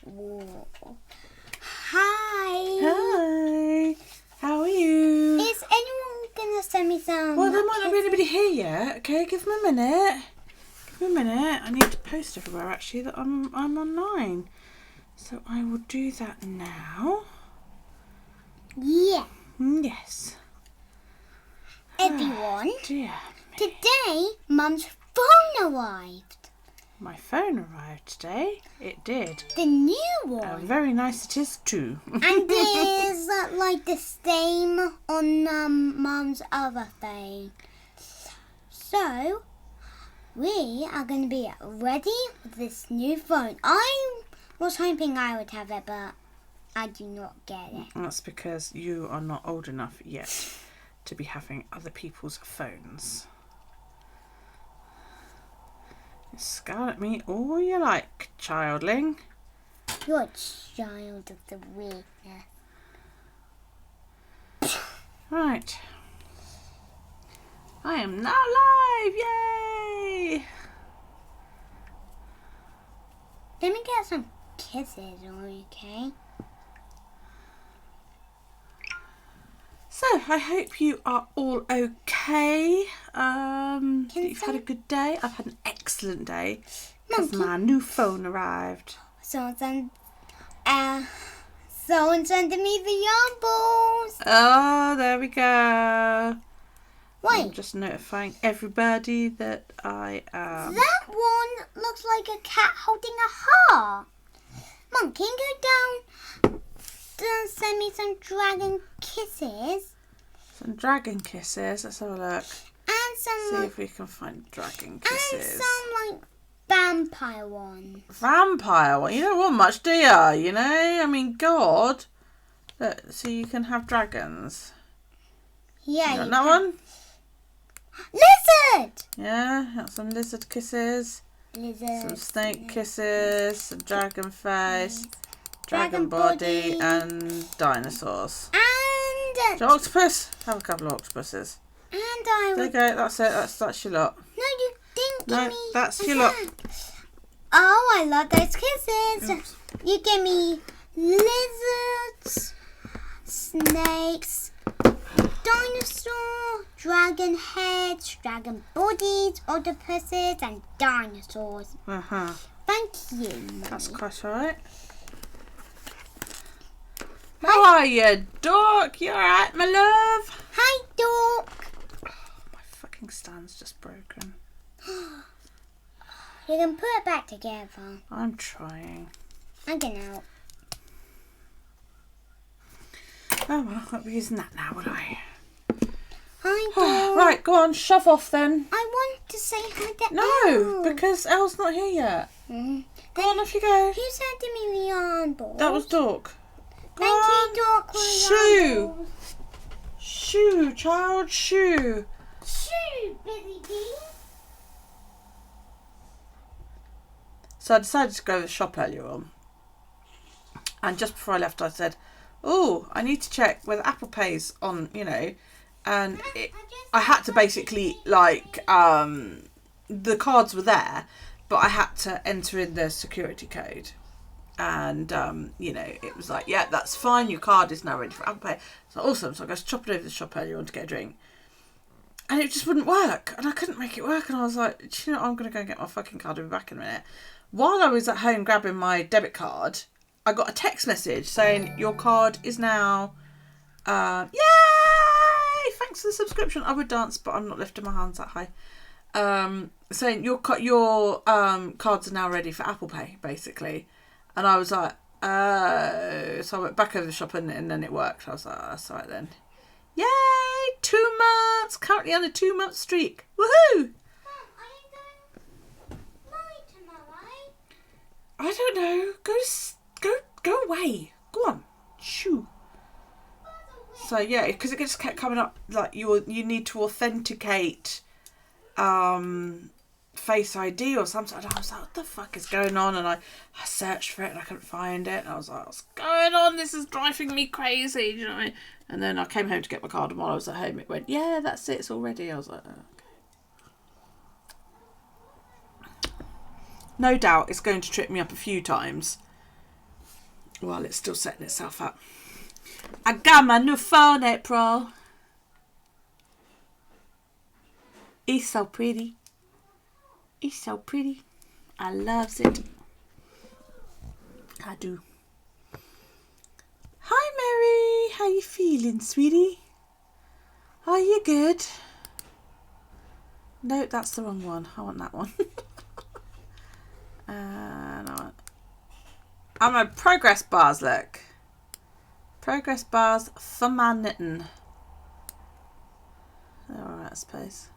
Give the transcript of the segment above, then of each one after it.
Whoa. Hi. Hi. How are you? Is anyone gonna send me some? Well, there might not be anybody here yet. Okay, give me a minute. Give me a minute. I need to post everywhere actually that I'm online. So I will do that now. Yeah. Yes. Everyone. Oh, dear. Today, Mum's phone arrived. My phone arrived today. It did. The new one. Very nice it is too. And there's like the same on Mum's other thing. So, we are going to be ready with this new phone. I was hoping I would have it, but I do not get it. That's because you are not old enough yet to be having other people's phones. Scowl at me all you like, childling. You're a child of the weakness. Right. I am now live! Yay! Let me get some kisses, okay? So, I hope you are all okay. You've had a good day. I've had an excellent day because my new phone arrived. Someone sent me the yarn balls. Oh, there we go. Wait. I'm just notifying everybody that I am. That one looks like a cat holding a heart. Mum, can you go down to send me some dragon kisses? Some dragon kisses. Let's have a look. And some See if we can find dragon kisses. And some like vampire ones. Vampire one? You don't want much, do you? You know? I mean, God. Look, so you can have dragons. Yeah, You want that one? Lizard! Yeah, got some lizard kisses. Lizard. Some snake kisses. Some dragon face. Dragon body. And dinosaurs. And So octopus? Have a couple of octopuses. And There you go, that's it. That's your lot. No, you didn't give me. That's your lot. Oh, I love those kisses. Oops. You give me lizards, snakes, dinosaur, dragon heads, dragon bodies, octopuses, and dinosaurs. Thank you, Mummy. That's quite alright. How are you, Dork? You alright, my love? Hi, Dork. My fucking stand's just broken. You can put it back together. I'm trying. I'm gonna help. Oh, well, I won't be using that now, will I? Hi, Dork. Right, go on, shove off then. I want to say hi to No, Elle. because Elle's not here yet. Go on, off you go. Who sent me the yarn ball? That was Dork. Thank you, Dork, for the yarn Shoo. balls. Shoo, child, shoo. Shoo, Billy Bee. So I decided to go to the shop earlier on. And just before I left, I said, oh, I need to check whether Apple Pay's on, you know. And I had to basically, like, the cards were there, but I had to enter in the security code. And, you know, it was like, yeah, that's fine. Your card is now ready for Apple Pay. So awesome. So I was chopping over to the shop earlier on to get a drink. And it just wouldn't work. And I couldn't make it work. And I was like, do you know what? I'm going to go and get my fucking card. I'll be back in a minute. While I was at home grabbing my debit card, I got a text message saying, your card is now... yay! Thanks for the subscription. I would dance, but I'm not lifting my hands that high. Saying, your cards are now ready for Apple Pay, basically. And I was like, oh. So I went back over the shop and then it worked. I was like, oh, that's all right then. Yay! 2 months! Currently on a 2-month streak. Woohoo! I don't know. Go away. Go on. Shoo. So yeah, because it just kept coming up like you need to authenticate Face ID or something. And I was like, what the fuck is going on? And I searched for it and I couldn't find it. And I was like, what's going on? This is driving me crazy. Do you know what I mean? And then I came home to get my card, and while I was at home, it went, yeah, that's it. It's all ready. I was like, oh, okay. No doubt it's going to trip me up a few times while it's still setting itself up. I got my new phone, April. It's so pretty. It's so pretty. I loves it. I do. Hi, Mary. How you feeling, sweetie? Are you good? No, that's the wrong one. I want that one. And I'm a progress bars, look. Progress bars for my knitting. They're alright, I suppose.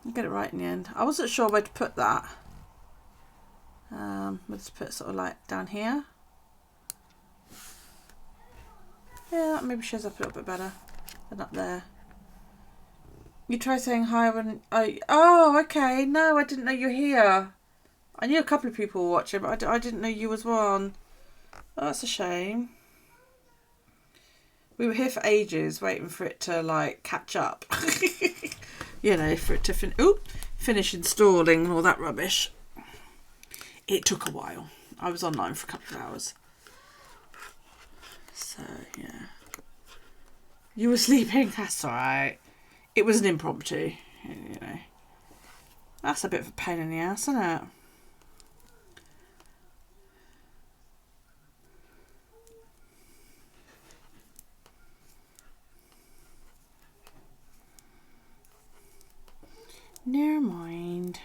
I'll get it right in the end. I wasn't sure where to put that. We'll just put it sort of like down here. Yeah, that maybe shows up a little bit better than up there. You try saying hi when oh, okay. No, I didn't know you were here. I knew a couple of people were watching, but I didn't know you was one. Oh, that's a shame. We were here for ages, waiting for it to like catch up. You know, for it to finish installing and all that rubbish. It took a while. I was online for a couple of hours. So yeah. You were sleeping? That's alright. It was an impromptu, you know. That's a bit of a pain in the ass, isn't it? Never mind.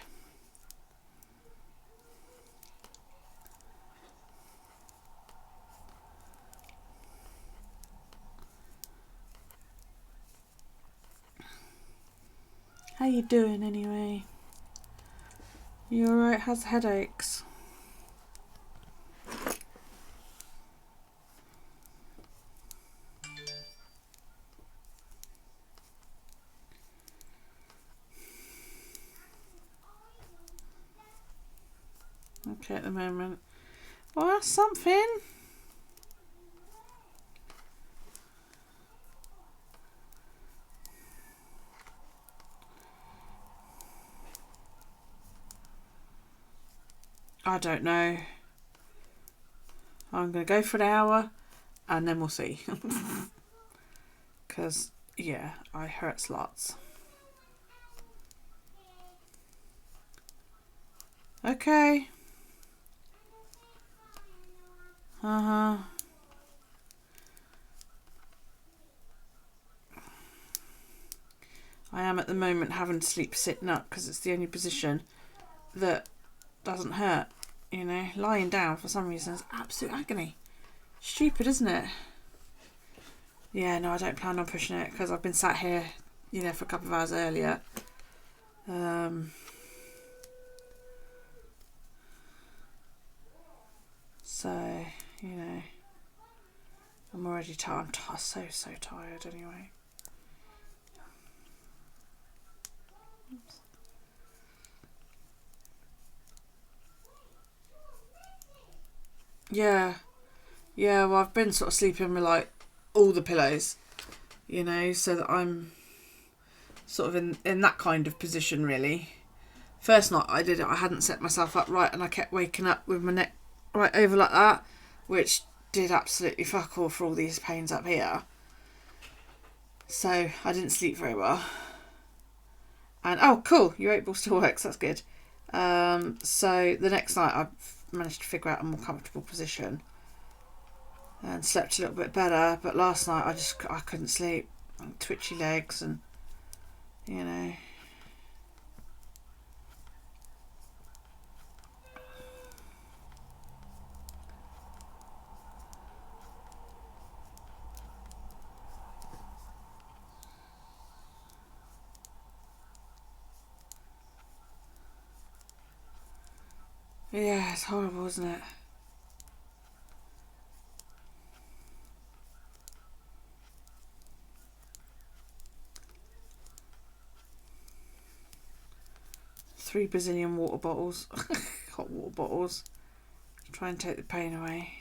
How you doing anyway? You alright? How's the headaches? Okay, at the moment. Well, that's something. I don't know. I'm going to go for an hour and then we'll see. Because, yeah, I hurts lots. Okay. Uh-huh. I am at the moment having to sleep sitting up because it's the only position that doesn't hurt. You know, lying down for some reason is absolute agony. Stupid, isn't it? Yeah, no, I don't plan on pushing it because I've been sat here, you know, for a couple of hours earlier. So, you know, I'm already tired. I'm so tired anyway. Oops. Yeah, well, I've been sort of sleeping with like all the pillows, you know, so that I'm sort of in that kind of position really. First night I did it, I hadn't set myself up right and I kept waking up with my neck right over like that, which did absolutely fuck all for all these pains up here. So I didn't sleep very well. And oh cool, your 8 ball still works, that's good. So the next night I managed to figure out a more comfortable position and slept a little bit better, but last night I couldn't sleep. Twitchy legs and, you know. Yeah, it's horrible, isn't it? Three bazillion water bottles, hot water bottles. Try and take the pain away.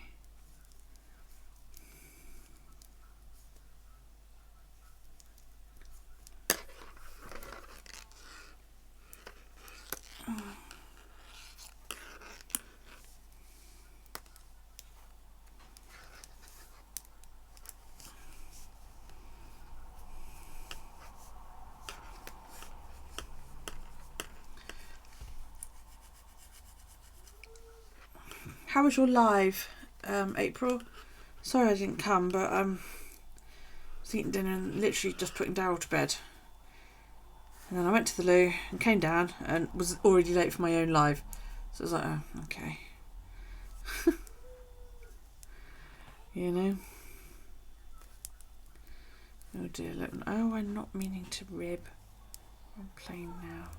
How was your live, April? Sorry I didn't come, but I was eating dinner and literally just putting Daryl to bed. And then I went to the loo and came down and was already late for my own live. So I was like, oh, okay. You know? Oh dear, look. Oh, I'm not meaning to rib. I'm playing now.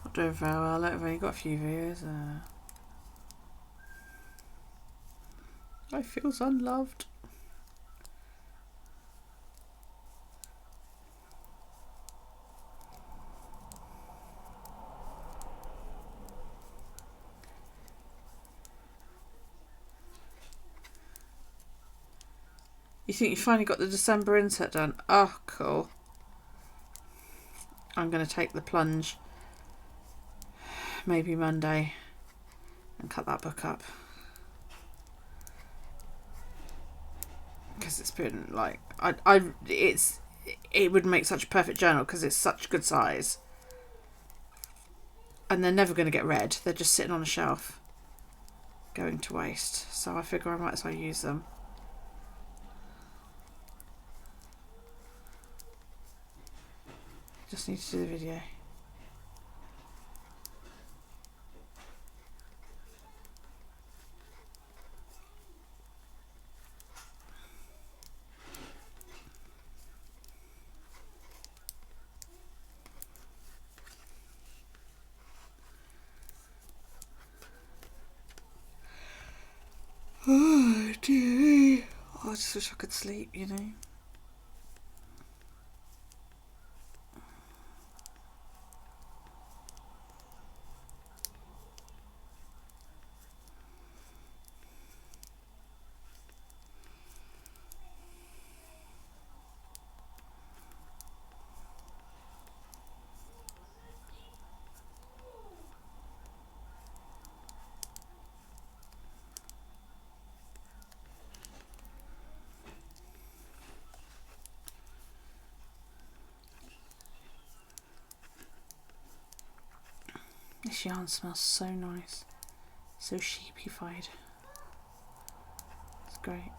Not doing very well. Look, I've only got a few viewers. I feel unloved. You think you finally got the December inset done? Oh, cool. I'm going to take the plunge maybe Monday and cut that book up. Because it's been like, it would make such a perfect journal because it's such good size. And they're never going to get read. They're just sitting on a shelf going to waste. So I figure I might as well use them. Just need to do the video. Oh dear. Oh, I just wish I could sleep, you know. This yarn smells so nice. So sheepified. It's great.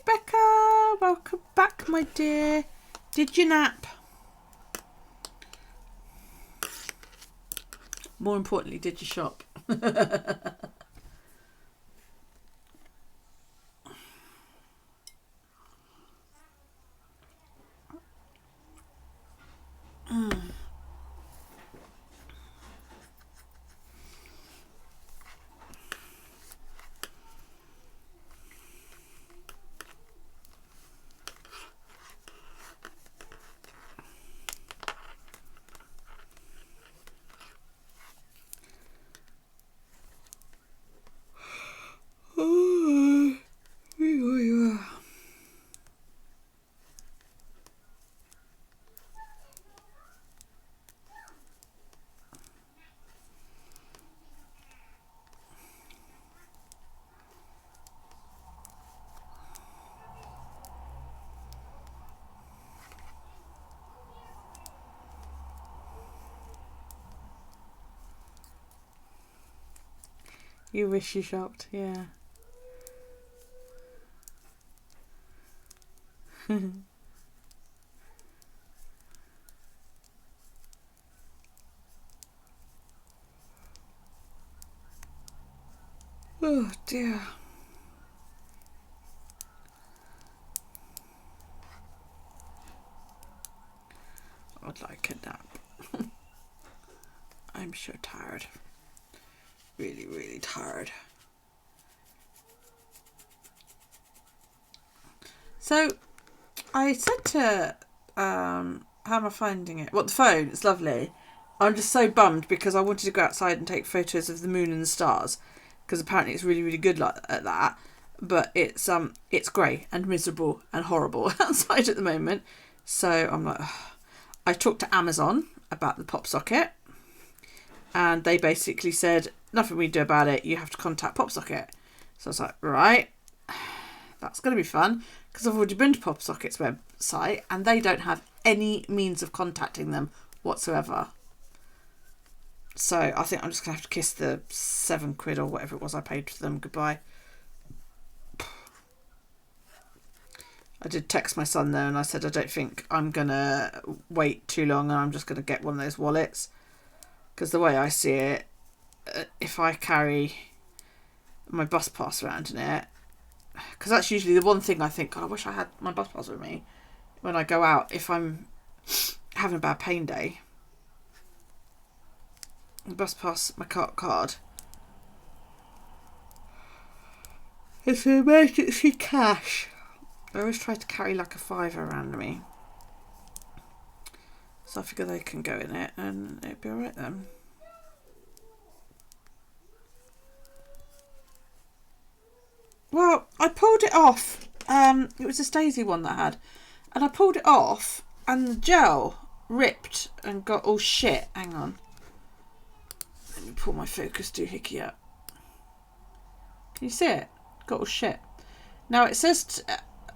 Becca, welcome back, my dear. Did you nap? More importantly, did you shop? You wish you shopped, yeah. Oh dear. I'd like a nap. I'm sure tired. Really, really tired. So I said to how am I finding it? What, the phone? It's lovely. I'm just so bummed because I wanted to go outside and take photos of the moon and the stars because apparently it's really, really good like at that. But it's grey and miserable and horrible outside at the moment. So I'm like, ugh. I talked to Amazon about the pop socket, and they basically said nothing we do about it. You have to contact PopSocket. So I was like, right, that's going to be fun, because I've already been to PopSocket's website and they don't have any means of contacting them whatsoever. So I think I'm just going to have to kiss the £7 or whatever it was I paid for them goodbye. I did text my son though, and I said I don't think I'm going to wait too long, and I'm just going to get one of those wallets. Because the way I see it, if I carry my bus pass around in it, because that's usually the one thing I think, God, I wish I had my bus pass with me when I go out if I'm having a bad pain day. The bus pass, my card. It's an emergency cash. I always try to carry like a £5 around me. So I figure they can go in it and it'd be alright then. Well, I pulled it off. It was a Stacey one that I had. And I pulled it off and the gel ripped and got all shit. Hang on. Let me pull my focus doohickey up. Can you see it? Got all shit. Now it says,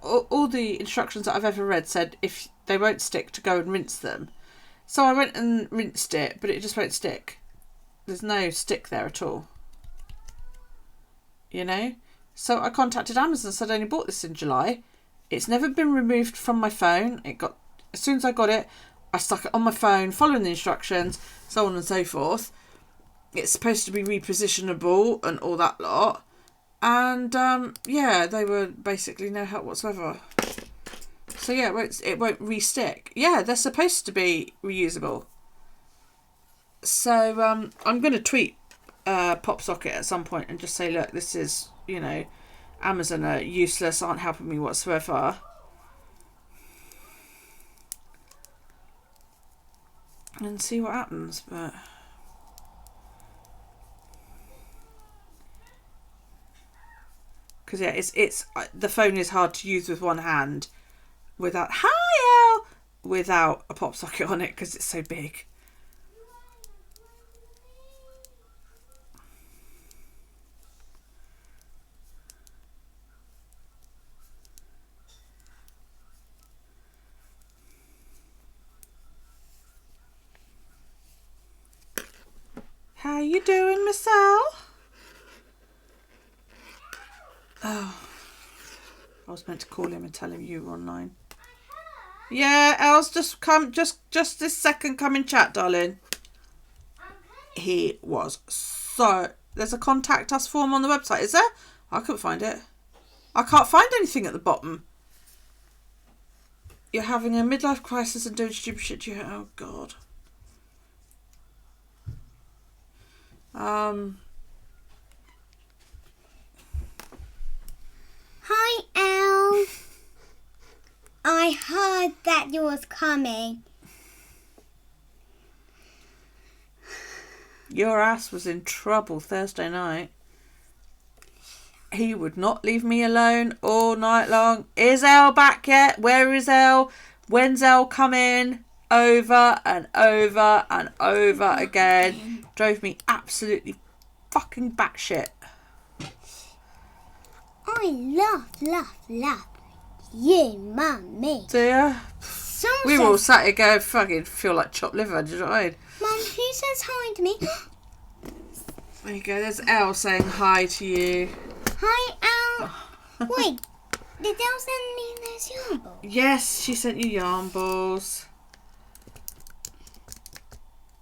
all the instructions that I've ever read said if they won't stick, to go and rinse them. So I went and rinsed it, but it just won't stick. There's no stick there at all. You know? So I contacted Amazon and said I only bought this in July. It's never been removed from my phone. As soon as I got it, I stuck it on my phone, following the instructions, so on and so forth. It's supposed to be repositionable and all that lot. And yeah, they were basically no help whatsoever. So yeah, it won't re-stick. Yeah, they're supposed to be reusable. So I'm going to tweet PopSocket at some point and just say, look, this is, you know, Amazon are useless, aren't helping me whatsoever. And see what happens, but... Because yeah, it's the phone is hard to use with one hand without without a pop socket on it, because it's so big. How you doing, Miss Al? Oh, I was meant to call him and tell him you were online. Yeah, El's just come, just this second, come and chat, darling. He was so... There's a contact us form on the website, is there? I couldn't find it. I can't find anything at the bottom. You're having a midlife crisis and doing stupid shit to you. Oh, God. Hi, Elle. I heard that you was coming. Your ass was in trouble Thursday night. He would not leave me alone all night long. Is Elle back yet? Where is Elle? When's Elle coming? Over and over and over again. Drove me absolutely fucking batshit. I love you, Mummy. Do ya? We were all sat here going, fucking feel like chopped liver, do you know what I mean? Mum, who says hi to me? There you go, there's Elle saying hi to you. Hi, Elle. Wait, did Elle send me those yarn balls? Yes, she sent you yarn balls.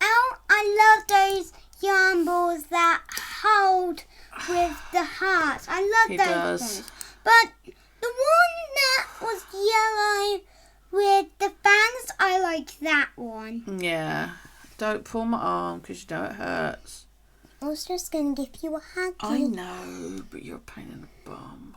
Elle, I love those yarn balls that hold with the hearts. I love those ones. But the one that was yellow with the fangs, I like that one. Yeah. Don't pull my arm because you know it hurts. I was just going to give you a hug. I know, but you're a pain in the bum.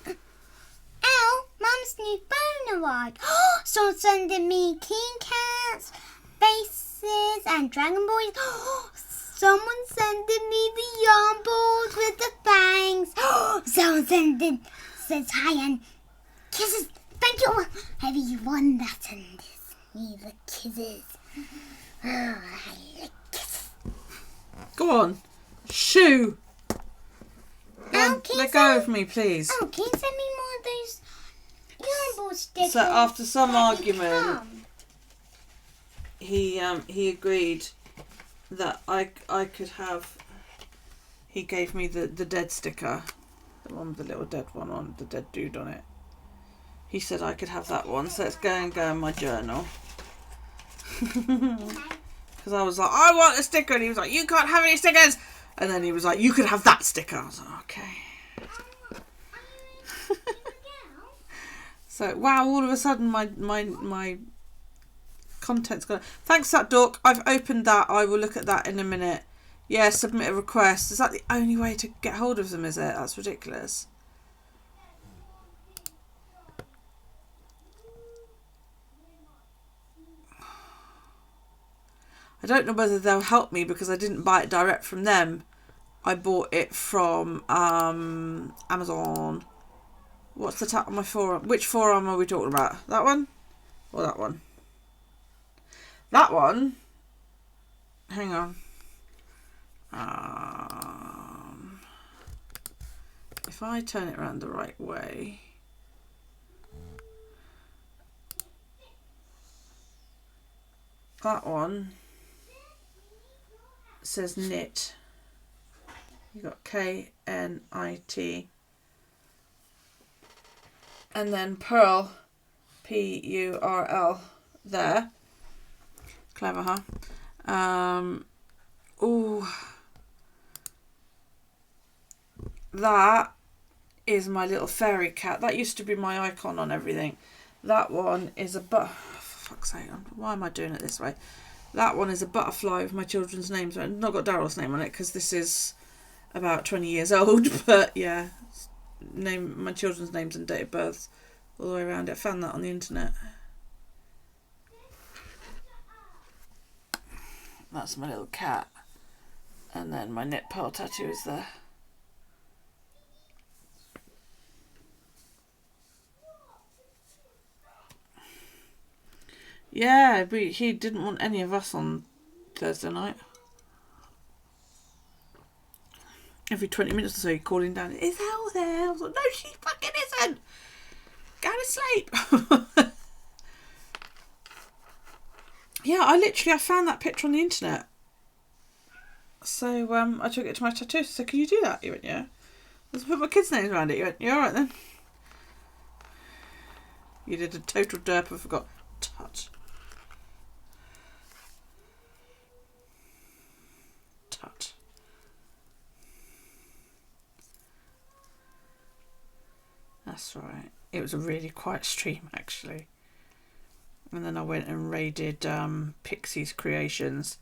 Elle, Mum's new phone arrived. Start sending me King Cats, faces, and Dragon Boys. Someone sending me the yarn balls with the fangs. Someone says hi and kisses. Thank you, everyone that sends me the kisses. I like kisses. Go on. Shoo. Oh, Let go of me, please. Oh, can you send me more of those yarn ball stickers? So after some argument, he agreed that I could have. He gave me the dead sticker, the one with the little dead one on, the dead dude on it. He said I could have that one, so it's going to go in my journal. Because I was like, I want a sticker, and he was like, you can't have any stickers. And then he was like, you could have that sticker. I was like, okay. So wow, all of a sudden my content's gone. Thanks for that, Dork. I've opened that. I will look at that in a minute. Yeah, submit a request. Is that the only way to get hold of them, is it? That's ridiculous. I don't know whether they'll help me because I didn't buy it direct from them. I bought it from Amazon. What's the tap on my forearm? Which forearm are we talking about? That one? Or that one? That one? Hang on. If I turn it around the right way. That one says knit. You got KNIT. And then purl, PURL, there. Clever, huh? Ooh. That is my little fairy cat. That used to be my icon on everything. That one is a for fuck's sake, why am I doing it this way? That one is a butterfly with my children's names. I've not got Daryl's name on it because this is about 20 years old, but yeah. My children's names and date of births all the way around it. I found that on the internet. That's my little cat. And then my knit pearl tattoo is there. Yeah, but he didn't want any of us on Thursday night. Every 20 minutes or so, he'd call in down. Is Elle there? I was like, no, she fucking isn't. Go to sleep. Yeah, I found that picture on the internet. So I took it to my tattoo. So can you do that? You went, yeah. Let's put my kids' names around it. You went, yeah, all right then. You did a total derp and forgot. Tut. Tut. That's right. It was a really quiet stream, actually. And then I went and raided Pixie's Creations.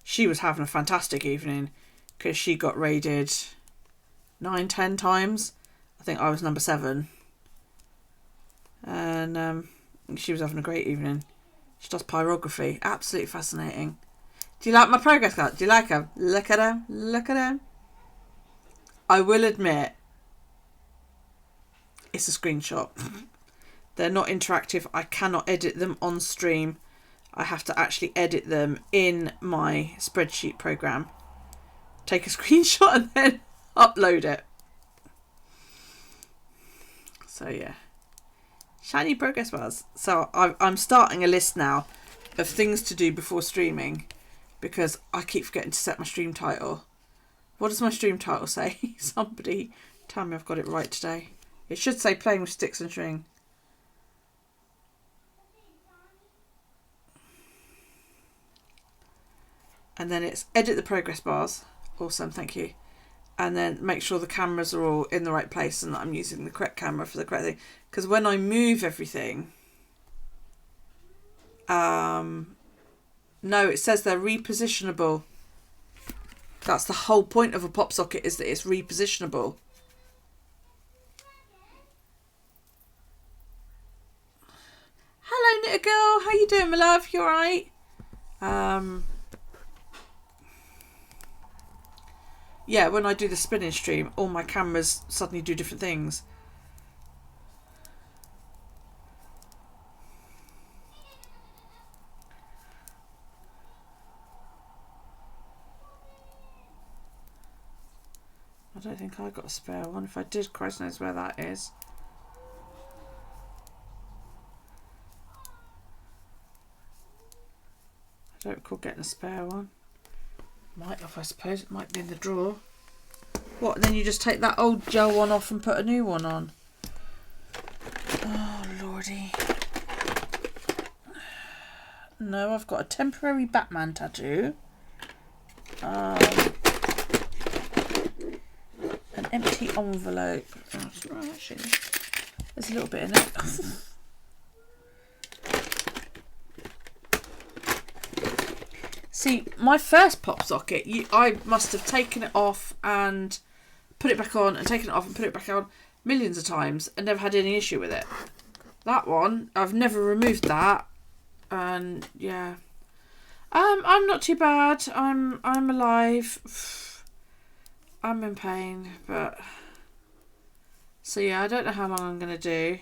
She was having a fantastic evening because she got raided 9-10 times. I think I was number 7. And she was having a great evening. She does pyrography. Absolutely fascinating. Do you like my progress card? Do you like them? Look at them. Look at them. I will admit, it's a screenshot. They're not interactive. I cannot edit them on stream. I have to actually edit them in my spreadsheet program. Take a screenshot and then upload it. So yeah. Shiny progress bars. So I'm starting a list now of things to do before streaming because I keep forgetting to set my stream title. What does my stream title say? Somebody tell me I've got it right today. It should say playing with sticks and string. And then it's edit the progress bars. Awesome, thank you. And then make sure the cameras are all in the right place and that I'm using the correct camera for the correct thing. Because when I move everything, no, it says they're repositionable. That's the whole point of a pop socket, is that it's repositionable. Hello, Knitter Girl. How you doing, my love? You alright? Yeah, when I do the spinning stream, all my cameras suddenly do different things. I don't think I got a spare one. If I did, Christ knows where that is. I don't recall getting a spare one. Might have, I suppose. It might be in the drawer. What, and then you just take that old gel one off and put a new one on? Oh, lordy. No, I've got a temporary Batman tattoo. An empty envelope. Oh, actually, there's a little bit in it. See, my first pop socket, I must have taken it off and put it back on and taken it off and put it back on millions of times and never had any issue with it. That one, I've never removed that, and yeah, I'm not too bad. I'm alive. I'm in pain, but so yeah, I don't know how long I'm gonna do.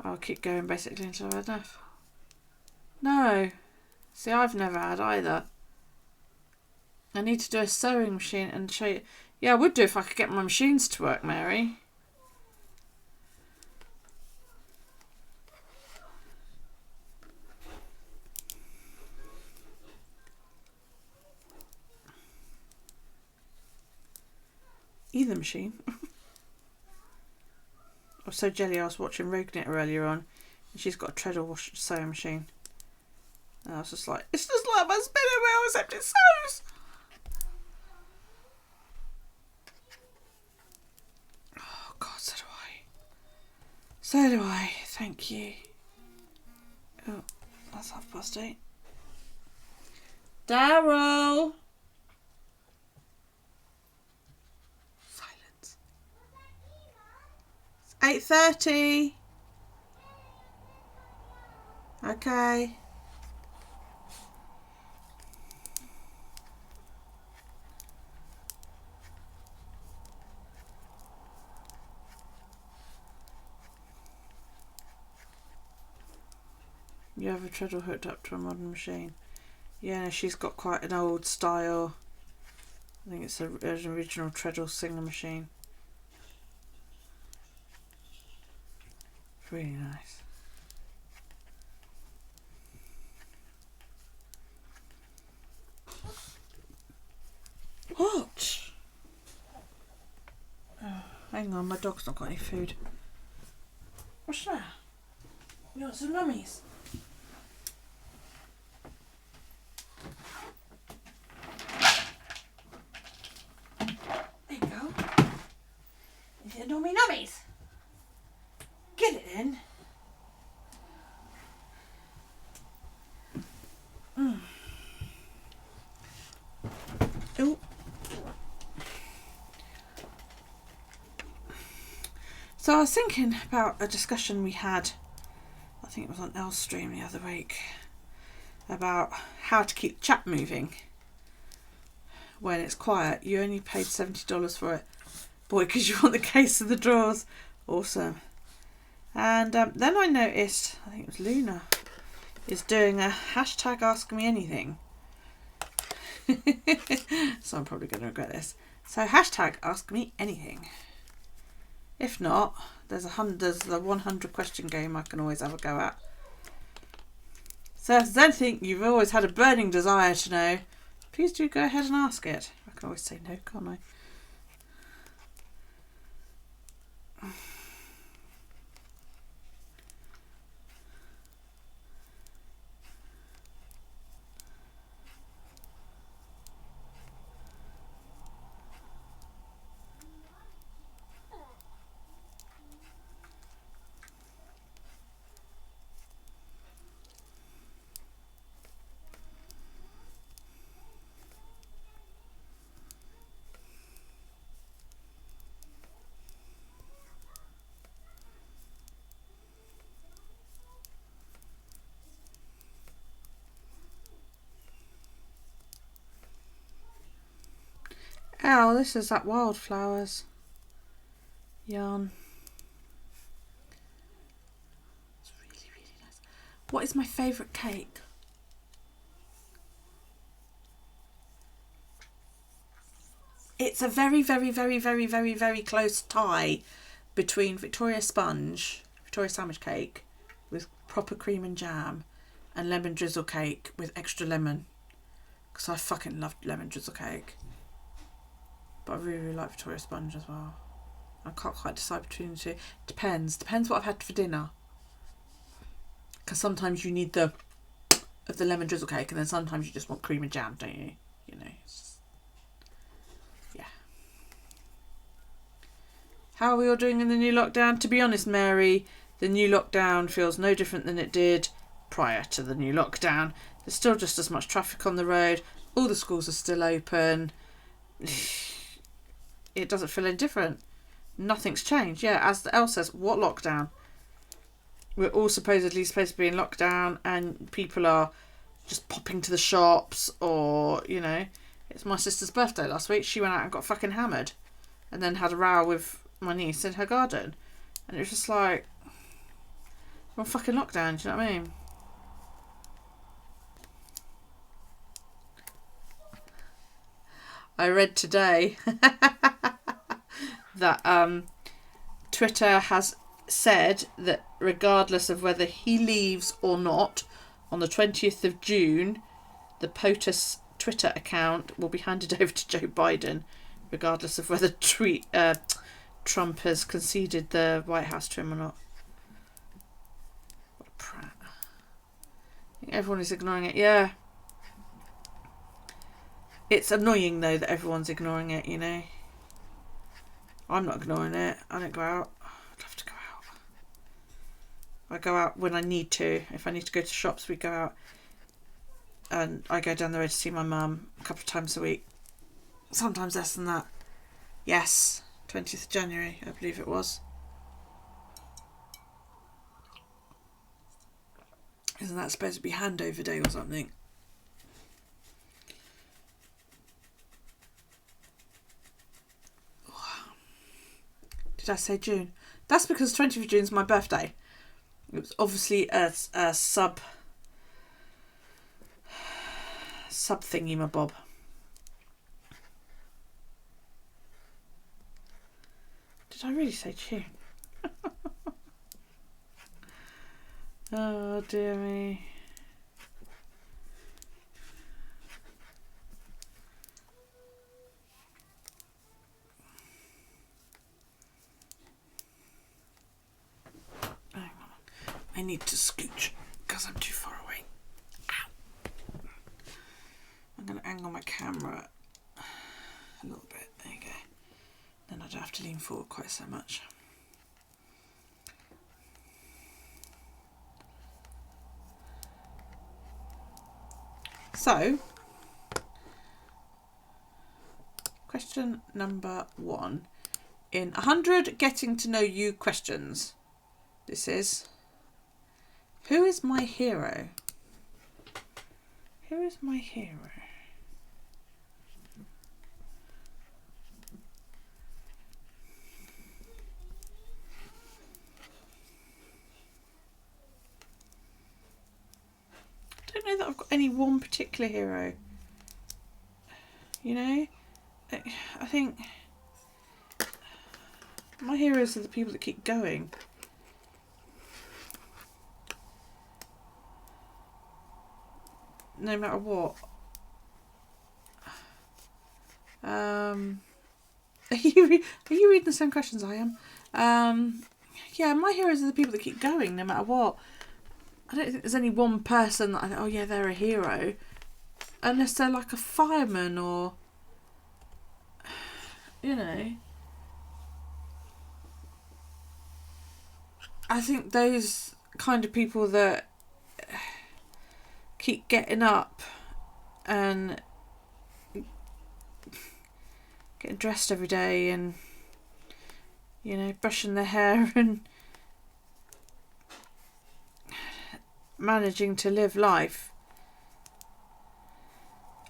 I'll keep going basically until I've had enough. No, see, I've never had either. I need to do a sewing machine and show you. Yeah, I would do if I could get my machines to work, Mary. Either machine. I was so jelly. I was watching Rogue Knit earlier on, and she's got a treadle sewing machine. And I was just like, it's just like my spinning wheel, except it sews. Oh God, so do I. So do I. Thank you. Oh, that's 8:30. Daryl. Silence. It's 8:30. Okay. You have a treadle hooked up to a modern machine. Yeah, no, she's got quite an old style. I think it's an original treadle singer machine. Really nice. What? Oh, hang on, my dog's not got any food. What's that? You want some mummies? There you go. Is it nummy nummies? Get it in. Oh. So I was thinking about a discussion we had, I think it was on Livestream the other week, about how to keep the chat moving when it's quiet. You only paid $70 for it. Boy, because you want the case of the drawers. Awesome. And then I noticed, I think it was Luna, is doing a hashtag Ask Me Anything. So I'm probably going to regret this. So hashtag Ask Me Anything. If not, there's the 100 question game I can always have a go at. So if there's anything you've always had a burning desire to know, please do go ahead and ask it. I can always say no, can't I? Oh, this is that Wildflowers yarn. It's really, really nice. What is my favourite cake? It's a very, very, very, very, very, very close tie between Victoria sandwich cake with proper cream and jam, and lemon drizzle cake with extra lemon. Because I fucking love lemon drizzle cake. But I really, really like Victoria sponge as well. I can't quite decide between the two. Depends what I've had for dinner. Because sometimes you need the lemon drizzle cake, and then sometimes you just want cream and jam, don't you? You know. Yeah. How are we all doing in the new lockdown? To be honest, Mary, the new lockdown feels no different than it did prior to the new lockdown. There's still just as much traffic on the road. All the schools are still open. It doesn't feel any different. Nothing's changed. Yeah, as the Elle says, what lockdown? We're all supposedly supposed to be in lockdown, and people are just popping to the shops, or, you know, it's my sister's birthday last week. She went out and got fucking hammered, and then had a row with my niece in her garden. And it was just like, we're on fucking lockdown, do you know what I mean? I read today that Twitter has said that regardless of whether he leaves or not, on the 20th of June, the POTUS Twitter account will be handed over to Joe Biden, regardless of whether Trump has conceded the White House to him or not. What a prat. I think everyone is ignoring it. Yeah. It's annoying, though, that everyone's ignoring it, you know. I'm not ignoring it. I don't go out. I'd love to go out. I go out when I need to. If I need to go to shops, we go out. And I go down the road to see my mum a couple of times a week. Sometimes less than that. Yes, 20th of January, I believe it was. Isn't that supposed to be handover day or something? Did I say June? That's because 20th of June is my birthday. It was obviously a sub thingy, my bob. Did I really say June? Oh dear me. I need to scooch because I'm too far away. Ow. I'm going to angle my camera a little bit. There you go. Then I don't have to lean forward quite so much. So, question number 1 in 100 getting to know you questions. This is, who is my hero? Who is my hero? I don't know that I've got any one particular hero. You know? I think my heroes are the people that keep going. No matter what. Are you reading the same questions I am? Yeah, my heroes are the people that keep going no matter what. I don't think there's any one person that I think, oh yeah, they're a hero. Unless they're like a fireman or, you know. I think those kind of people that keep getting up and getting dressed every day and, you know, brushing their hair and managing to live life.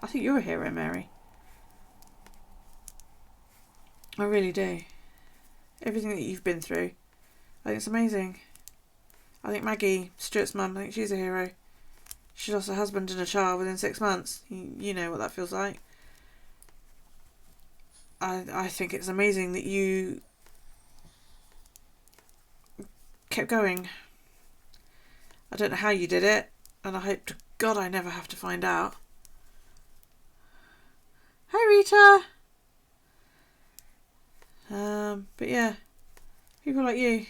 I think you're a hero, Mary. I really do. Everything that you've been through, I think it's amazing. I think Maggie, Stuart's mum, I think she's a hero. She lost her husband and a child within 6 months. You know what that feels like. I think it's amazing that you kept going. I don't know how you did it, and I hope to God I never have to find out. Hi Rita! But yeah, people like you,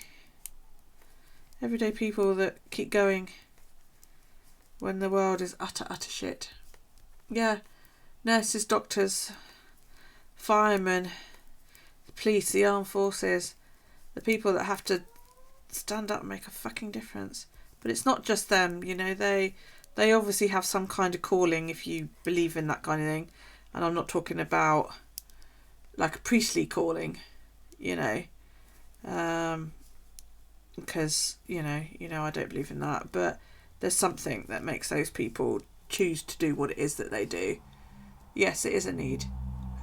everyday people that keep going when the world is utter shit. Yeah, nurses, doctors, firemen, the police, the armed forces, the people that have to stand up and make a fucking difference. But it's not just them, you know, they obviously have some kind of calling if you believe in that kind of thing. And I'm not talking about like a priestly calling, you know, because, you know, I don't believe in that. But there's something that makes those people choose to do what it is that they do. Yes, it is a need.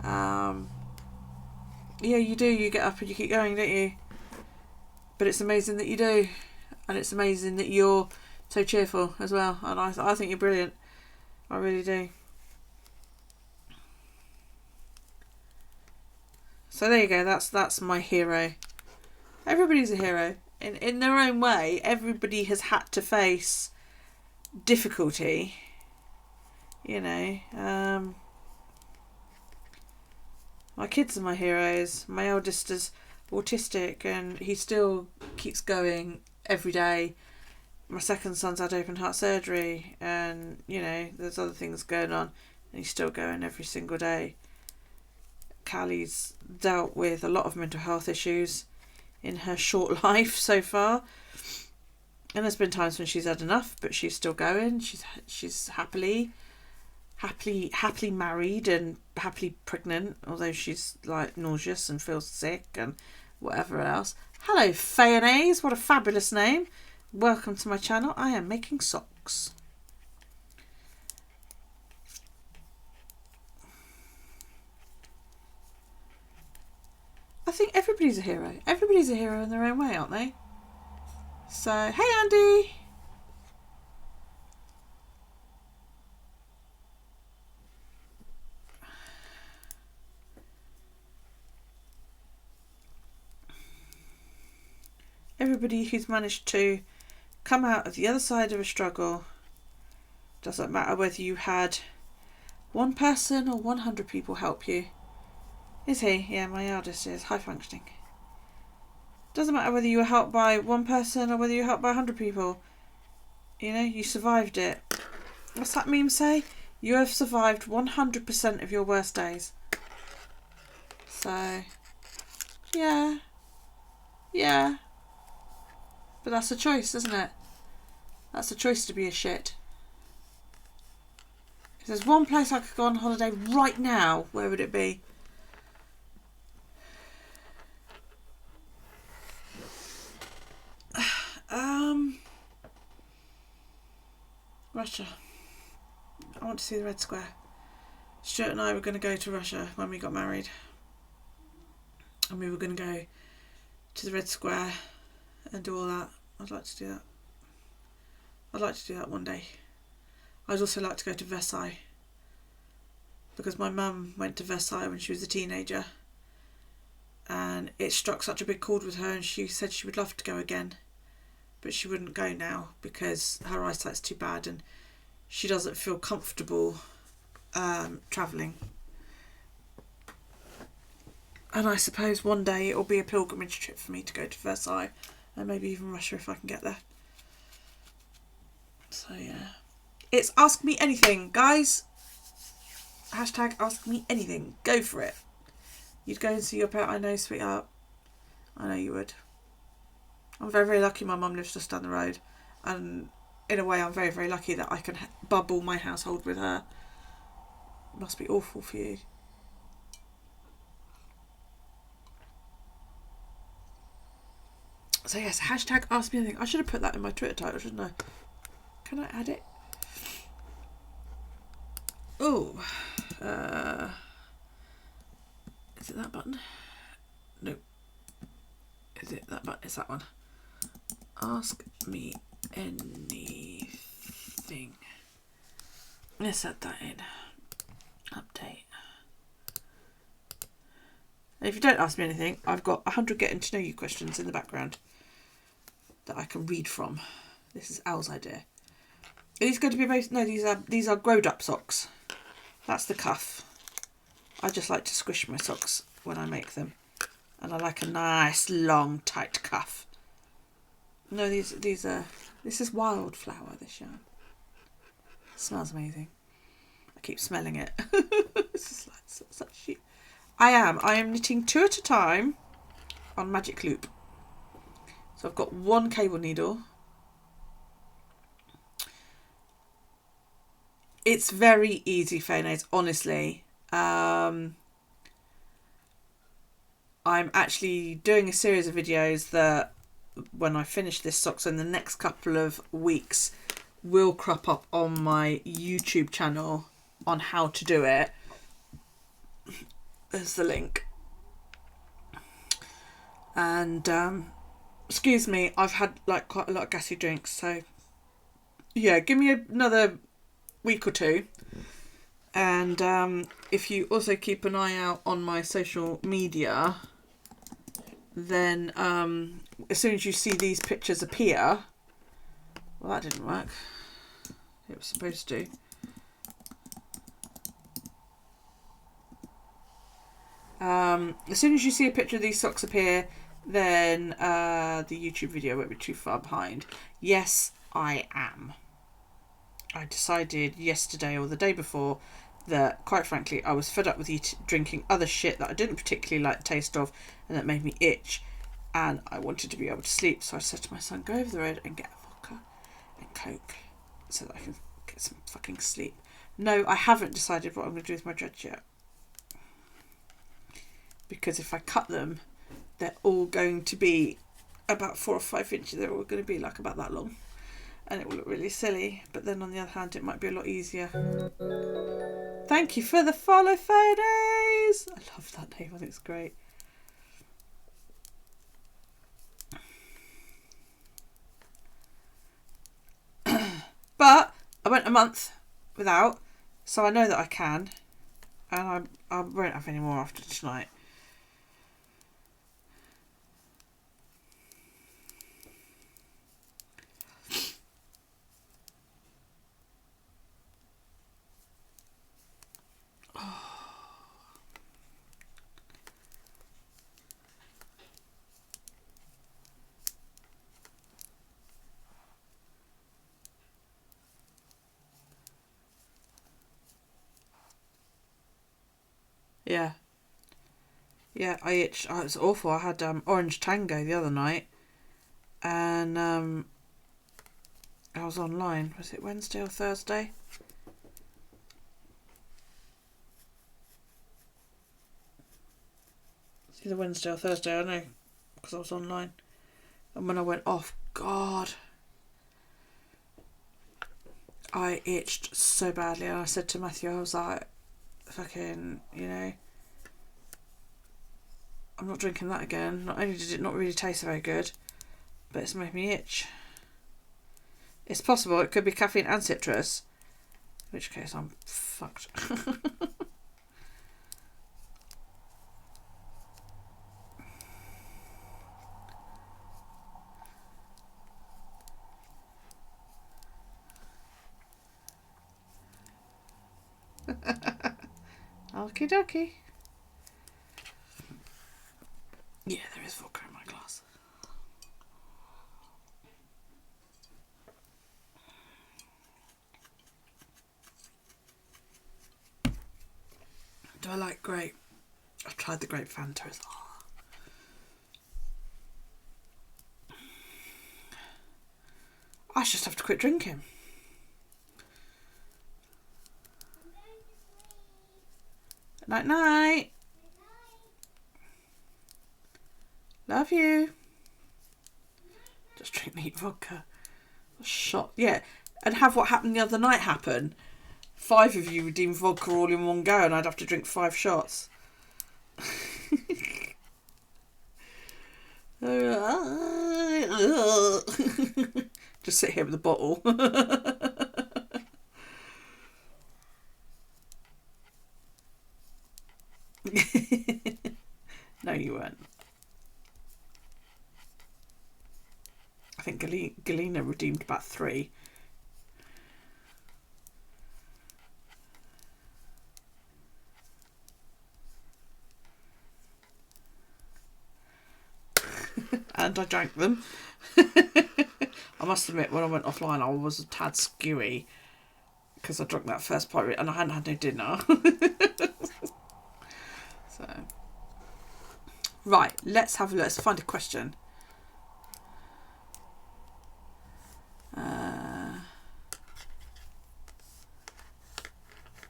Yeah, you do. You get up and you keep going, don't you? But it's amazing that you do. And it's amazing that you're so cheerful as well. And I think you're brilliant. I really do. So there you go. That's my hero. Everybody's a hero. In their own way, everybody has had to face difficulty. You know. My kids are my heroes. My eldest is autistic and he still keeps going every day. My second son's had open heart surgery and, you know, there's other things going on and he's still going every single day. Callie's dealt with a lot of mental health issues in her short life so far. And there's been times when she's had enough, but she's still going. She's happily married and happily pregnant, although she's like nauseous and feels sick and whatever else. Hello, Fayonnaise, what a fabulous name. Welcome to my channel. I am making socks. I think everybody's a hero. Everybody's a hero in their own way, aren't they? So, hey Andy. Everybody who's managed to come out of the other side of a struggle, doesn't matter whether you had one person or 100 people help you. Is he? Yeah, my eldest is high functioning. Doesn't matter whether you were helped by one person or whether you were helped by 100 people. You know, you survived it. What's that meme say? You have survived 100% of your worst days. So, yeah. Yeah. But that's a choice, isn't it? That's a choice to be a shit. If there's one place I could go on holiday right now, where would it be? Russia. I want to see the Red Square. Stuart and I were going to go to Russia when we got married. And we were going to go to the Red Square and do all that. I'd like to do that. I'd like to do that one day. I'd also like to go to Versailles. Because my mum went to Versailles when she was a teenager. And it struck such a big chord with her and she said she would love to go again. But she wouldn't go now because her eyesight's too bad and she doesn't feel comfortable travelling. And I suppose one day it'll be a pilgrimage trip for me to go to Versailles and maybe even Russia if I can get there. So yeah. It's Ask Me Anything, guys. Hashtag Ask Me Anything. Go for it. You'd go and see your pet, I know, sweetheart. I know you would. I'm very, very lucky my mum lives just down the road. And in a way, I'm very, very lucky that I can bubble my household with her. It must be awful for you. So yes, hashtag Ask Me Anything. I should have put that in my Twitter title, shouldn't I? Can I add it? Oh. Is it that button? No. Is it that button? Is that one? Ask me anything. Let's add that in. Update. And if you don't ask me anything, I've got 100 getting to know you questions in the background that I can read from. This is Al's idea. Are these going to be based? No, these are growed up socks. That's the cuff. I just like to squish my socks when I make them, and I like a nice long tight cuff. No, these are. This is Wildflower. This yarn. It smells amazing. I keep smelling it. This is like such shit. I am knitting 2 at a time on magic loop. So I've got 1 cable needle. It's very easy, Fairnays, honestly. I'm actually doing a series of videos that when I finish this socks in the next couple of weeks will crop up on my YouTube channel on how to do it. There's the link. And excuse me, I've had like quite a lot of gassy drinks, so yeah, give me another week or 2. And if you also keep an eye out on my social media, then as soon as you see these pictures appear, well, that didn't work. It was supposed to. As soon as you see a picture of these socks appear, then the YouTube video won't be too far behind. Yes, I am. I decided yesterday or the day before that, quite frankly, I was fed up with drinking other shit that I didn't particularly like the taste of and that made me itch, and I wanted to be able to sleep. So I said to my son, go over the road and get a vodka and Coke so that I can get some fucking sleep. No, I haven't decided what I'm going to do with my dreads yet. Because if I cut them, they're all going to be about 4 or 5 inches. They're all going to be like about that long. And it will look really silly. But then on the other hand, it might be a lot easier. Thank you for the follow, Photos. I love that name. I think it's great. But I went a month without, so I know that I can. And I won't have any more after tonight. Yeah. Yeah, I itched. Oh, it was awful. I had Orange Tango the other night. And I was online. Was it Wednesday or Thursday? It's either Wednesday or Thursday, I know. Because I was online. And when I went off, God, I itched so badly. And I said to Matthew, I was like, fucking, you know, I'm not drinking that again. Not only did it not really taste very good, but it's made me itch. It's possible it could be caffeine and citrus, in which case I'm fucked. Okie dokie. Yeah, there is vodka in my glass. Do I like grape? I've tried the grape Fanta as well. I just have to quit drinking. Night night. Love you. Just drink neat vodka. A shot. Yeah. And have what happened the other night happen. 5 of you redeemed vodka all in one go and I'd have to drink 5 shots. Just sit here with a bottle. No, you weren't. I think Galena redeemed about 3. And I drank them. I must admit, when I went offline, I was a tad skewy because I drank that first pint and I hadn't had no dinner. So, right, let's have a look. Let's find a question.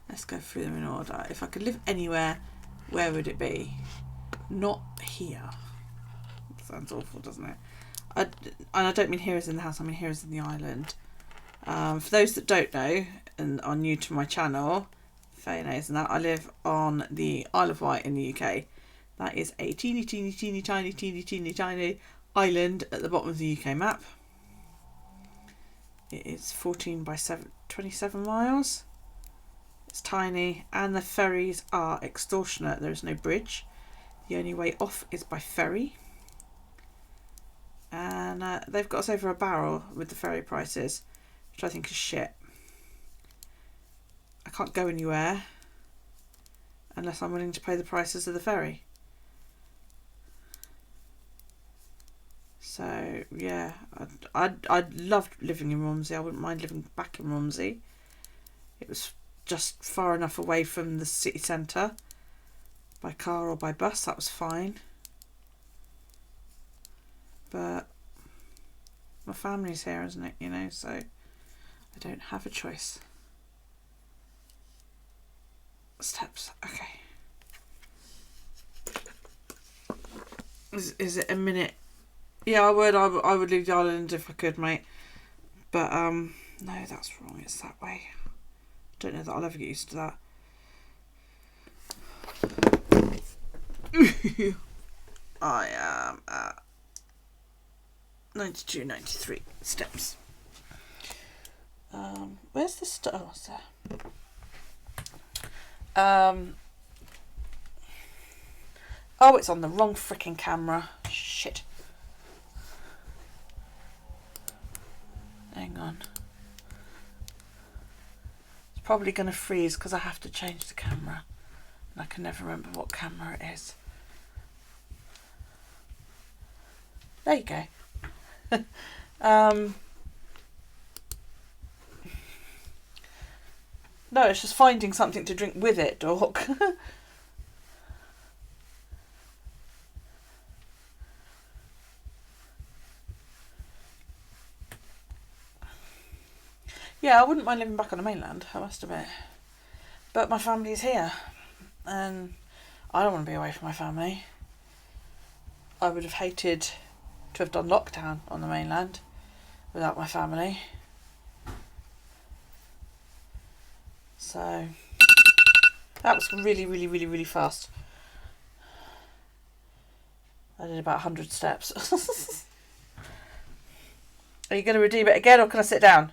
Let's go through them in order. If I could live anywhere, where would it be? Not here. Sounds awful, doesn't it? And I don't mean here as in the house, I mean here as in the island. For those that don't know and are new to my channel, Faye knows and that, I live on the Isle of Wight in the UK. That is a teeny tiny island at the bottom of the UK map. It is 14 by 27 miles. It's tiny and the ferries are extortionate. There is no bridge. The only way off is by ferry. And they've got us over a barrel with the ferry prices, which I think is shit. I can't go anywhere unless I'm willing to pay the prices of the ferry. So yeah, I'd loved living in Romsey. I wouldn't mind living back in Romsey. It was just far enough away from the city centre. By car or by bus, that was fine. But my family's here, isn't it? You know, so I don't have a choice. Steps, okay. Is it a minute? Yeah, I would leave the island if I could, mate. But no, that's wrong. It's that way. Don't know that I'll ever get used to that. I am at 92, 93 steps. Where's the stuff? Oh, it's there. Oh, it's on the wrong freaking camera. Shit. Hang on. It's probably going to freeze because I have to change the camera. And I can never remember what camera it is. There you go. No, it's just finding something to drink with it, Dork. Yeah, I wouldn't mind living back on the mainland, I must admit. But my family's here. And I don't want to be away from my family. I would have hated to have done lockdown on the mainland without my family. So that was really fast. I did about 100 steps. Are you going to redeem it again or can I sit down?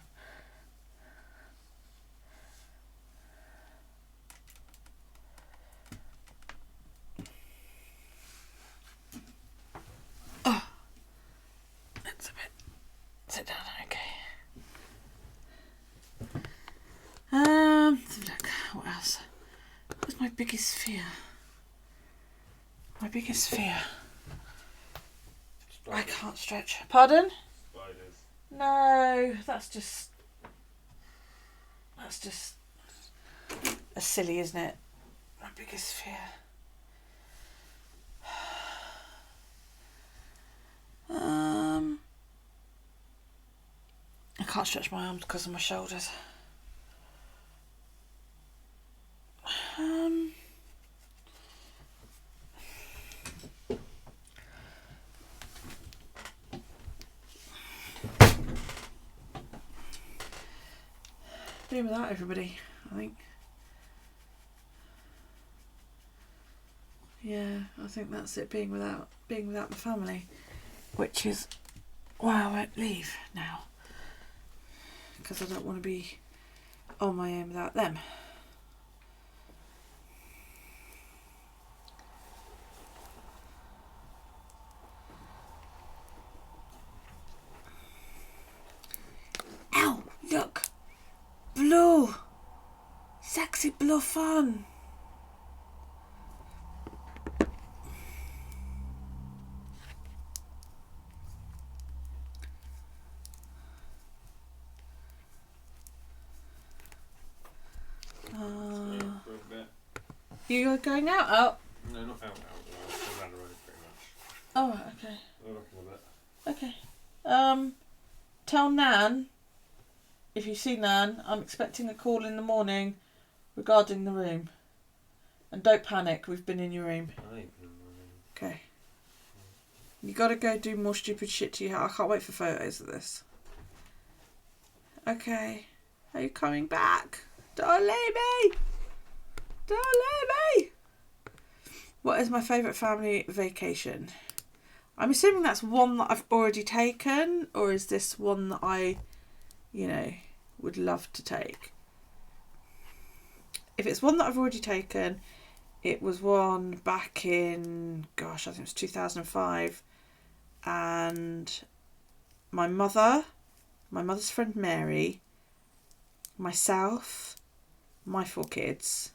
Oh, that's a bit. Sit down, okay. Let's have a look. What else? What's my biggest fear? My biggest fear. I can't stretch. Pardon? Spiders. No, that's just a silly, isn't it? My biggest fear. I can't stretch my arms because of my shoulders. Being without everybody, I think. Yeah, I think that's it. Being without my family. which is why I won't leave now, because I don't want to be on my own without them. Ow, look, blue, sexy blue fun. You are going out? Oh. No, not out. Just around the road, pretty much. Oh, right, okay. We're looking a bit. Okay. Tell Nan, if you see Nan, I'm expecting a call in the morning regarding the room. And don't panic, we've been in your room. I ain't been in my room. Okay. You gotta go do more stupid shit to your hair. I can't wait for photos of this. Okay. Are you coming back? Don't leave me! Don't leave me! What is my favourite family vacation? I'm assuming that's one that I've already taken, or is this one that I, would love to take? If it's one that I've already taken, it was one back in, I think it was 2005, and my mother's friend Mary, myself, my 4 kids,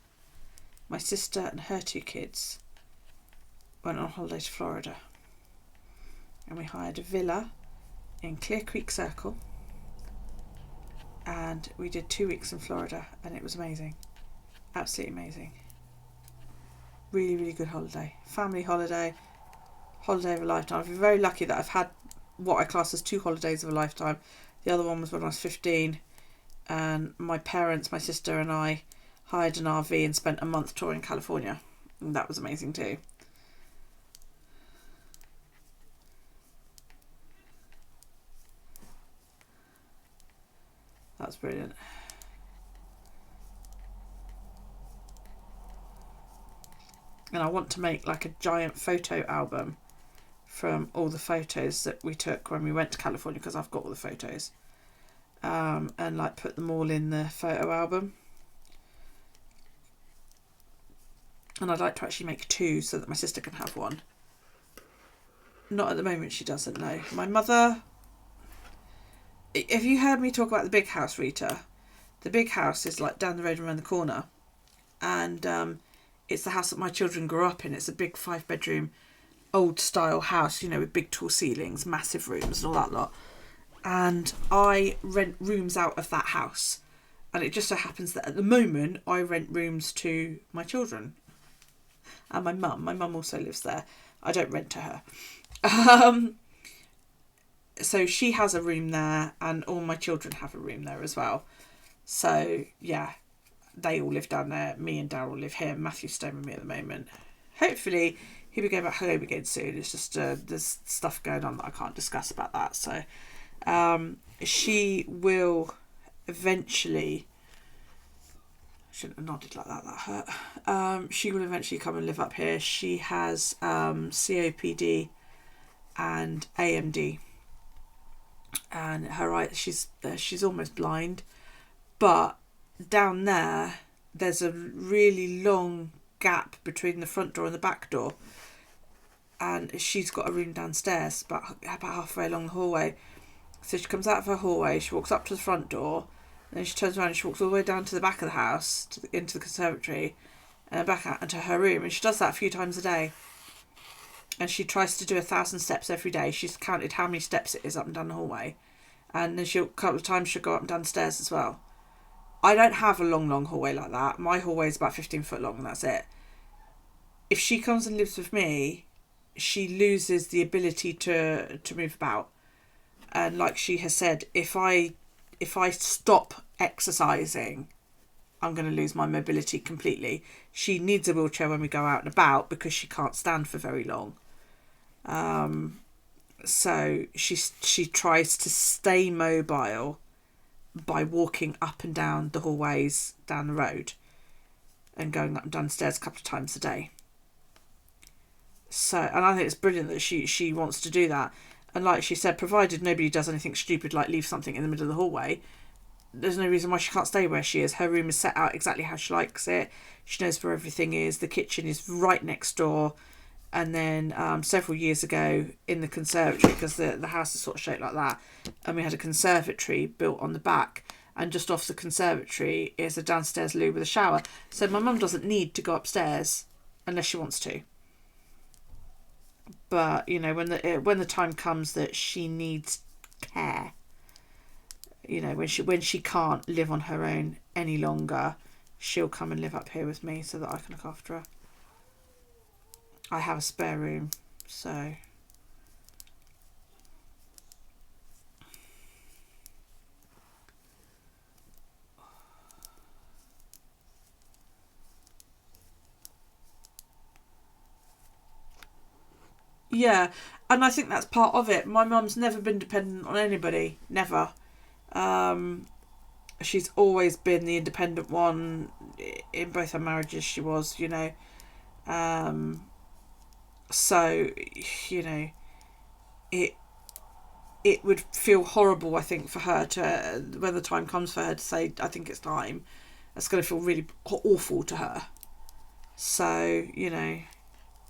my sister and her 2 kids went on holiday to Florida, and we hired a villa in Clear Creek Circle, and we did 2 weeks in Florida, and it was amazing, absolutely amazing. Really, really good holiday, family holiday of a lifetime. I've been very lucky that I've had what I class as 2 holidays of a lifetime. The other one was when I was 15, and my parents, my sister and I hired an RV and spent a month touring California, and that was amazing too. That's brilliant. And I want to make like a giant photo album from all the photos that we took when we went to California, because I've got all the photos, and like put them all in the photo album. And I'd like to actually make 2 so that my sister can have one. Not at the moment, she doesn't know. My mother... Have you heard me talk about the big house, Rita? The big house is like down the road and around the corner. And it's the house that my children grew up in. It's a big 5-bedroom, old-style house, with big tall ceilings, massive rooms and all that lot. And I rent rooms out of that house. And it just so happens that at the moment, I rent rooms to my children. And my mum. My mum also lives there. I don't rent to her. So she has a room there, and all my children have a room there as well. So, yeah, they all live down there. Me and Daryl live here. Matthew's staying with me at the moment. Hopefully, he'll be going back home again soon. It's just there's stuff going on that I can't discuss about that. So, she will eventually... Shouldn't have nodded like that, that hurt. She will eventually come and live up here. She has COPD and AMD, and her eye, she's almost blind, but down there's a really long gap between the front door and the back door, and she's got a room downstairs about halfway along the hallway. So she comes out of her hallway, she walks up to the front door, and then she turns around and she walks all the way down to the back of the house, into the conservatory, and back out into her room. And she does that a few times a day. And she tries to do 1,000 steps every day. She's counted how many steps it is up and down the hallway. And then a couple of times she'll go up and down the stairs as well. I don't have a long hallway like that. My hallway is about 15 foot long, and that's it. If she comes and lives with me, she loses the ability to move about. And like she has said, if I stop exercising, I'm going to lose my mobility completely. She needs a wheelchair when we go out and about because she can't stand for very long. So she tries to stay mobile by walking up and down the hallways down the road and going up and down the stairs a couple of times a day. So, and I think it's brilliant that she wants to do that. And like she said, provided nobody does anything stupid like leave something in the middle of the hallway, there's no reason why she can't stay where she is. Her room is set out exactly how she likes it. She knows where everything is. The kitchen is right next door. And then several years ago in the conservatory, because the house is sort of shaped like that, and we had a conservatory built on the back, and just off the conservatory is a downstairs loo with a shower. So my mum doesn't need to go upstairs unless she wants to. But, you know, when the time comes that she needs care, you know, when she can't live on her own any longer, she'll come and live up here with me so that I can look after her. I have a spare room, so yeah, and I think that's part of it. My mum's never been dependent on anybody, never. She's always been the independent one in both her marriages. She was, you know. So, you know, it would feel horrible, I think, for her to, when the time comes for her to say, I think it's time, it's going to feel really awful to her. So, you know,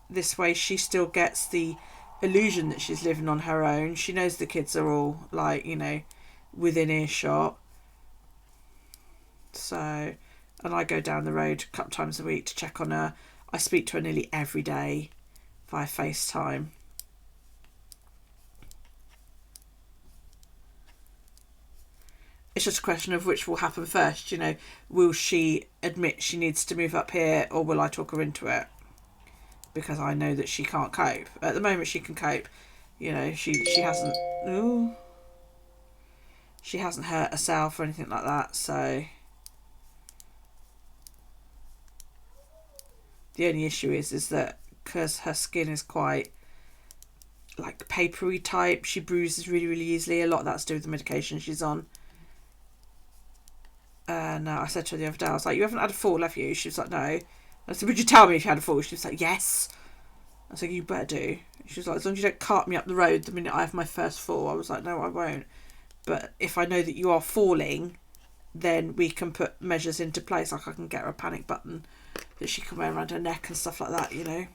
this way she still gets the illusion that she's living on her own. She knows the kids are all, like, you know, within earshot. So, and I go down the road a couple times a week to check on her. I speak to her nearly every day via FaceTime. It's just a question of which will happen first, you know. Will she admit she needs to move up here, or will I talk her into it? Because I know that she can't cope. At the moment she can cope. You know, she hasn't... Ooh, she hasn't hurt herself or anything like that, so... The only issue is that because her skin is quite like papery type, she bruises really, really easily. A lot of that's to do with the medication she's on. And I said to her the other day, I was like, you haven't had a fall, have you? She was like, no. I said, would you tell me if you had a fall? She was like, yes. I was like, you better do. She was like, as long as you don't cart me up the road the minute I have my first fall. I was like, no, I won't. But if I know that you are falling, then we can put measures into place. Like I can get her a panic button that she can wear around her neck and stuff like that, you know.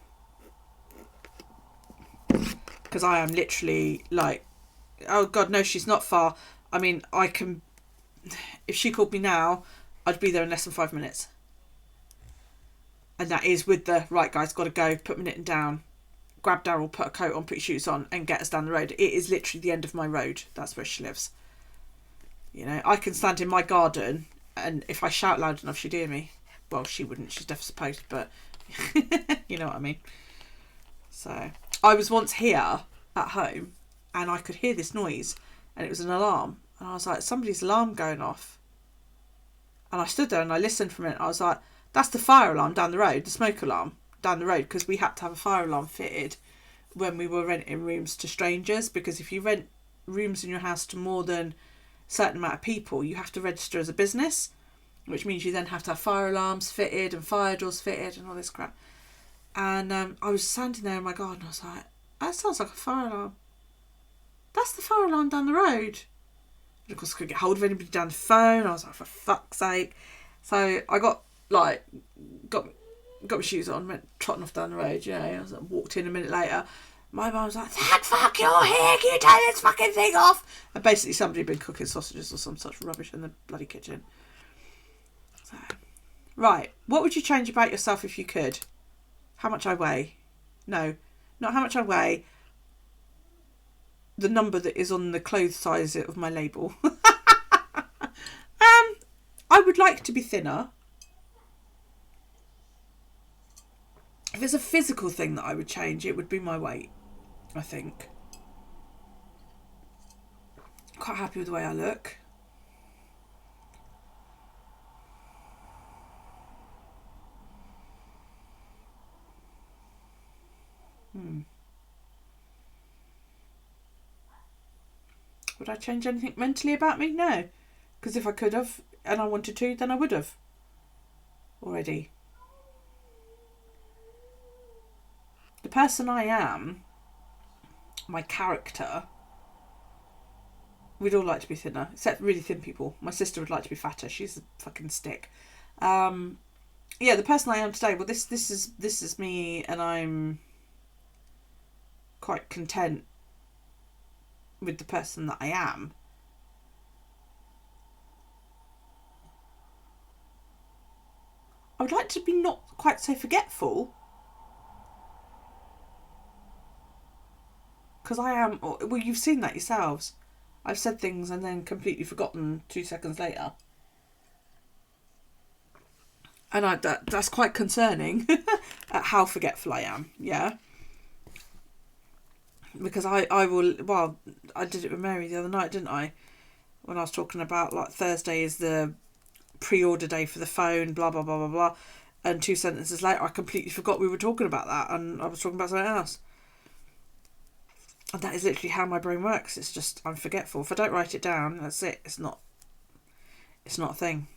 Because I am literally like, oh God, no, she's not far. I mean, I can, if she called me now, I'd be there in less than 5 minutes. And that is with the, right guys, got to go, put my knitting down, grab Daryl, put a coat on, put your shoes on and get us down the road. It is literally the end of my road. That's where she lives. You know, I can stand in my garden and if I shout loud enough, she'd hear me. Well, she wouldn't, she's deaf supposed, but you know what I mean. So, I was once here at home and I could hear this noise and it was an alarm. And I was like, somebody's alarm going off. And I stood there and I listened for a minute. I was like, that's the fire alarm down the road, the smoke alarm down the road, because we had to have a fire alarm fitted when we were renting rooms to strangers, because if you rent rooms in your house to more than a certain amount of people, you have to register as a business, which means you then have to have fire alarms fitted and fire doors fitted and all this crap. And I was standing there in my garden, I was like, that sounds like a fire alarm. That's the fire alarm down the road. And of course I couldn't get hold of anybody down the phone. I was like, for fuck's sake. So I got my shoes on, went trotting off down the road, you know. I was like, walked in a minute later. My mum was like, thank fuck you're here, can you turn this fucking thing off? And basically somebody had been cooking sausages or some such rubbish in the bloody kitchen. So, right, what would you change about yourself if you could? How much I weigh? No, not how much I weigh. The number that is on the clothes size of my label. I would like to be thinner. If there's a physical thing that I would change, it would be my weight, I think. Quite happy with the way I look. Would I change anything mentally about me? No. Because if I could have, and I wanted to, then I would have. Already. The person I am, my character, We'd all like to be thinner, except really thin people. My sister would like to be fatter. She's a fucking stick. Yeah, the person I am today. Well, this is me, and I'm quite content with the person that I am. I would like to be not quite so forgetful. Because I am, well, you've seen that yourselves. I've said things and then completely forgotten 2 seconds later. And that's quite concerning at how forgetful I am, yeah. Because I will, well, I did it with Mary the other night, didn't I? When I was talking about, like, Thursday is the pre-order day for the phone, blah, blah, blah, blah, blah. And 2 sentences later, I completely forgot we were talking about that, and I was talking about something else. And that is literally how my brain works. It's just, I'm forgetful. If I don't write it down, that's it. It's not a thing.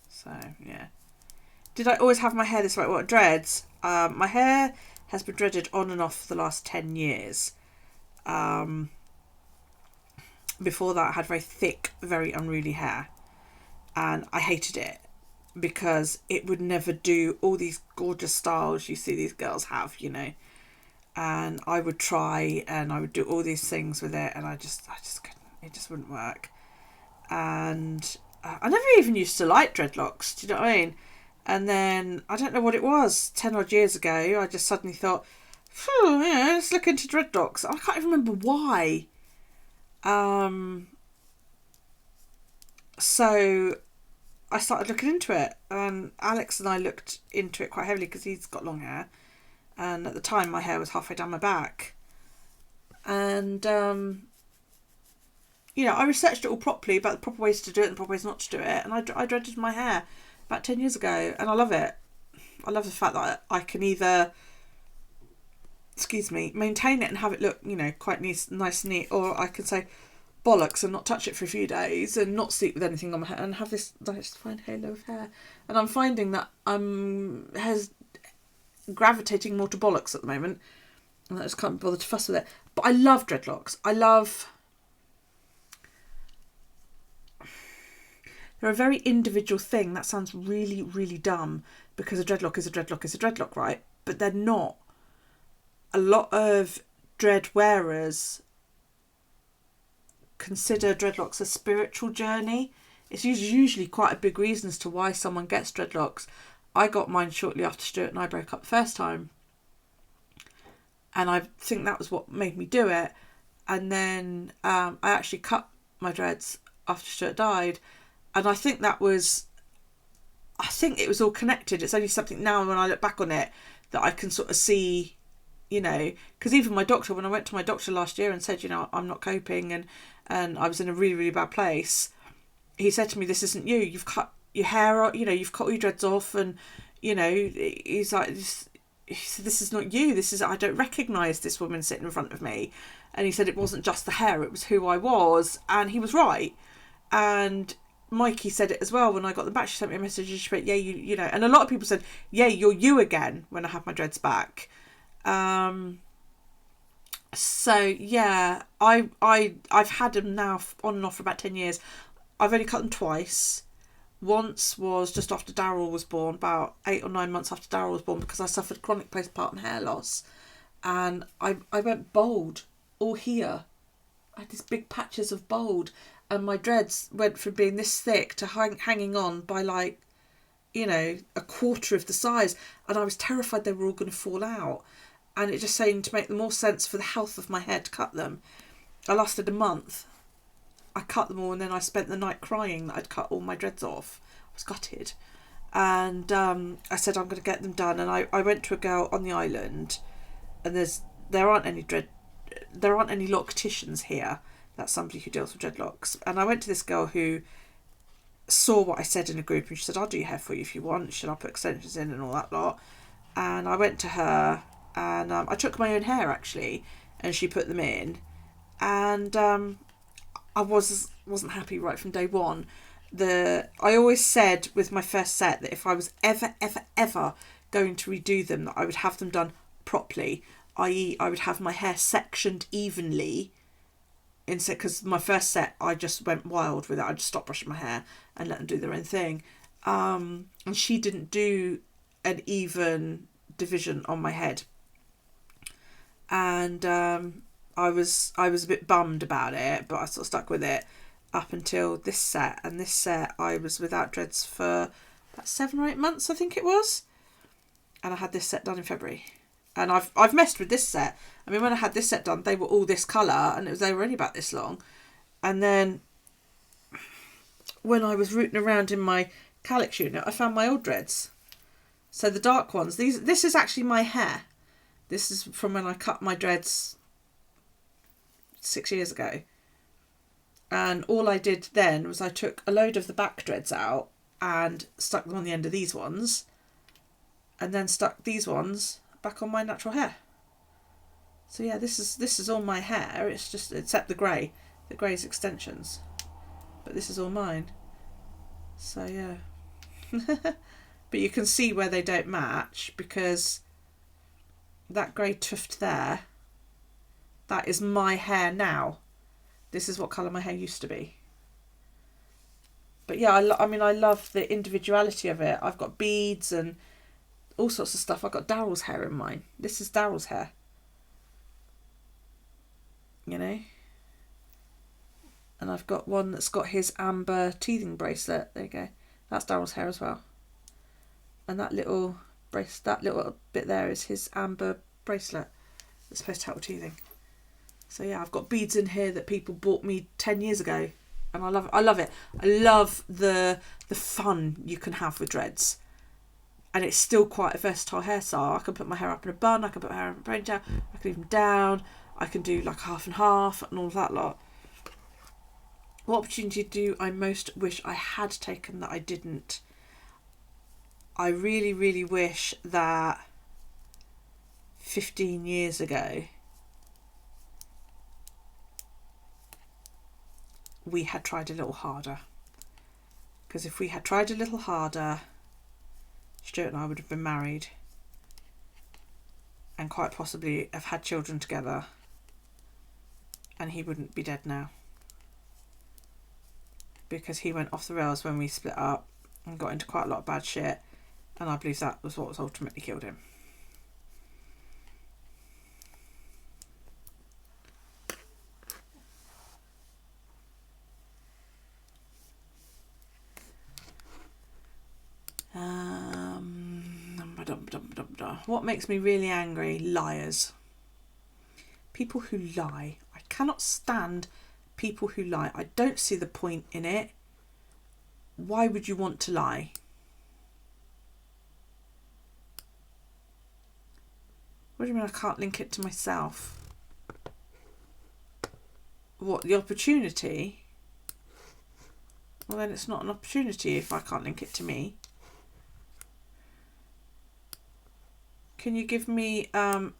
So, yeah. Did I always have my hair this way? What, dreads? My hair has been dreaded on and off for the last 10 years. Before that, I had very thick, very unruly hair. And I hated it because it would never do all these gorgeous styles you see these girls have, you know. And I would try and I would do all these things with it, and I just couldn't. It just wouldn't work. And I never even used to like dreadlocks, do you know what I mean? And then, I don't know what it was, 10 odd years ago, I just suddenly thought, yeah, let's look into dreadlocks. I can't even remember why. So I started looking into it, and Alex and I looked into it quite heavily because he's got long hair, and at the time my hair was halfway down my back, and you know, I researched it all properly about the proper ways to do it and the proper ways not to do it, and I dreaded my hair about 10 years ago, and I love it. I love the fact that I can either, maintain it and have it look, you know, quite nice and neat, or I can say bollocks and not touch it for a few days and not sleep with anything on my hair and have this nice fine halo of hair. And I'm finding that I'm gravitating more to bollocks at the moment, and I just can't be bothered to fuss with it. But I love dreadlocks. They're a very individual thing. That sounds really, really dumb, because a dreadlock is a dreadlock is a dreadlock, right? But they're not. A lot of dread wearers consider dreadlocks a spiritual journey. It's usually quite a big reason as to why someone gets dreadlocks. I got mine shortly after Stuart and I broke up the first time, and I think that was what made me do it. And then I actually cut my dreads after Stuart died, and I think it was all connected. It's only something now when I look back on it that I can sort of see, you know, because even my doctor, when I went to my doctor last year and said, you know, I'm not coping, and I was in a really, really bad place, he said to me, this isn't you, you've cut your hair off, you know, you've cut all your dreads off, and, you know, he's like, he said, this is not you, I don't recognise this woman sitting in front of me. And he said it wasn't just the hair, it was who I was, and he was right. And Mikey said it as well when I got them back. She sent me a message and she went, yeah, you know, and a lot of people said, yeah, you're you again when I have my dreads back. So yeah, I've had them now on and off for about 10 years. I've only cut them twice. Once was just after Daryl was born, about 8 or 9 months after Daryl was born, because I suffered chronic postpartum hair loss, and I went bald all here. I had these big patches of bald, and my dreads went from being this thick to hanging on by, like, you know, a quarter of the size, and I was terrified they were all going to fall out. And it just seemed to make more sense for the health of my hair to cut them. I lasted a month. I cut them all, and then I spent the night crying that I'd cut all my dreads off. I was gutted. And I said, I'm going to get them done. And I went to a girl on the island, and there aren't any locticians here. That's somebody who deals with dreadlocks. And I went to this girl who saw what I said in a group, and she said, I'll do your hair for you if you want. She said, I'll put extensions in and all that lot. And I went to her, and I took my own hair, actually, and she put them in. And I wasn't happy right from day one. I always said with my first set that if I was ever going to redo them, that I would have them done properly. i.e. I would have my hair sectioned evenly, instead, because my first set I just went wild with it. I just stopped brushing my hair and let them do their own thing. And she didn't do an even division on my head, and I was a bit bummed about it, but I sort of stuck with it up until this set. And this set I was without dreads for about 7 or 8 months, I think it was, and I had this set done in February. And I've messed with this set. I mean, when I had this set done, they were all this colour, and they were only about this long. And then when I was rooting around in my calyx unit, I found my old dreads. So the dark ones, this is actually my hair. This is from when I cut my dreads 6 years ago. And all I did then was I took a load of the back dreads out and stuck them on the end of these ones, and then stuck these ones back on my natural hair. So yeah, this is all my hair. It's just, except the grey. The grey's extensions. But this is all mine. So yeah. But you can see where they don't match, because that grey tuft there, that is my hair now. This is what colour my hair used to be. But yeah, I mean, I love the individuality of it. I've got beads and all sorts of stuff. I've got Daryl's hair in mine. This is Daryl's hair. You know? And I've got one that's got his amber teething bracelet. There you go. That's Daryl's hair as well. And that little bit there is his amber bracelet that's supposed to help with teething. So yeah, I've got beads in here that people bought me 10 years ago, and I love it. I love it. I love the fun you can have with dreads, and it's still quite a versatile hairstyle. I can put my hair up in a bun. I can put my hair up in a ponytail. I can leave them down. I can do like half and half and all of that lot. What opportunity do I most wish I had taken that I didn't? I really, really wish that 15 years ago we had tried a little harder. Because if we had tried a little harder, Stuart and I would have been married and quite possibly have had children together, and he wouldn't be dead now. Because he went off the rails when we split up and got into quite a lot of bad shit, and I believe that was what ultimately killed him. What makes me really angry? Liars. People who lie. I cannot stand people who lie. I don't see the point in it. Why would you want to lie? What do you mean I can't link it to myself? What, the opportunity? Well, then it's not an opportunity if I can't link it to me. Can you give me an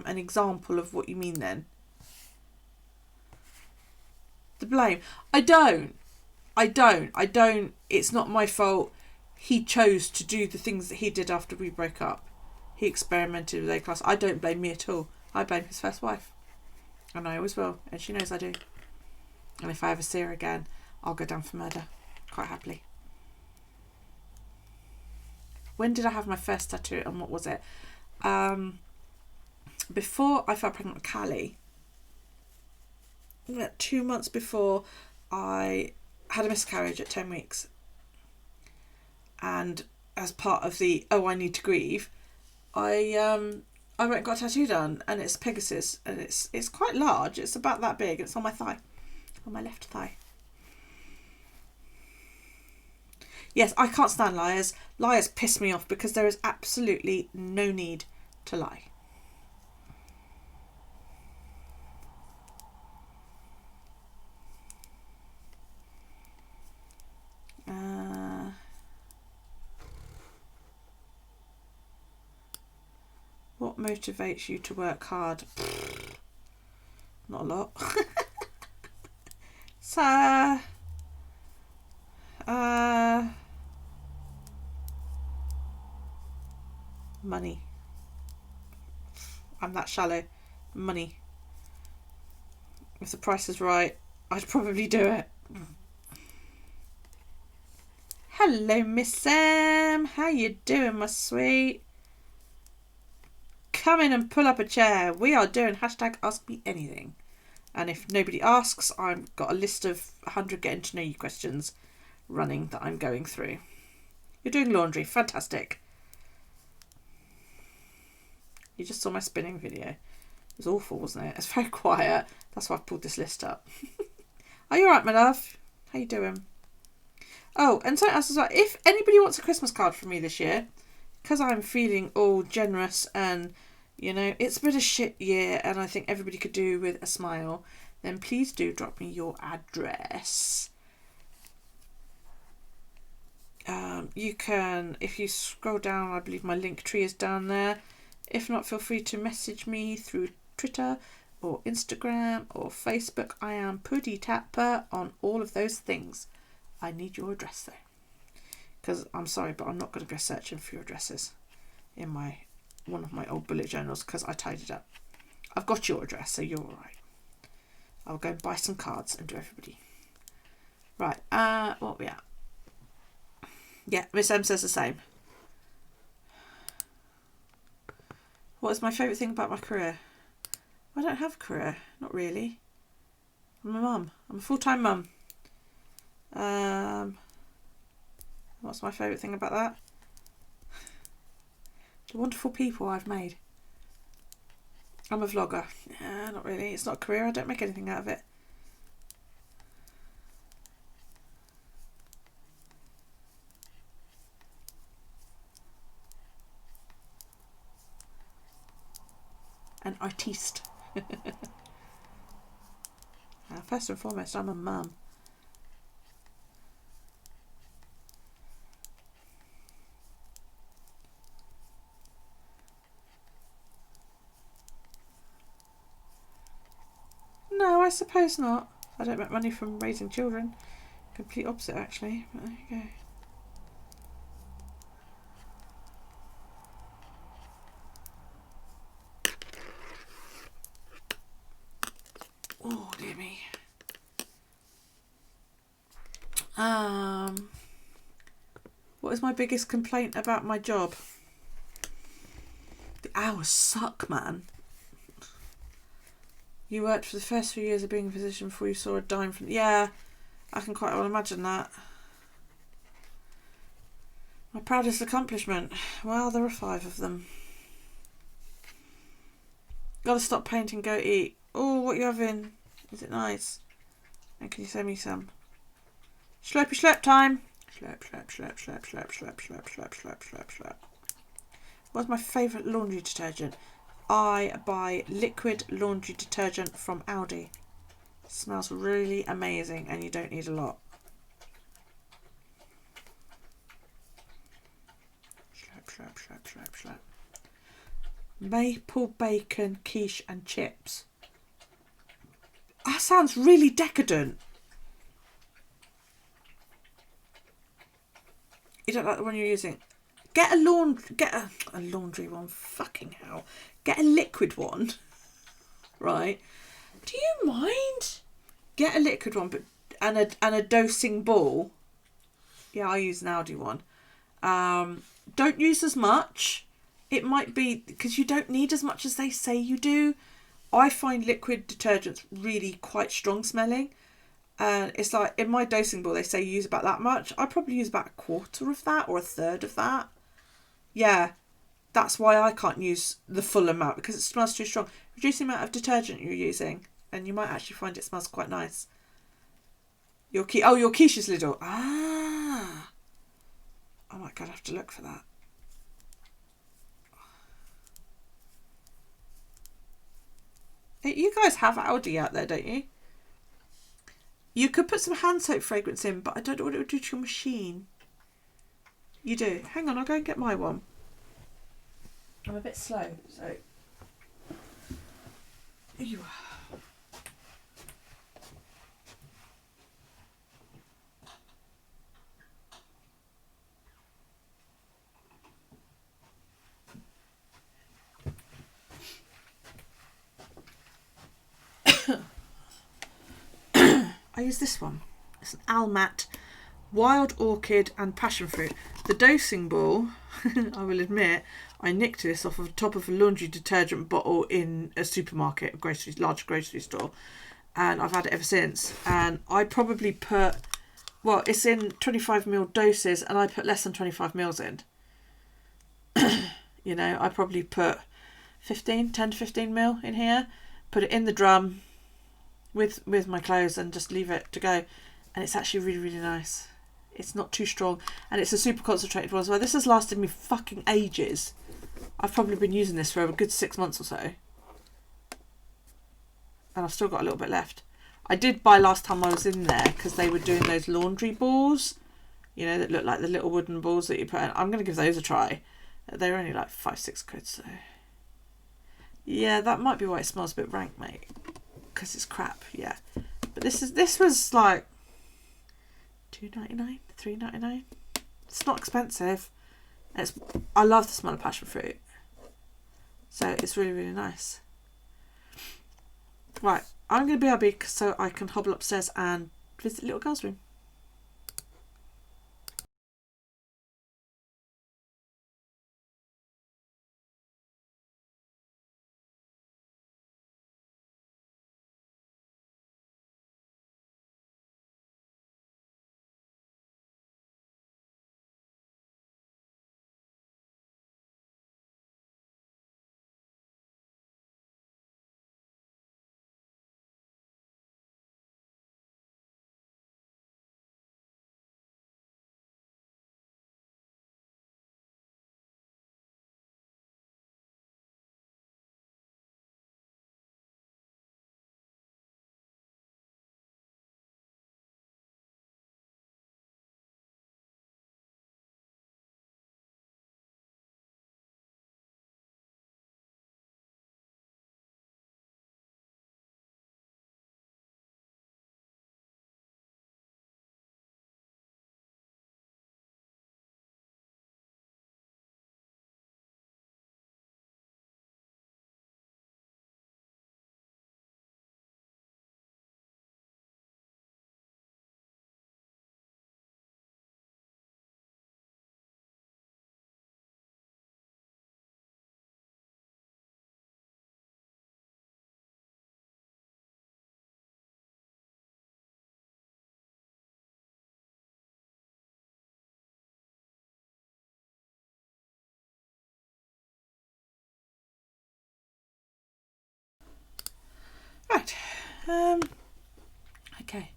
example of what you mean then? The blame. I don't. It's not my fault. He chose to do the things that he did after we broke up. He experimented with A-class. I don't blame me at all. I blame his first wife. And I always will. And she knows I do. And if I ever see her again, I'll go down for murder. Quite happily. When did I have my first tattoo and what was it? Before I fell pregnant with Callie, 2 months before, I had a miscarriage at 10 weeks. And as part of the, I need to grieve, I went and got a tattoo done, and it's Pegasus, and it's quite large. It's about that big. It's on my thigh, on my left thigh. Yes, I can't stand liars. Liars piss me off because there is absolutely no need to lie. What motivates you to work hard? Not a lot. So, money. I'm that shallow. Money. If the price is right, I'd probably do it. Hello, Miss Sam. How you doing, my sweet? Come in and pull up a chair. We are doing hashtag Ask Me Anything. And if nobody asks, I've got a list of 100 getting to know you questions running that I'm going through. You're doing laundry. Fantastic. You just saw my spinning video. It was awful, wasn't it? It's very quiet. That's why I've pulled this list up. Are you alright, my love? How you doing? Oh, and something else as well. If anybody wants a Christmas card from me this year, because I'm feeling all generous and, you know, it's been a shit year and I think everybody could do with a smile, then please do drop me your address. You can, if you scroll down, I believe my link tree is down there. If not, feel free to message me through Twitter or Instagram or Facebook. I am Puddy Tapper on all of those things. I need your address though, because I'm sorry, but I'm not going to go searching for your addresses in one of my old bullet journals because I tidied up. I've got your address, so you're all right. I'll go and buy some cards and do everybody. Right, what are we at? Yeah, Miss M says the same. What is my favourite thing about my career? I don't have a career, not really. I'm a mum. I'm a full-time mum. What's my favourite thing about that? The wonderful people I've made. I'm a vlogger. Yeah, not really. It's not a career. I don't make anything out of it. An artiste. First and foremost, I'm a mum. No, I suppose not. I don't make money from raising children. Complete opposite, actually. But there you go. Oh, dear me. What is my biggest complaint about my job? The hours suck, man. You worked for the first few years of being a physician before you saw a dime from... Yeah, I can quite well imagine that. My proudest accomplishment? Well, there are 5 of them. Gotta stop painting, go eat. Oh, what are you having? Is it nice? And can you send me some? Slurpy slurp time. Slurp, slurp, slurp, slurp, slurp, slurp, slurp, slurp, slurp, slurp, slurp. What's my favourite laundry detergent? I buy liquid laundry detergent from Aldi. It smells really amazing and you don't need a lot. Slurp, slurp, slurp, slurp, slurp. Maple bacon, quiche and chips. That sounds really decadent. You don't like the one you're using? Get a laundry one. Fucking hell. Get a liquid one. Right. Do you mind? Get a liquid one, but and a dosing ball. Yeah, I use an Aldi one. Don't use as much. It might be because you don't need as much as they say you do. I find liquid detergents really quite strong smelling. And it's like in my dosing ball, they say you use about that much. I probably use about a quarter of that or a third of that. Yeah, that's why I can't use the full amount because it smells too strong. Reduce the amount of detergent you're using and you might actually find it smells quite nice. Your quiche is little. Ah. Oh my God, I have to look for that. You guys have Aldi out there, don't you? You could put some hand soap fragrance in, but I don't know what it would do to your machine. You do. Hang on, I'll go and get my one. I'm a bit slow, so... Here you are. use this one. It's an Almat Wild Orchid and Passion Fruit. The dosing ball, I will admit, I nicked this off of the top of a laundry detergent bottle in a supermarket, a large grocery store, and I've had it ever since. And I probably put, well, it's in 25ml doses, and I put less than 25 mils in. You know, I probably put 10 to 15 mil in here, put it in the drum with my clothes, and just leave it to go. And it's actually really, really nice. It's not too strong, and it's a super concentrated one as well. This has lasted me fucking ages. I've probably been using this for a good 6 months or so, and I've still got a little bit left. I did buy last time I was in there because they were doing those laundry balls, you know, that look like the little wooden balls that you put in. I'm going to give those a try. They're only like 5-6 quid, so yeah, that might be why it smells a bit rank, mate, because it's crap. Yeah, but this was like $2.99, $3.99. It's not expensive. I love the smell of passion fruit, so it's really, really nice. Right, I'm going to BRB so I can hobble upstairs and visit little girl's room. Right, okay,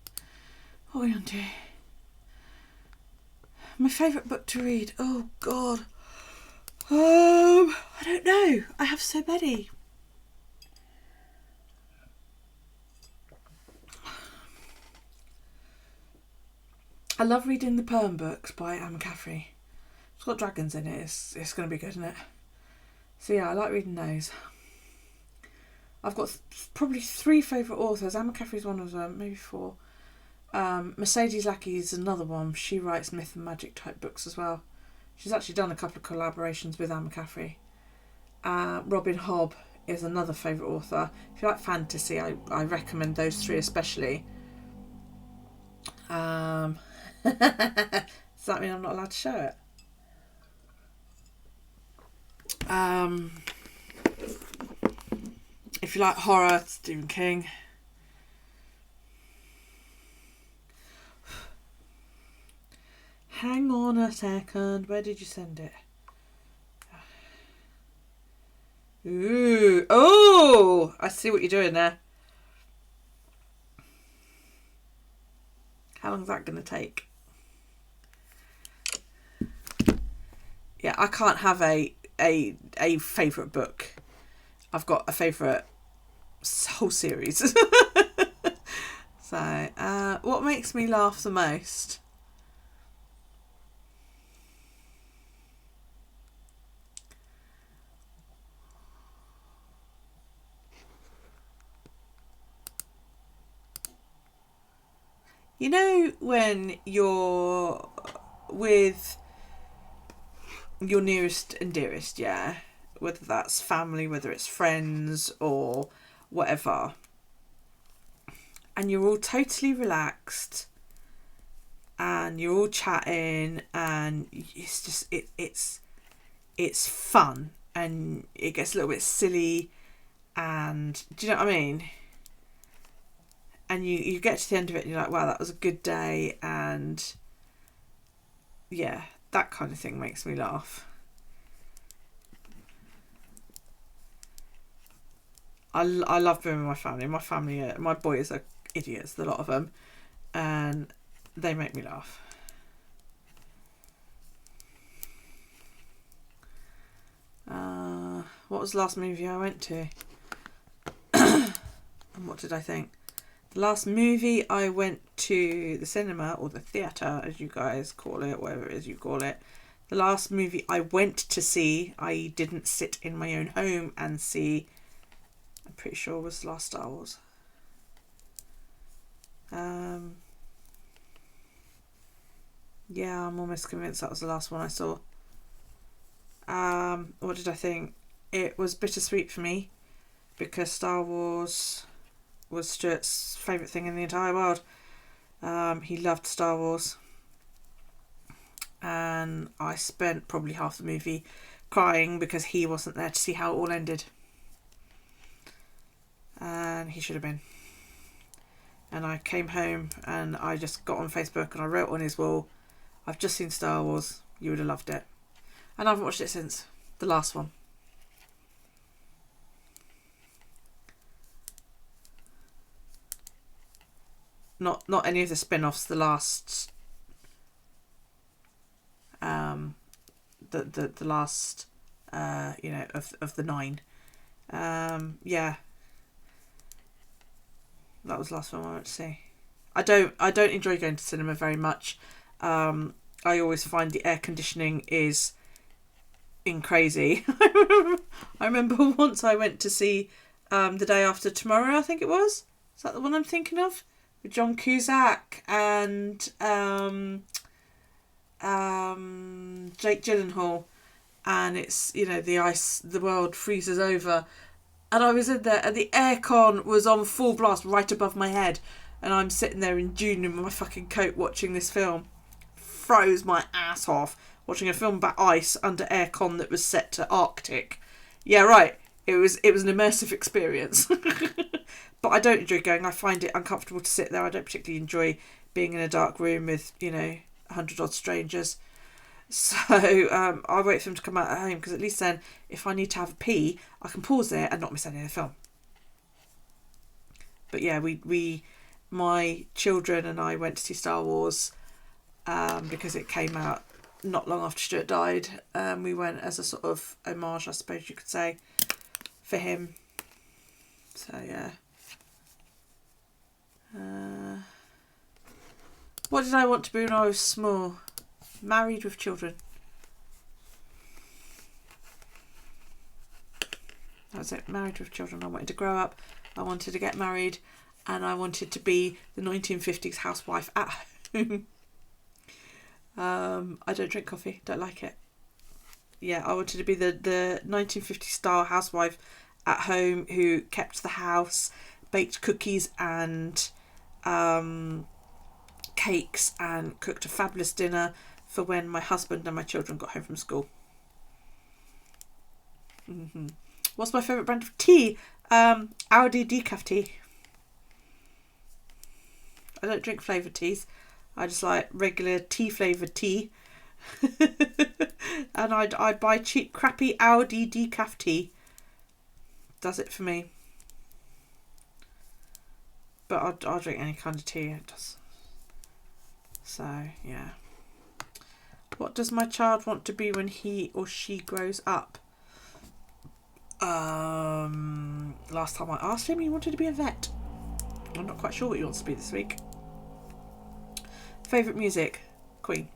what are we on to? My favourite book to read, oh god, I don't know, I have so many. I love reading the Perm books by Anne McCaffrey. It's got dragons in it, it's going to be good, isn't it? So yeah, I like reading those. I've got probably 3 favourite authors. Anne McCaffrey's one of them, maybe 4. Mercedes Lackey is another one. She writes myth and magic type books as well. She's actually done a couple of collaborations with Anne McCaffrey. Robin Hobb is another favourite author. If you like fantasy, I recommend those 3 especially. Does that mean I'm not allowed to show it? If you like horror, Stephen King. Hang on a second. Where did you send it? Ooh. Oh! I see what you're doing there. How long is that going to take? Yeah, I can't have a favourite book. I've got a favourite whole series. So, what makes me laugh the most? You know when you're with your nearest and dearest, yeah? Whether that's family, whether it's friends or whatever. and you're all totally relaxed and you're all chatting, and it's just it's fun, and it gets a little bit silly, and do you know what I mean? And you get to the end of it and you're like, wow, that was a good day, and yeah, that kind of thing makes me laugh. I love being with my family. My family, my boys are idiots, a lot of them, and they make me laugh. What was the last movie I went to? And what did I think? The last movie I went to the cinema, or the theatre as you guys call it, whatever it is you call it. The last movie I went to see, I didn't sit in my own home and see, I'm pretty sure it was the last Star Wars. Yeah, I'm almost convinced that was the last one I saw. What did I think? It was bittersweet for me because Star Wars was Stuart's favourite thing in the entire world. He loved Star Wars, and I spent probably half the movie crying because he wasn't there to see how it all ended, and he should have been. And I came home and I just got on Facebook and I wrote on his wall, I've just seen Star Wars, you would have loved it. And I haven't watched it since, the last one. Not any of the spin-offs, the last the last of the 9. Yeah. That was the last one I went to see. I don't enjoy going to cinema very much. I always find the air conditioning is crazy. I remember once I went to see The Day After Tomorrow, I think it was. Is that the one I'm thinking of? With John Cusack and Jake Gyllenhaal, and it's, the world freezes over, and I was in there and the aircon was on full blast right above my head, and I'm sitting there in June in my fucking coat watching this film. Froze my ass off watching a film about ice under aircon that was set to Arctic. Yeah, right. It was an immersive experience. But I don't enjoy going. I find it uncomfortable to sit there. I don't particularly enjoy being in a dark room with, 100 odd strangers. So I wait for him to come out at home, because at least then, if I need to have a pee, I can pause there and not miss any of the film. But yeah, my children and I went to see Star Wars because it came out not long after Stuart died. We went as a sort of homage, I suppose you could say, for him. So yeah. What did I want to be when I was small? Married with children. That was it. Married with children. I wanted to grow up. I wanted to get married, and I wanted to be the 1950s housewife at home. I don't drink coffee. Don't like it. Yeah, I wanted to be the 1950s style housewife at home who kept the house, baked cookies and cakes, and cooked a fabulous dinner for when my husband and my children got home from school. What's my favourite brand of tea? Audi decaf tea. I don't drink flavoured teas. I just like regular tea flavoured tea. And I'd buy cheap crappy Audi decaf tea. Does it for me. But I'll drink any kind of tea. It does. So yeah. What does my child want to be when he or she grows up? Last time I asked him, he wanted to be a vet. I'm not quite sure what he wants to be this week. Favourite music? Queen.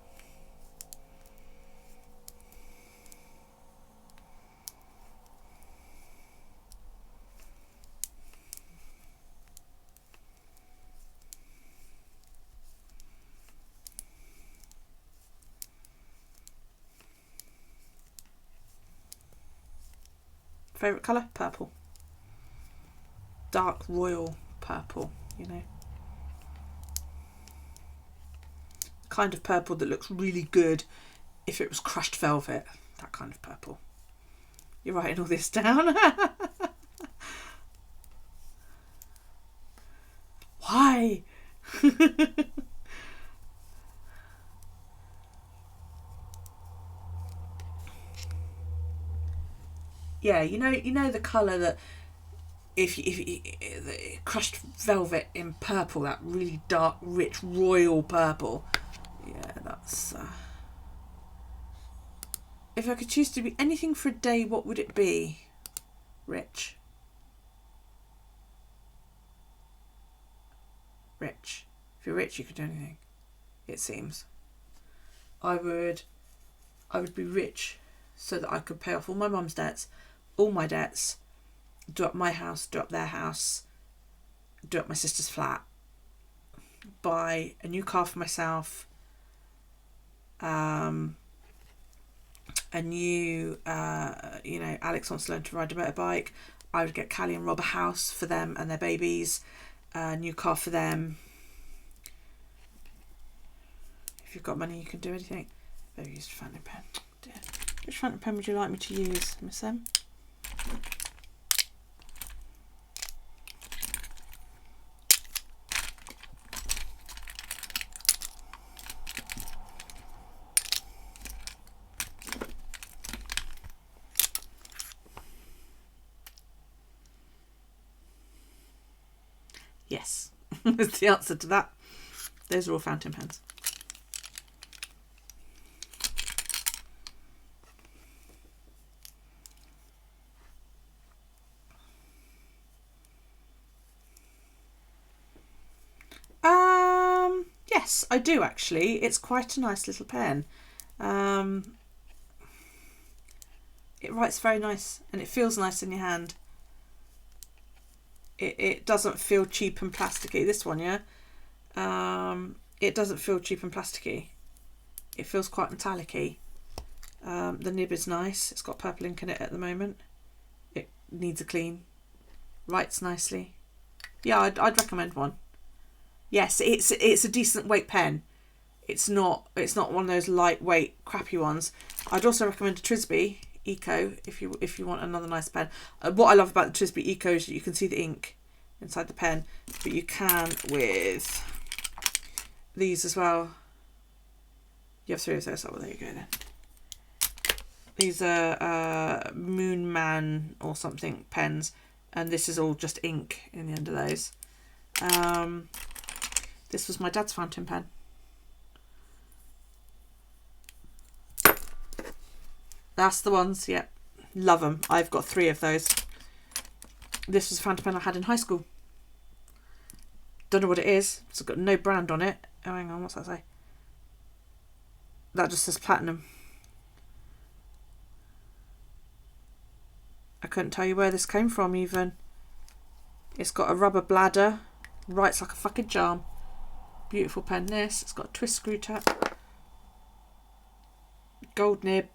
Favourite colour? Purple. Dark royal purple, kind of purple that looks really good if it was crushed velvet. That kind of purple. You're writing all this down. Why? Yeah, you know the colour that if the crushed velvet in purple, that really dark, rich, royal purple. Yeah, that's. If I could choose to be anything for a day, what would it be? Rich. Rich. If you're rich, you could do anything. It seems. I would be rich so that I could pay off all my mum's debts, all my debts, do up my house, do up their house, do up my sister's flat, buy a new car for myself, a new, Alex wants to learn to ride a motorbike. I would get Callie and Rob a house for them and their babies, a new car for them. If you've got money, you can do anything. Better use a fountain pen. Oh dear. Which fountain pen would you like me to use, Miss M? Yes, is the answer to that. Those are all fountain pens. Yes, I do actually. It's quite a nice little pen. It writes very nice and it feels nice in your hand. It doesn't feel cheap and plasticky. This one, yeah. It doesn't feel cheap and plasticky. It feels quite metallic-y. The nib is nice. It's got purple ink in it at the moment. It needs a clean. Writes nicely. Yeah, I'd recommend one. Yes, it's a decent weight pen. It's not one of those lightweight crappy ones. I'd also recommend a Trisbee Eco if you want another nice pen. What I love about the Trisbee Eco is that you can see the ink inside the pen, but you can with these as well. You have 3 of those. Oh, well, there you go then. These are Moon Man or something pens, and this is all just ink in the end of those. This was my dad's fountain pen. That's the ones, yeah. Love them. I've got 3 of those. This was a fountain pen I had in high school. Don't know what it is. It's got no brand on it. Oh, hang on, what's that say? That just says platinum. I couldn't tell you where this came from even. It's got a rubber bladder. Writes like a fucking charm. Beautiful pen this. It's got a twist screw tap. Gold nib.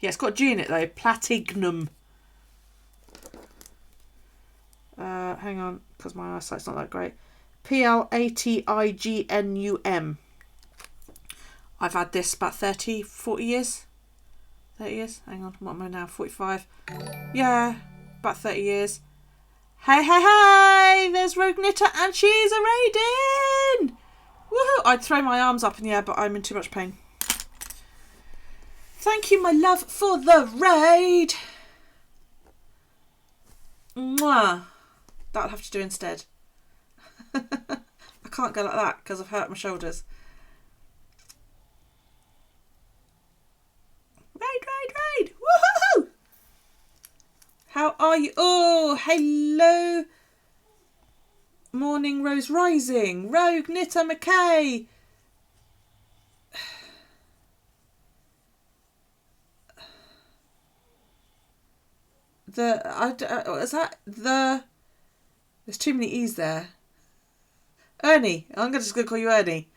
Yeah, it's got a G in it though. Platignum. Hang on, because my eyesight's not that great. Platignum. I've had this about 30, 40 years. 30 years? Hang on, what am I now? 45? Yeah, about 30 years. Hey, hey, hey! There's Rogue Knitter and she's a raiding! Woohoo! I'd throw my arms up in the air, but I'm in too much pain. Thank you, my love, for the raid. Mwah. That'll have to do instead. I can't go like that because I've hurt my shoulders. Raid! Woohoo! How are you? Oh, hello. Morning Rose Rising. Rogue Knitter McKay. Is that the... There's too many E's there. Ernie. I'm just going to call you Ernie.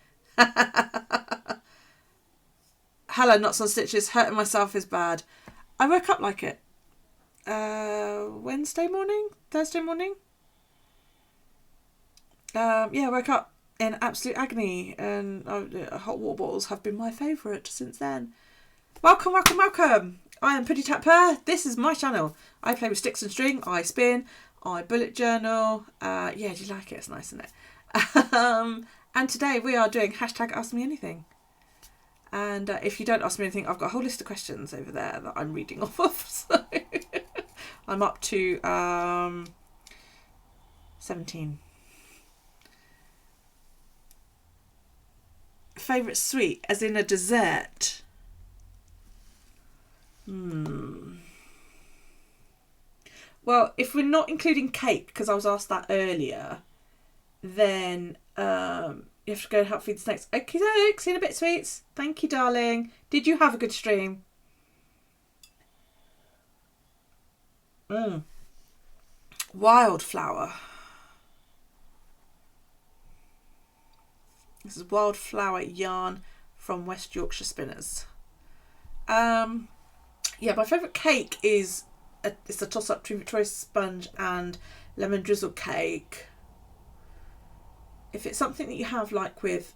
Hello, Knots on Stitches. Hurting myself is bad. I woke up like it. Wednesday morning? Thursday morning? Yeah, woke up in absolute agony, and hot water bottles have been my favourite since then. Welcome, welcome, welcome. I am Puddy Tapper. This is my channel. I play with sticks and string. I spin. I bullet journal. Yeah, do you like it? It's nice, isn't it? And today we are doing hashtag Ask Me Anything. And if you don't ask me anything, I've got a whole list of questions over there that I'm reading off of. So I'm up to 17. Favourite sweet, as in a dessert? Well, if we're not including cake, because I was asked that earlier, then you have to go and help feed the snakes. Okay, see you in a bit, sweets. Thank you, darling. Did you have a good stream? Wildflower. This is Wildflower yarn from West Yorkshire Spinners. Yeah, my favourite cake is it's a toss-up between Victoria Sponge and lemon drizzle cake. If it's something that you have like with,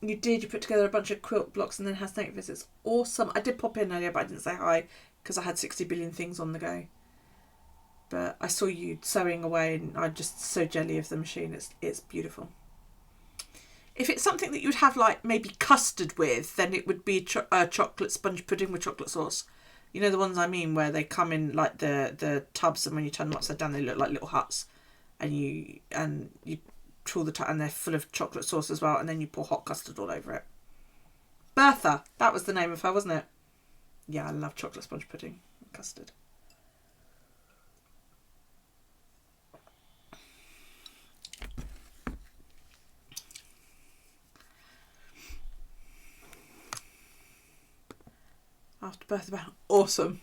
you put together a bunch of quilt blocks and then have snake visits. Awesome. I did pop in earlier, but I didn't say hi because I had 60 billion things on the go. But I saw you sewing away and I'm just so jelly of the machine. It's beautiful. If it's something that you would have like maybe custard with, then it would be chocolate sponge pudding with chocolate sauce. You know the ones I mean, where they come in like the tubs, and when you turn them upside down, they look like little huts, and you pull the tub, and they're full of chocolate sauce as well, and then you pour hot custard all over it. Bertha, that was the name of her, wasn't it? Yeah, I love chocolate sponge pudding and custard. After birth about awesome.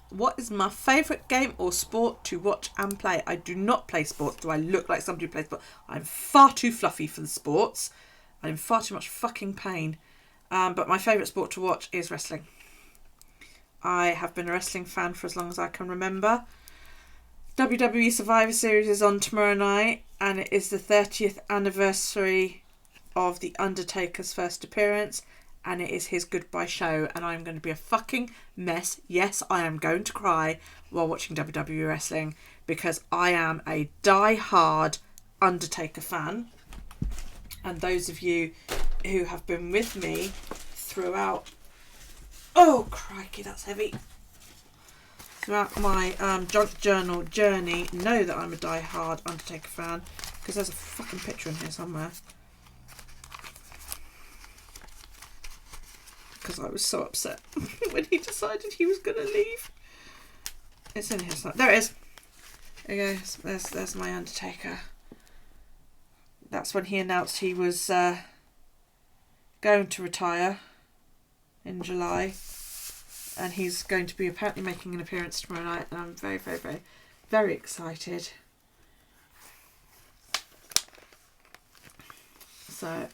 What is my favourite game or sport to watch and play? I do not play sports. Do I look like somebody who plays sports? I'm far too fluffy for the sports. I'm in far too much fucking pain. But my favourite sport to watch is wrestling. I have been a wrestling fan for as long as I can remember. WWE Survivor Series is on tomorrow night, and it is the 30th anniversary of The Undertaker's first appearance, and it is his goodbye show, and I'm going to be a fucking mess. Yes, I am going to cry while watching WWE wrestling because I am a die-hard Undertaker fan, and those of you who have been with me throughout, oh crikey, that's heavy, throughout my junk journal journey know that I'm a die-hard Undertaker fan, because there's a fucking picture in here somewhere. Because I was so upset when he decided he was going to leave. It's in here. There it is. There you go. There's my Undertaker. That's when he announced he was going to retire in July. And he's going to be apparently making an appearance tomorrow night. And I'm very, very, very, very excited. So,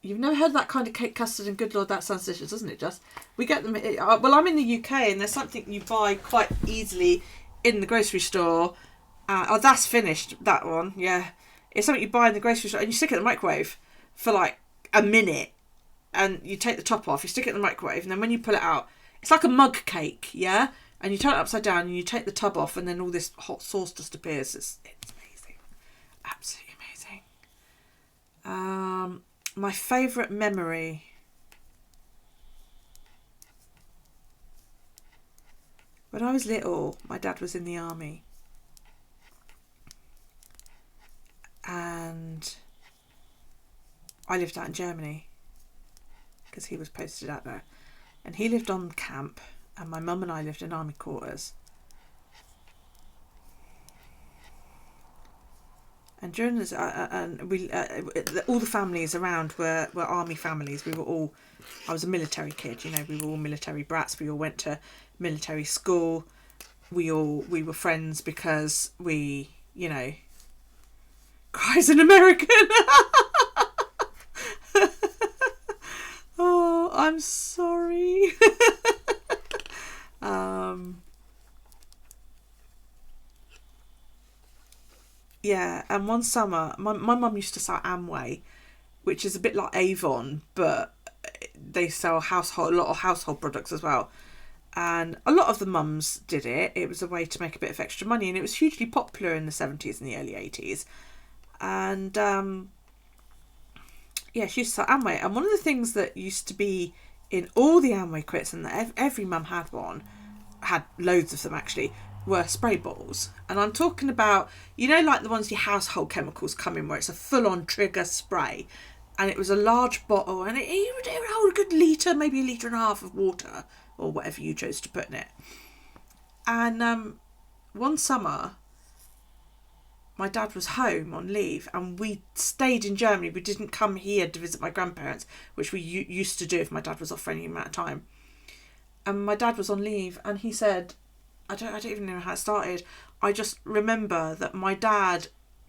you've never heard of that kind of cake, custard, and good lord, that sounds delicious, doesn't it, Just? We get them, well, I'm in the UK, and there's something you buy quite easily in the grocery store. Oh, that's finished, that one, yeah. It's something you buy in the grocery store, and you stick it in the microwave for like a minute, and you take the top off, you stick it in the microwave, and then when you pull it out, it's like a mug cake, yeah? And you turn it upside down, and you take the tub off, and then all this hot sauce just appears. It's amazing. Absolutely amazing. My favourite memory. When I was little, my dad was in the army. And I lived out in Germany because he was posted out there. And he lived on camp, and my mum and I lived in army quarters. And during this, and we, all the families around were army families. I was a military kid, you know. We were all military brats. We all went to military school. We were friends because we, you know. Cries an American. Oh, I'm sorry. Yeah, and one summer, my mum used to sell Amway, which is a bit like Avon, but they sell a lot of household products as well. And a lot of the mums did it. It was a way to make a bit of extra money, and it was hugely popular in the 70s and the early 80s. And yeah, she used to sell Amway. And one of the things that used to be in all the Amway quits, and every mum had one, had loads of them actually, were spray bottles. And I'm talking about, you know, like the ones your household chemicals come in, where it's a full-on trigger spray. And it was a large bottle, and it would hold a good litre, maybe a litre and a half of water, or whatever you chose to put in it. And one summer, my dad was home on leave, and we stayed in Germany. We didn't come here to visit my grandparents, which we used to do if my dad was off for any amount of time. And my dad was on leave, and he said, I don't even know how it started. I just remember that my dad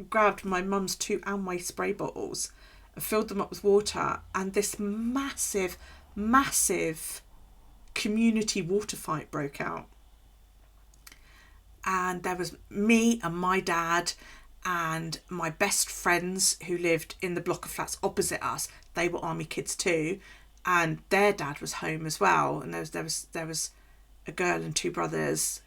grabbed my mum's 2 Amway spray bottles and filled them up with water, and this massive community water fight broke out. And there was me and my dad and my best friends who lived in the block of flats opposite us. They were army kids too, and their dad was home as well. And there was a girl and 2 brothers,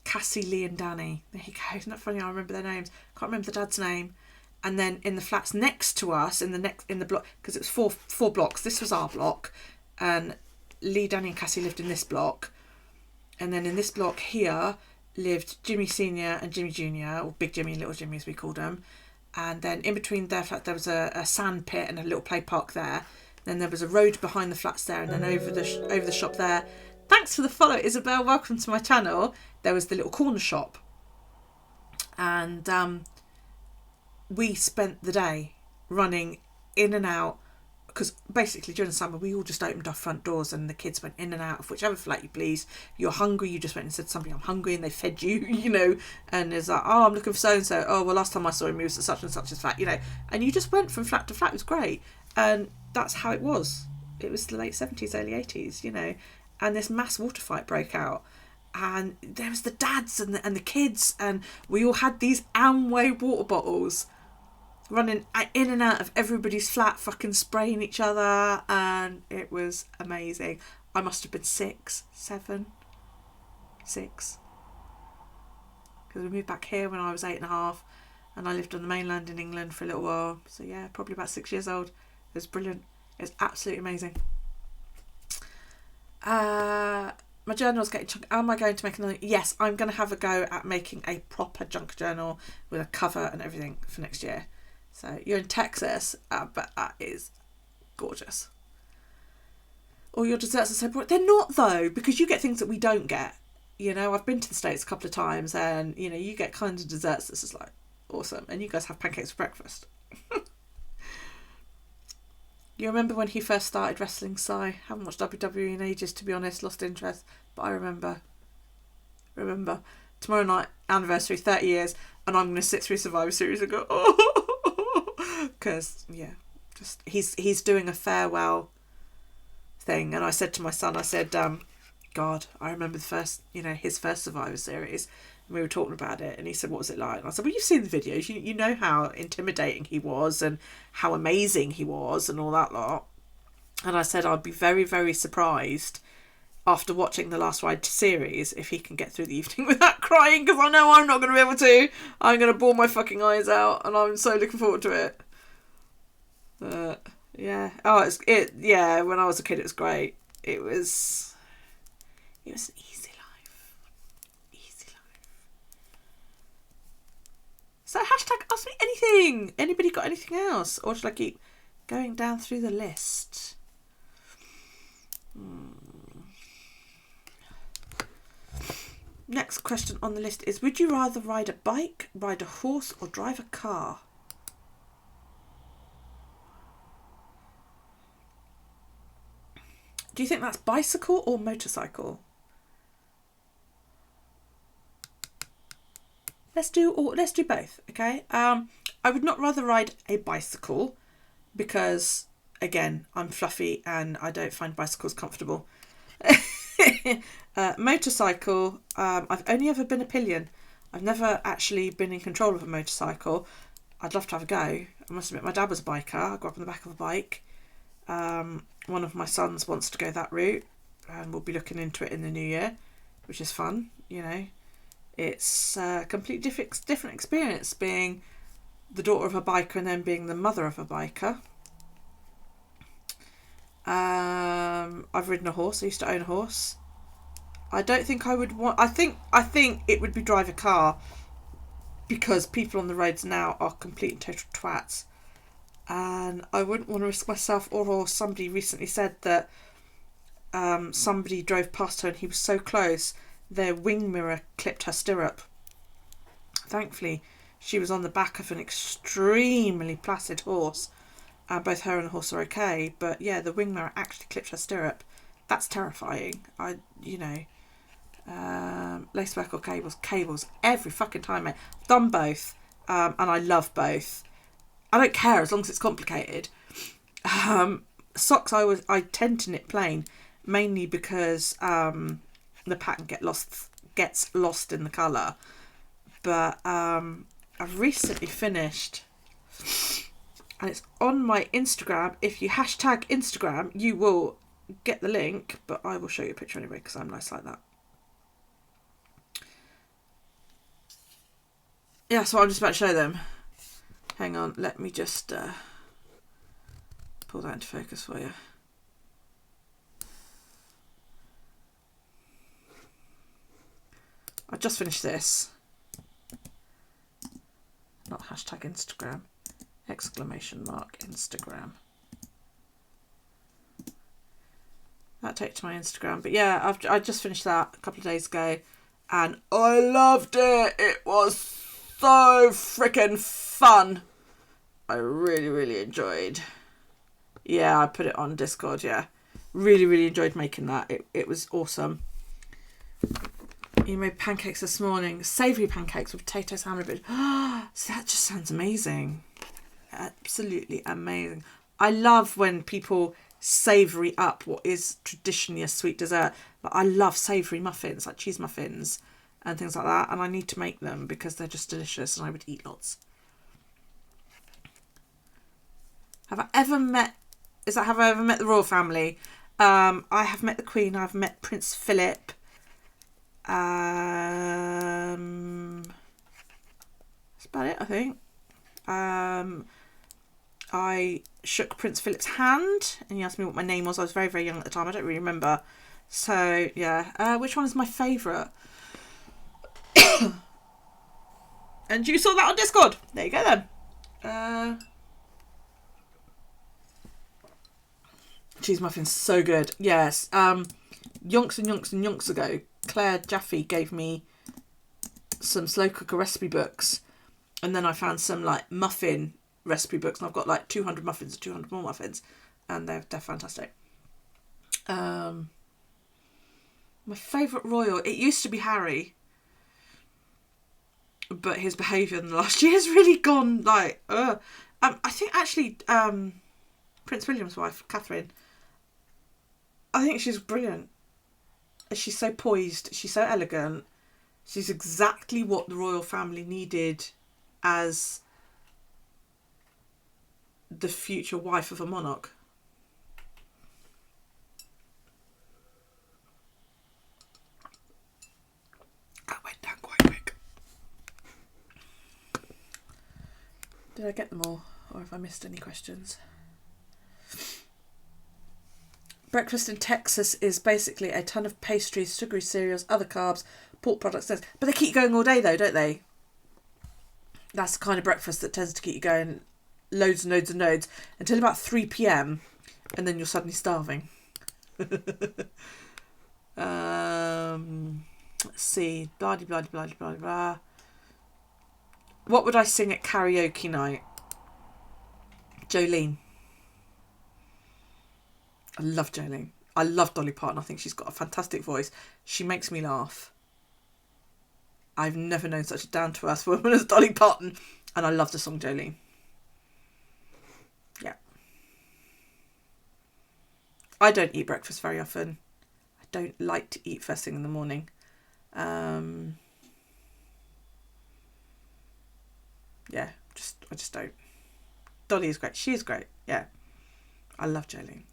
Cassie, Lee and Danny. There you go. Isn't that funny? I remember their names. Can't remember the dad's name. And then in the flats next to us, in the block, because it was four blocks. This was our block, and Lee, Danny, and Cassie lived in this block. And then in this block here lived Jimmy Senior and Jimmy Junior, or Big Jimmy and Little Jimmy as we called them. And then in between their flat there was a sand pit and a little play park there. Then there was a road behind the flats there, and then over the shop there. Thanks for the follow, Isabel. Welcome to my channel. There was the little corner shop, and we spent the day running in and out, because basically during the summer we all just opened our front doors and the kids went in and out of whichever flat you please. You're hungry, you just went and said to somebody, I'm hungry, and they fed you, you know. And it's like, oh, I'm looking for so and so. Oh, well, last time I saw him he was at such and such flat, you know. And you just went from flat to flat. It was great, and that's how it was. It was the late 70s, early 80s, you know. And this mass water fight broke out, and there was the dads and the kids, and we all had these Amway water bottles running in and out of everybody's flat, fucking spraying each other, and it was amazing. I must have been 6, 7, 6, because we moved back here when I was 8.5, and I lived on the mainland in England for a little while. So yeah, probably about 6 years old. It was brilliant. It was absolutely amazing. My journal's getting chunky. Am I going to make another? Yes, I'm going to have a go at making a proper junk journal with a cover and everything for next year. So you're in Texas, but that is gorgeous. All your desserts are so boring. They're not though, because you get things that we don't get. You know, I've been to the States a couple of times, and you know, you get kinds of desserts that's just like awesome. And you guys have pancakes for breakfast. You remember when he first started wrestling, Si? Haven't watched WWE in ages, to be honest. Lost interest, but I remember. Tomorrow night, anniversary, 30 years, and I'm going to sit through Survivor Series and go, oh, because yeah, just he's doing a farewell thing. And I said to my son, I said, God, I remember his first Survivor Series. And we were talking about it, and he said, what was it like? And I said, well, you've seen the videos. You know how intimidating he was and how amazing he was and all that lot. And I said, I'd be very, very surprised after watching the Last Ride series if he can get through the evening without crying, because I know I'm not going to be able to. I'm going to bawl my fucking eyes out, and I'm so looking forward to it. Yeah. Oh, yeah, when I was a kid, it was great. It was an easy life. So hashtag ask me anything. Anybody got anything else? Or should I keep going down through the list? Next question on the list is, would you rather ride a bike, ride a horse, or drive a car? Do you think that's bicycle or motorcycle? Let's do both, okay? I would not rather ride a bicycle because, again, I'm fluffy and I don't find bicycles comfortable. Motorcycle, I've only ever been a pillion. I've never actually been in control of a motorcycle. I'd love to have a go. I must admit, my dad was a biker. I grew up on the back of a bike. One of my sons wants to go that route, and we'll be looking into it in the new year, which is fun. You know, it's a completely different experience being the daughter of a biker and then being the mother of a biker. I've ridden a horse. I used to own a horse. I don't think I would want... I think it would be drive a car, because people on the roads now are complete and total twats. And I wouldn't want to risk myself, or somebody recently said that somebody drove past her and he was so close, their wing mirror clipped her stirrup. Thankfully, she was on the back of an extremely placid horse, and both her and the horse are okay. But yeah, the wing mirror actually clipped her stirrup. That's terrifying. Lacework or cables every fucking time, mate. I've done both, and I love both. I don't care as long as it's complicated. Socks, I tend to knit plain, mainly because the pattern gets lost in the colour. But I've recently finished, and it's on my Instagram. If you hashtag Instagram, you will get the link, but I will show you a picture anyway because I'm nice like that. Yeah, so I'm just about to show them. Hang on, let me just pull that into focus for you. I just finished this. Not hashtag Instagram. Exclamation mark Instagram. That takes to my Instagram. But yeah, I just finished that a couple of days ago, and I loved it. It was so freaking fun. I really, really enjoyed. Yeah, I put it on Discord, yeah. Really, really enjoyed making that. It was awesome. You made pancakes this morning. Savoury pancakes with potatoes, ham and a bit. So that just sounds amazing. Absolutely amazing. I love when people savoury up what is traditionally a sweet dessert. But I love savoury muffins, like cheese muffins and things like that. And I need to make them because they're just delicious and I would eat lots. Have I ever met the royal family? I have met the Queen. I've met Prince Philip. That's about it, I think. I shook Prince Philip's hand and he asked me what my name was. I was very, very young at the time. I don't really remember. So, yeah. Which one is my favourite? And you saw that on Discord. There you go then. Cheese muffins, so good. Yes. Yonks and yonks ago, Claire Jaffe gave me some slow cooker recipe books, and then I found some like muffin recipe books, and I've got like 200 muffins and 200 more muffins, and they're fantastic. My favourite royal, it used to be Harry, but his behaviour in the last year has really gone like I think actually Prince William's wife, Catherine, I think she's brilliant. She's so poised. She's so elegant. She's exactly what the royal family needed as the future wife of a monarch. That went down quite quick. Did I get them all? Or have I missed any questions? Breakfast in Texas is basically a ton of pastries, sugary cereals, other carbs, pork products. But they keep you going all day though, don't they? That's the kind of breakfast that tends to keep you going loads and loads and loads until about 3 p.m. and then you're suddenly starving. Let's see. Blah, blah, blah, blah, blah. What would I sing at karaoke night? Jolene. I love Jolene. I love Dolly Parton. I think she's got a fantastic voice. She makes me laugh. I've never known such a down-to-earth woman as Dolly Parton. And I love the song Jolene. Yeah. I don't eat breakfast very often. I don't like to eat first thing in the morning. yeah, I just don't. Dolly is great. She is great. Yeah, I love Jolene.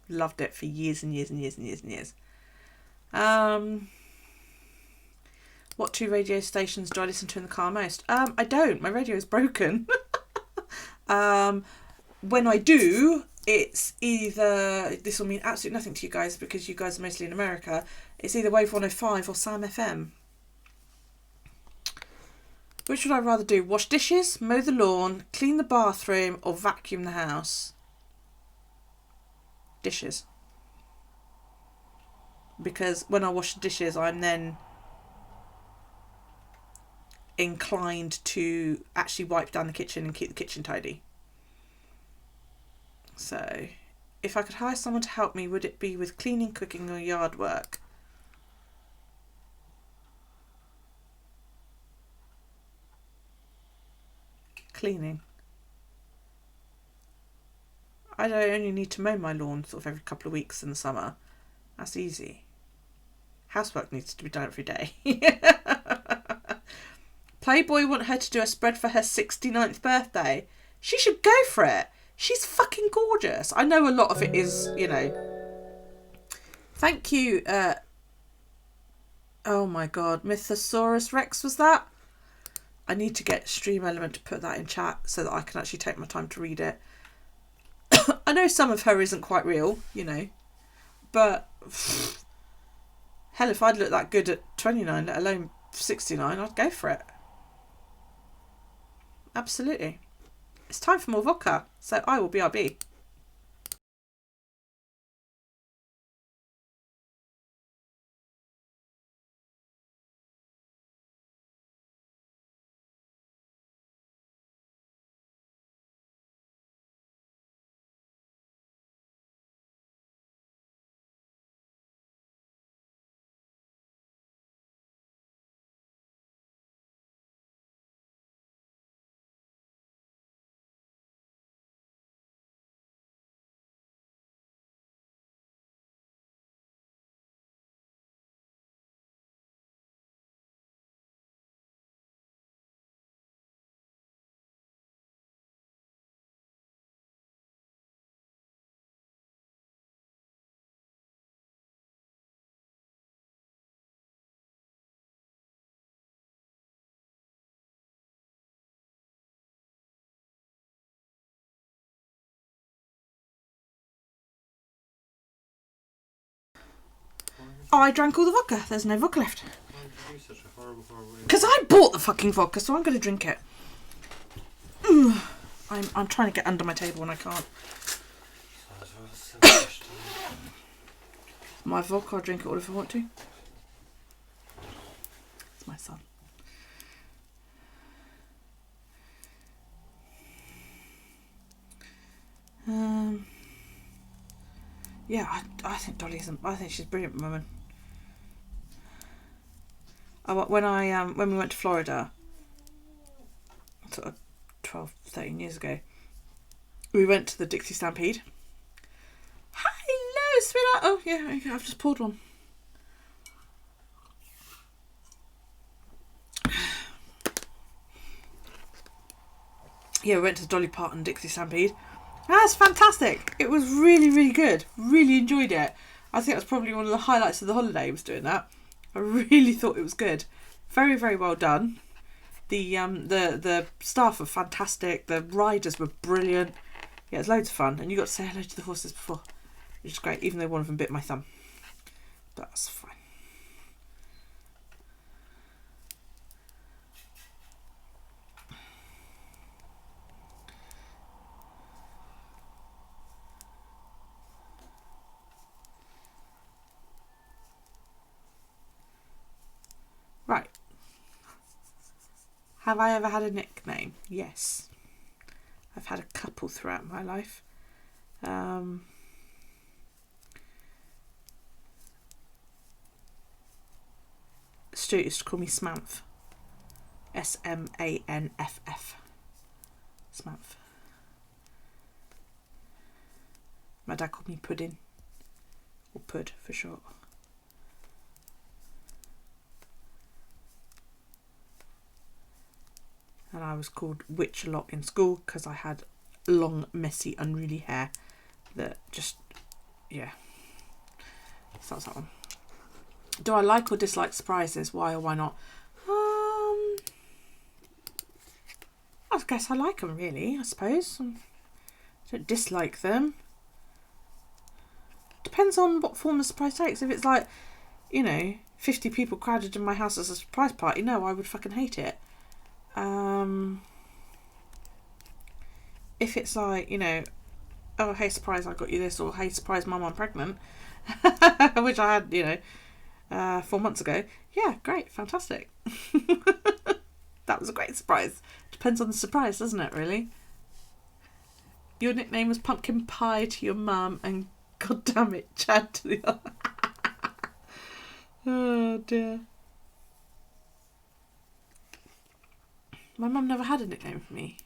Loved it for years and years and years and years and years. What 2 radio stations do I listen to in the car most? I don't. My radio is broken. When I do, it's either, this will mean absolutely nothing to you guys because you guys are mostly in America, it's either Wave 105 or Sam FM. Which would I rather do? Wash dishes, mow the lawn, clean the bathroom, or vacuum the house? Dishes. Because when I wash the dishes, I'm then inclined to actually wipe down the kitchen and keep the kitchen tidy. So, if I could hire someone to help me, would it be with cleaning, cooking, or yard work? Cleaning. I only need to mow my lawn sort of every couple of weeks in the summer. That's easy. Housework needs to be done every day. Playboy want her to do a spread for her 69th birthday. She should go for it. She's fucking gorgeous. I know a lot of it is, you know. Thank you. Oh my god. Mythosaurus Rex was that? I need to get Stream Element to put that in chat so that I can actually take my time to read it. I know some of her isn't quite real, you know. But hell, if I'd look that good at 29, let alone 69, I'd go for it. Absolutely. It's time for more vodka, so I will BRB. Oh, I drank all the vodka. There's no vodka left. Why did you do such a horrible Because I bought the fucking vodka, so I'm going to drink it. I'm trying to get under my table and I can't. My vodka, I'll drink it all if I want to. It's my son. Yeah, I think Dolly's. I think she's a brilliant woman. When we went to Florida, sort of 12, 13 years ago, we went to the Dixie Stampede. Hello, sweetheart. Oh yeah, okay, I've just poured one. Yeah, we went to the Dolly Parton Dixie Stampede. That's fantastic. It was really, really good. Really enjoyed it. I think that's probably one of the highlights of the holiday, was doing that. I really thought it was good. Very, very well done. The staff were fantastic. The riders were brilliant. Yeah, it was loads of fun. And you got to say hello to the horses before, which is great, even though one of them bit my thumb. But that's fine. Right. Have I ever had a nickname? Yes. I've had a couple throughout my life. Stuart used to call me Smanff. S-M-A-N-F-F. Smanff. My dad called me Pudding. Or Pud for short. and I was called witch a lot in school because I had long, messy, unruly hair that just, yeah. So that's that one. Do I like or dislike surprises? Why or why not? I guess I like them, really, I suppose. I don't dislike them. Depends on what form the surprise takes. If it's like, you know, 50 people crowded in my house as a surprise party, no, I would fucking hate it. If it's like, you know, oh, hey, surprise, I got you this, or hey, surprise, mum, I'm pregnant, which I had, you know, 4 months ago. Yeah, great, fantastic. That was a great surprise. Depends on the surprise, doesn't it, really? Your nickname was Pumpkin Pie to your mum, and God damn it, Chad to the other. Oh, dear. My mum never had a nickname for me.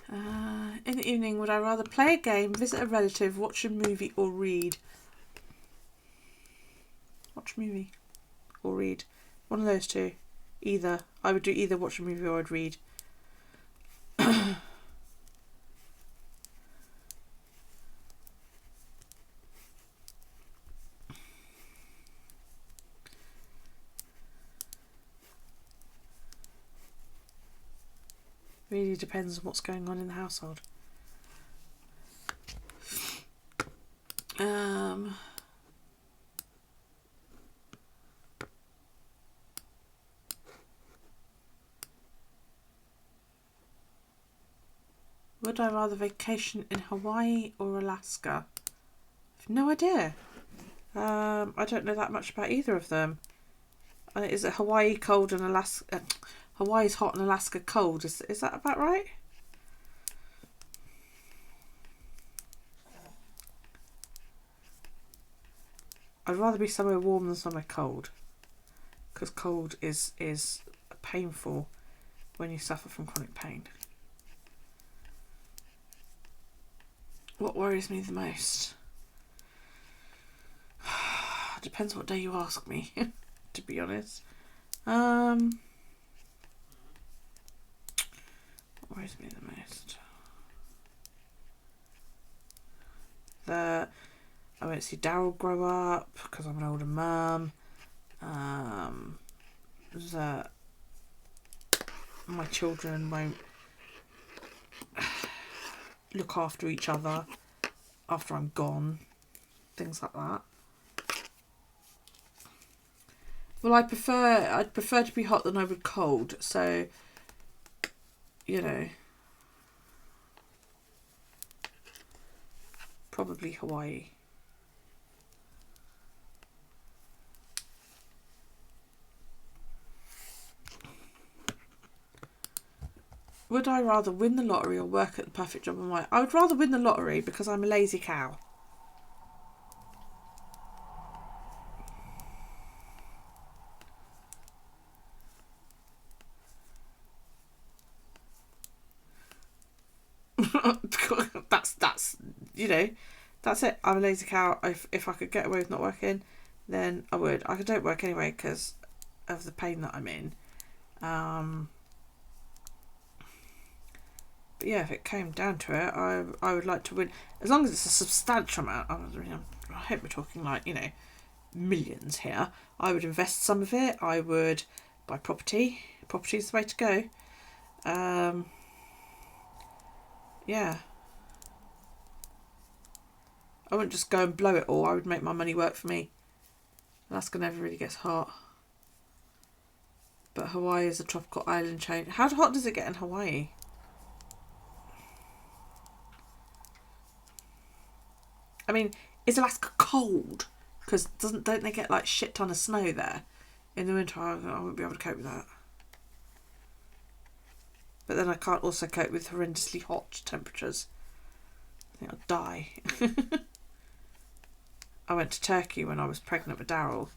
In the evening, would I rather play a game, visit a relative, watch a movie, or read? Watch a movie or read. One of those two. Either. I would do either watch a movie or I'd read. Really depends on what's going on in the household. Would I rather vacation in Hawaii or Alaska? I've no idea. I don't know that much about either of them. Is it Hawaii cold and Alaska? Hawaii's hot and Alaska cold. Is that about right? I'd rather be somewhere warm than somewhere cold, because cold is painful when you suffer from chronic pain. What worries me the most? Depends what day you ask me, to be honest. What worries me the most? I won't see Daryl grow up because I'm an older mum. That my children won't look after each other after I'm gone. Things like that. Well, I'd prefer to be hot than I would cold. So, you know, probably Hawaii. Would I rather win the lottery or work at the perfect job in my... I would rather win the lottery because I'm a lazy cow. That's you know, that's it. I'm a lazy cow. If I could get away with not working, then I would. I don't work anyway because of the pain that I'm in. But yeah, if it came down to it, I would like to win, as long as it's a substantial amount. I hope we're talking like, you know, millions here. I would invest some of it. I would buy property. Property is the way to go. Yeah. I wouldn't just go and blow it all. I would make my money work for me. Alaska never really gets hot. But Hawaii is a tropical island chain. How hot does it get in Hawaii? I mean, is Alaska cold? Because don't they get like shit ton of snow there? In the winter, I wouldn't be able to cope with that. But then I can't also cope with horrendously hot temperatures. I think I'd die. I went to Turkey when I was pregnant with Daryl.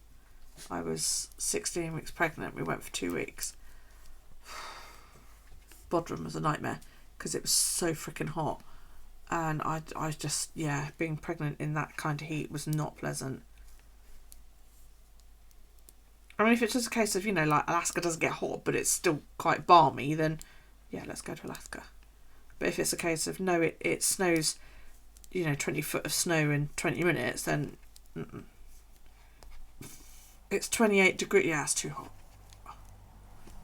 I was 16 weeks pregnant. We went for 2 weeks. Bodrum was a nightmare because it was so freaking hot. And I just, yeah, being pregnant in that kind of heat was not pleasant. I mean, if it's just a case of, you know, like Alaska doesn't get hot, but it's still quite balmy, then yeah, let's go to Alaska. But if it's a case of, no, it snows, you know, 20 foot of snow in 20 minutes, then it's 28 degrees. Yeah, it's too hot.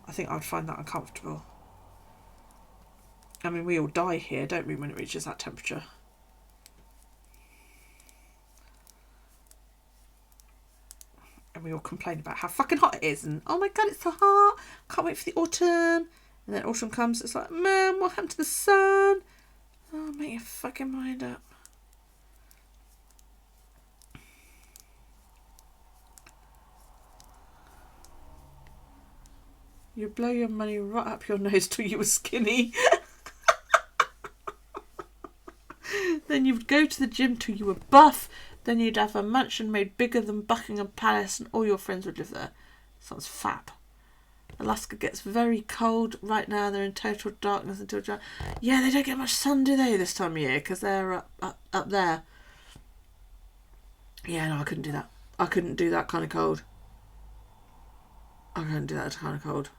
I think I'd find that uncomfortable. I mean, we all die here, don't we, when it reaches that temperature? And we all complain about how fucking hot it is, and oh my god, it's so hot, can't wait for the autumn. And then autumn comes, it's like, man, what happened to the sun? Oh, make your fucking mind up. You blow your money right up your nose till you were skinny. Then you'd go to the gym till you were buff. Then you'd have a mansion made bigger than Buckingham Palace and all your friends would live there. Sounds fab. Alaska gets very cold right now. They're in total darkness until July. Yeah, they don't get much sun, do they, this time of year? Because they're up there. Yeah, no, I couldn't do that. I couldn't do that kind of cold. I couldn't do that kind of cold.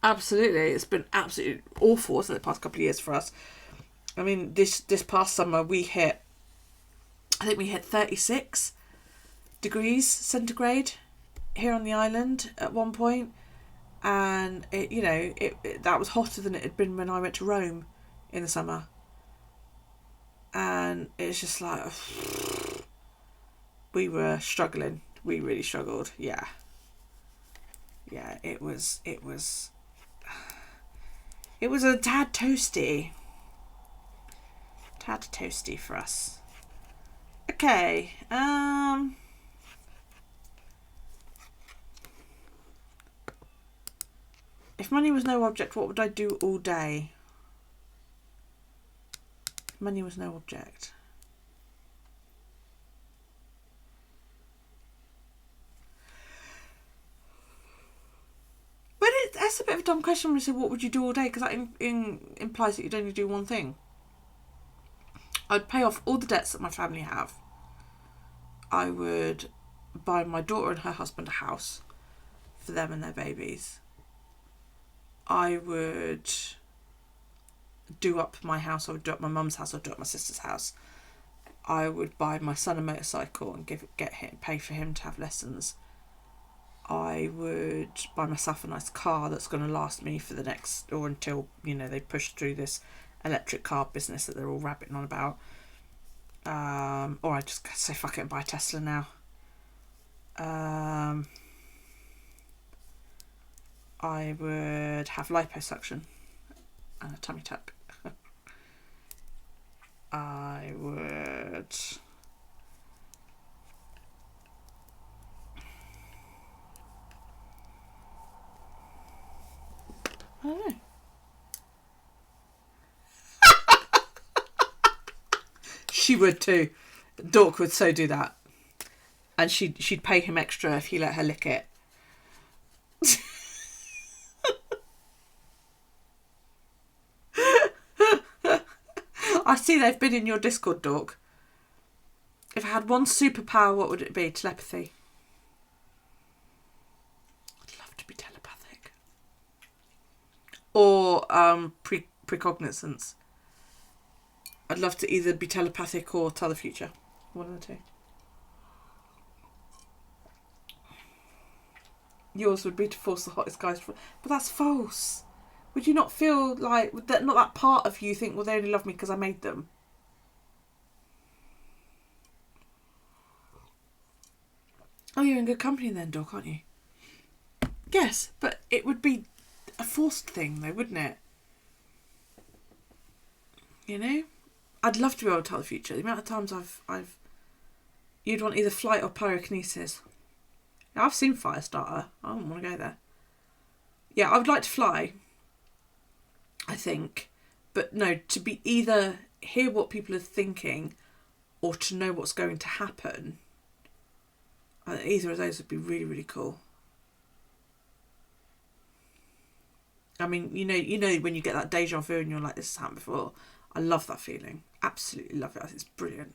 Absolutely. It's been absolutely awful, isn't it, the past couple of years for us. I mean, this past summer I think we hit 36 degrees centigrade here on the island at one point, and that was hotter than it had been when I went to Rome in the summer, and it's just like we were struggling. We really struggled. Yeah, it was a tad toasty for us. Okay, if money was no object, what would I do all day? If money was no object. But that's a bit of a dumb question when you say, what would you do all day? Because that implies that you'd only do one thing. I'd pay off all the debts that my family have. I would buy my daughter and her husband a house for them and their babies. I would do up my house. I would do up my mum's house. I would do up my sister's house. I would buy my son a motorcycle and pay for him to have lessons. I would buy myself a nice car that's going to last me for the next, or until, they push through this electric car business that they're all rabbiting on about. Or I just say fuck it and buy a Tesla now. I would have liposuction and a tummy tuck. I would I don't know. She would too. Dork would so do that. And she'd pay him extra if he let her lick it. I see they've been in your Discord, Dork. If I had one superpower, what would it be? Telepathy. I'd love to be telepathic. Or precognizance. I'd love to either be telepathic or tell the future. One of the two. Yours would be to force the hottest guys. But that's false. Would you not feel like, not that part of you think, well, they only love me because I made them? Oh, you're in good company then, Doc, aren't you? Yes, but it would be a forced thing though, wouldn't it? I'd love to be able to tell the future. The amount of times you'd want either flight or pyrokinesis. Now, I've seen Firestarter. I don't want to go there. Yeah, I would like to fly, I think. But no, to be either hear what people are thinking or to know what's going to happen. Either of those would be really, really cool. I mean, when you get that deja vu and you're like, this has happened before. I love that feeling. Absolutely love it. I think it's brilliant.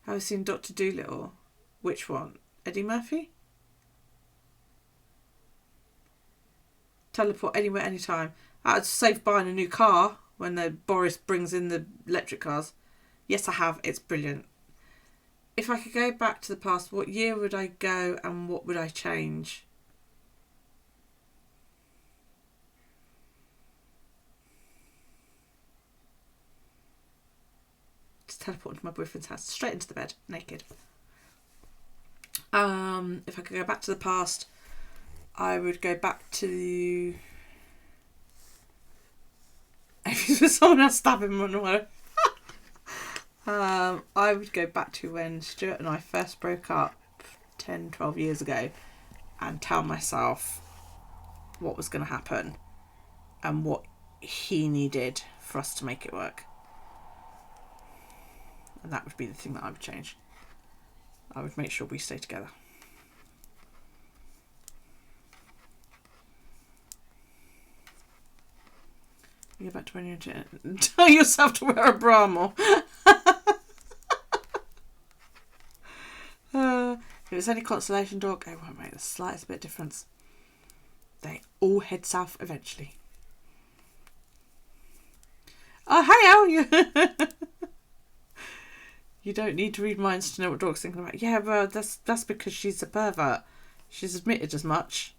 Have you seen Dr. Dolittle? Which one? Eddie Murphy? Teleport anywhere, anytime. I'd save buying a new car when Boris brings in the electric cars. Yes, I have. It's brilliant. If I could go back to the past, what year would I go and what would I change? Just teleport into my boyfriend's house, straight into the bed, naked. If I could go back to the past, I would go back to... If someone else stab him on the way. I would go back to when Stuart and I first broke up 10, 12 years ago and tell myself what was going to happen and what he needed for us to make it work. And that would be the thing that I would change. I would make sure we stay together. You go back to when you're tell yourself to wear a bra more. If it's any consolation, dog, it won't make the slightest bit of difference. They all head south eventually. Oh, hey, how are you? You don't need to read minds to know what dog's thinking about. Yeah, well, that's because she's a pervert. She's admitted as much.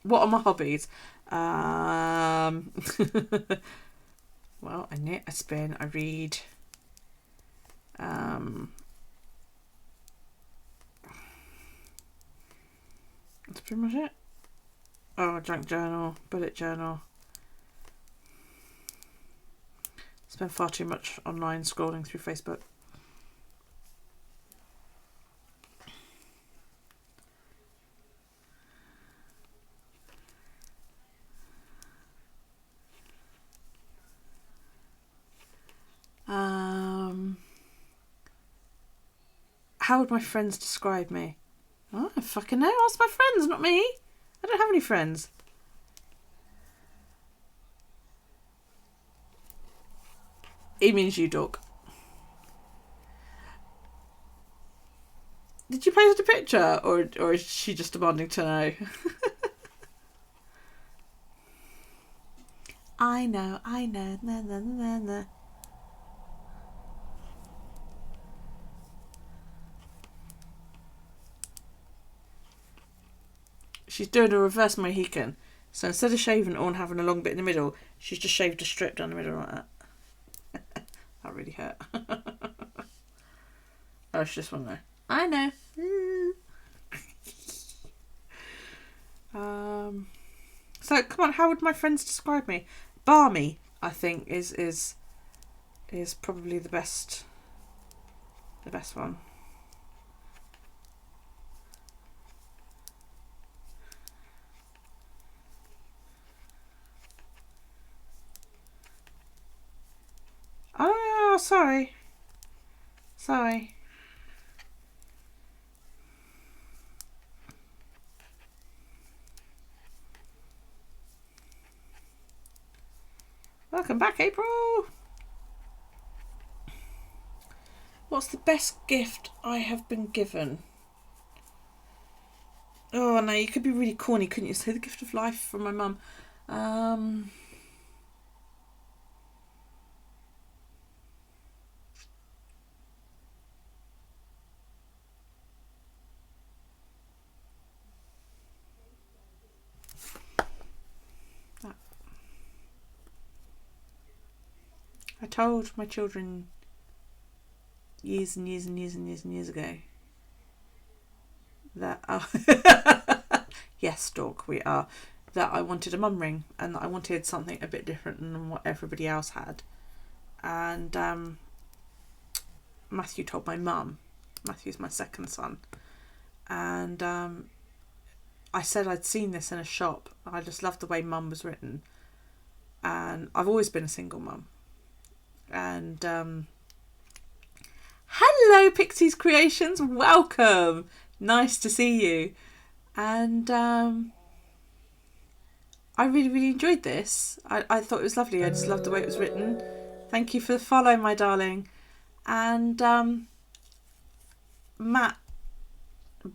What are my hobbies? Well, I knit, I spin, I read. That's pretty much it. Oh, junk journal, bullet journal. Spend far too much online scrolling through Facebook. How would my friends describe me? Oh, I don't fucking know. Ask my friends, not me. I don't have any friends. He means you, dog. Did you post a picture, or is she just demanding to know? I know. Na, na, na, na, na. She's doing a reverse Mohican. So instead of shaving it all and having a long bit in the middle, she's just shaved a strip down the middle like that. That really hurt. Oh, she just want to know. I know. So come on, how would my friends describe me? Barmy, I think, is probably the best one. Oh, sorry. Welcome back, April. What's the best gift I have been given? Oh, no, you could be really corny, couldn't you? Say the gift of life from my mum. I told my children years and years and years and years and years ago that yes, dog, we are, that I wanted a mum ring and that I wanted something a bit different than what everybody else had. And Matthew told my mum. Matthew's my second son. And I said I'd seen this in a shop. I just loved the way mum was written. And I've always been a single mum. And hello, Pixie's Creations, welcome, nice to see you. And I really, really enjoyed this. I thought it was lovely. I just loved the way it was written. Thank you for the follow, my darling. And Matt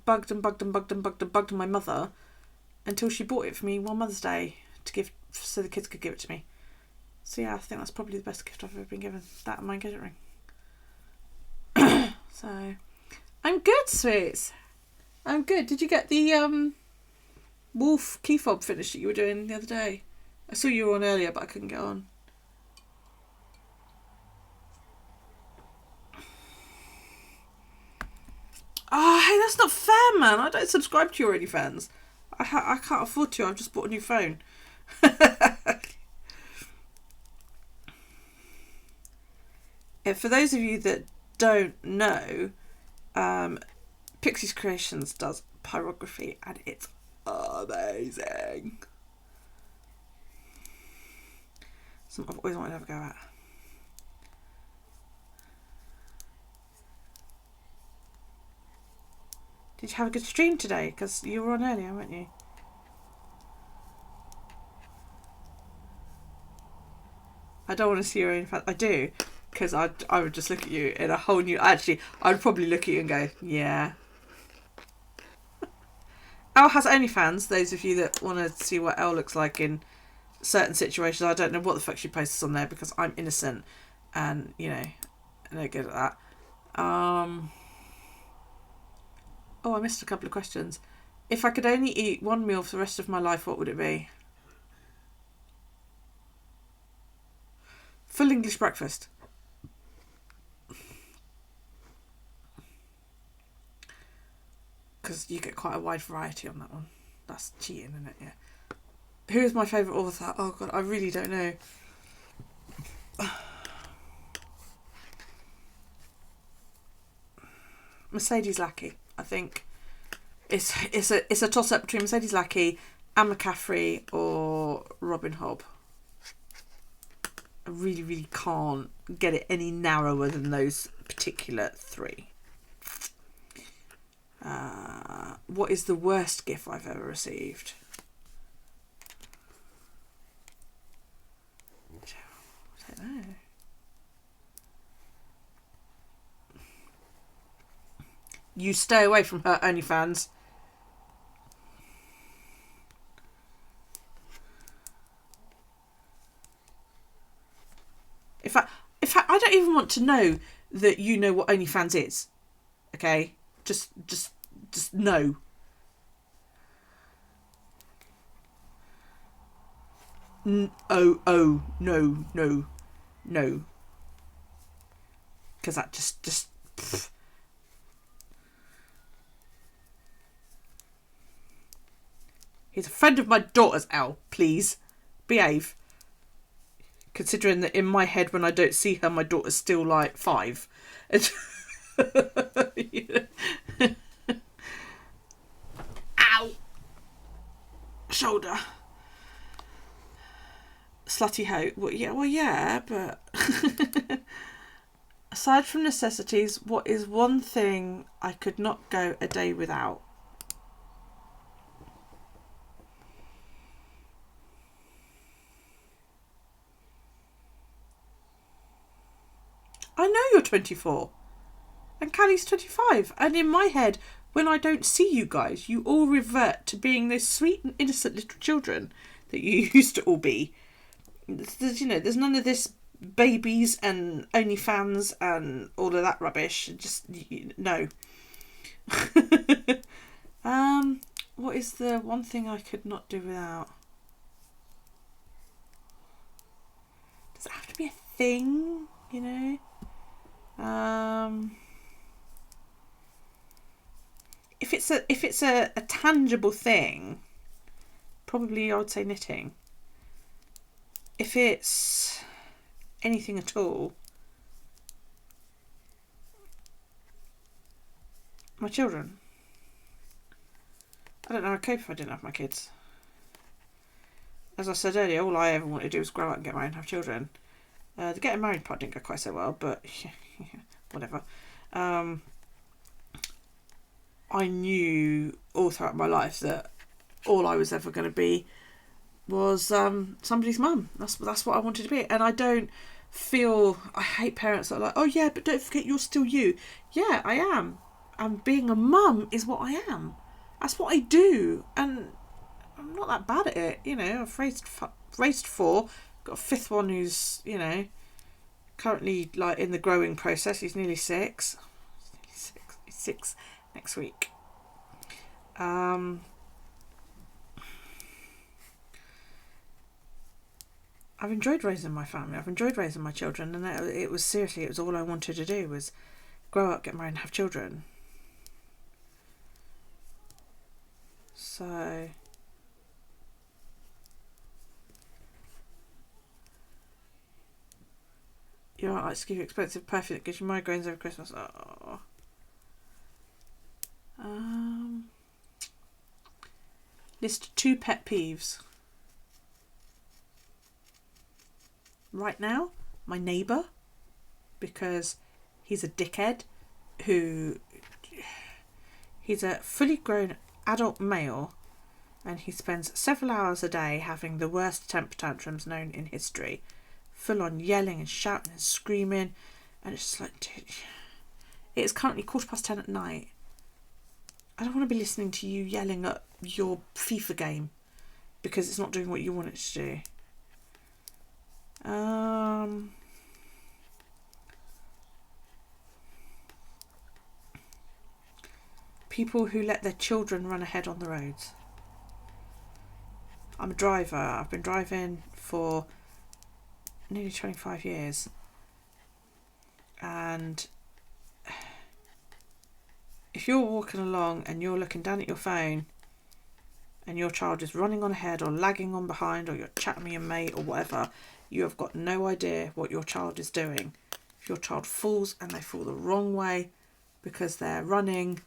bugged my mother until she bought it for me one Mother's Day to give, so the kids could give it to me. So yeah, I think that's probably the best gift I've ever been given. That and my engagement ring. So I'm good, sweets. I'm good. Did you get the wolf key fob finish that you were doing the other day? I saw you were on earlier, but I couldn't get on. Oh, hey, that's not fair, man. I don't subscribe to your OnlyFans. I can't afford to. I've just bought a new phone. And for those of you that don't know, Pixie's Creations does pyrography and it's amazing. Something I've always wanted to have a go at. Did you have a good stream today? Because you were on earlier, weren't you? I don't want to see your own fan. I do, because I would just look at you in a whole new... Actually, I would probably look at you and go, yeah. Elle has OnlyFans, those of you that want to see what Elle looks like in certain situations. I don't know what the fuck she posts on there because I'm innocent and, you know, no good at that. Oh, I missed a couple of questions. If I could only eat one meal for the rest of my life, what would it be? Full English breakfast. Because you get quite a wide variety on that one. That's cheating, isn't it? Yeah. Who is my favourite author? Oh, God, I really don't know. Mercedes Lackey, I think. It's a toss-up between Mercedes Lackey, Anne McCaffrey or Robin Hobb. I really, really can't get it any narrower than those particular three. What is the worst gift I've ever received? I don't know. You stay away from her OnlyFans. In fact, I don't even want to know that you know what OnlyFans is. Okay, just no. No, because that just. Pff. He's a friend of my daughter's, Elle. Please behave. Considering that in my head, when I don't see her, my daughter's still like 5. Ow! Shoulder. Slutty hoe. Well, yeah, but aside from necessities, what is one thing I could not go a day without? I know you're 24 and Callie's 25, and in my head, when I don't see you guys, you all revert to being those sweet and innocent little children that you used to all be. There's none of this babies and OnlyFans and all of that rubbish. Just no. What is the one thing I could not do without? Does it have to be a thing? You know. If it's a tangible thing, probably I would say knitting. If it's anything at all, my children. I don't know how I'd cope if I didn't have my kids. As I said earlier, all I ever wanted to do was grow up and get married and have children. The getting married part didn't go quite so well, but whatever. I knew all throughout my life that all I was ever going to be was somebody's mum. That's what I wanted to be. And I don't feel, I hate parents that are like, oh yeah, but don't forget you're still you. Yeah, I am. And being a mum is what I am. That's what I do. And I'm not that bad at it. You know, I've raised 4. Got a 5th one who's, you know, currently like in the growing process. He's nearly 6. He's 6 next week. I've enjoyed raising my family. I've enjoyed raising my children, and it was all I wanted to do was grow up, get married, and have children. So you don't like to give you expensive perfume that gives you migraines over Christmas. Oh. List 2 pet peeves. Right now, my neighbour, because he's a dickhead he's a fully grown adult male, and he spends several hours a day having the worst temper tantrums known in history, full on yelling and shouting and screaming, and it's just like, dude, it's currently 10:15 at night. I don't want to be listening to you yelling at your FIFA game because it's not doing what you want it to do. People who let their children run ahead on the roads. I'm a driver. I've been driving for nearly 25 years. And if you're walking along and you're looking down at your phone and your child is running on ahead or lagging on behind, or you're chatting with your mate or whatever, you have got no idea what your child is doing. If your child falls and they fall the wrong way because they're running,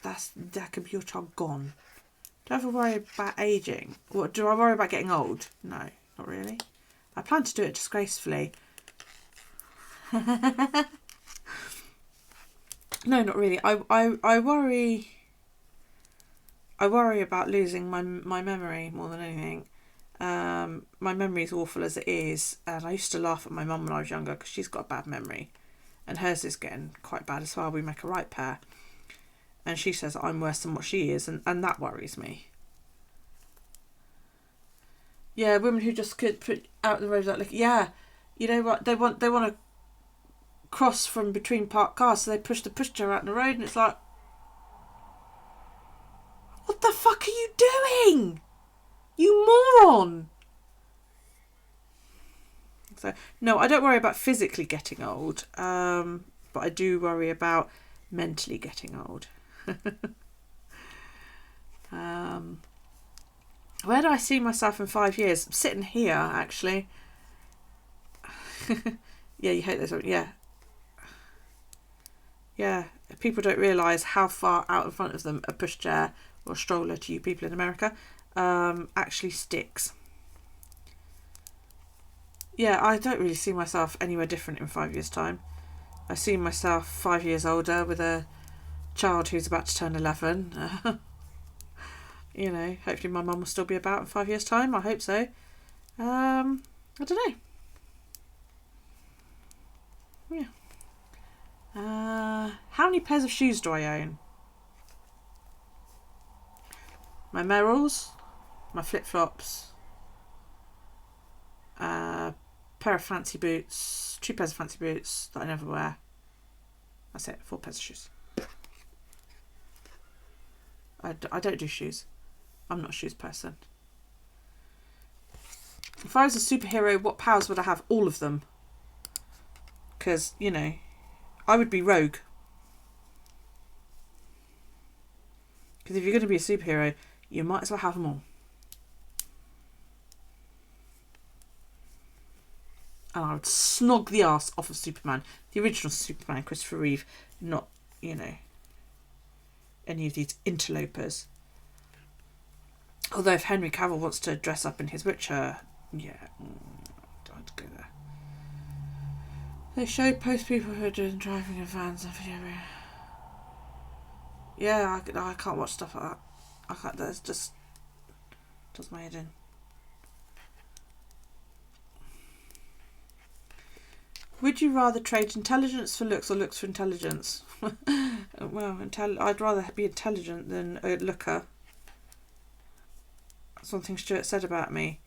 that could be your child gone. Do I ever worry about aging? What, do I worry about getting old? No, not really. I plan to do it disgracefully. No, not really. I worry about losing my memory more than anything. My memory is awful as it is, and I used to laugh at my mum when I was younger because she's got a bad memory, and hers is getting quite bad as well. We make a right pair, and she says I'm worse than what she is, and that worries me. Yeah, women who just could put out the road like, yeah, you know what, they want to cross from between parked cars, so they push the pushchair out in the road, and it's like, what the fuck are you doing? You moron! So, no, I don't worry about physically getting old, but I do worry about mentally getting old. Where do I see myself in 5 years? I'm sitting here, actually. Yeah, you hate those. Yeah. Yeah, people don't realise how far out in front of them a pushchair or a stroller, to you people in America, actually sticks. Yeah, I don't really see myself anywhere different in 5 years' time. I see myself 5 years older with a child who's about to turn 11. You know, hopefully my mum will still be about in 5 years' time. I hope so. I don't know. Yeah. How many pairs of shoes do I own? My Merrells, my flip-flops, pair of fancy boots, 2 pairs of fancy boots that I never wear. That's it, 4 pairs of shoes. I don't do shoes. I'm not a shoes person. If I was a superhero, what powers would I have? All of them. Because, you know, I would be Rogue. Because if you're going to be a superhero, you might as well have them all. And I would snog the arse off of Superman. The original Superman, Christopher Reeve. Not, you know, any of these interlopers. Although if Henry Cavill wants to dress up in his Witcher, yeah, I'd go there. They showed post people who are doing driving in vans and video. Yeah, I can't watch stuff like that. I can't. That just does my head in. Would you rather trade intelligence for looks or looks for intelligence? Well, I'd rather be intelligent than a looker. Something Stuart said about me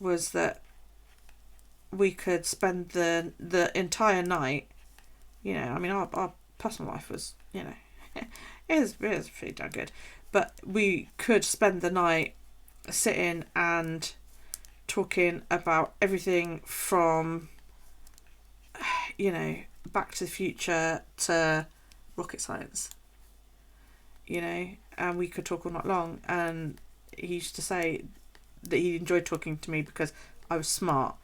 was that we could spend the entire night, you know, I mean, our personal life was, you know, it was pretty damn good, but we could spend the night sitting and talking about everything from, you know, Back to the Future to rocket science, you know, and we could talk all night long. And he used to say that he enjoyed talking to me because I was smart,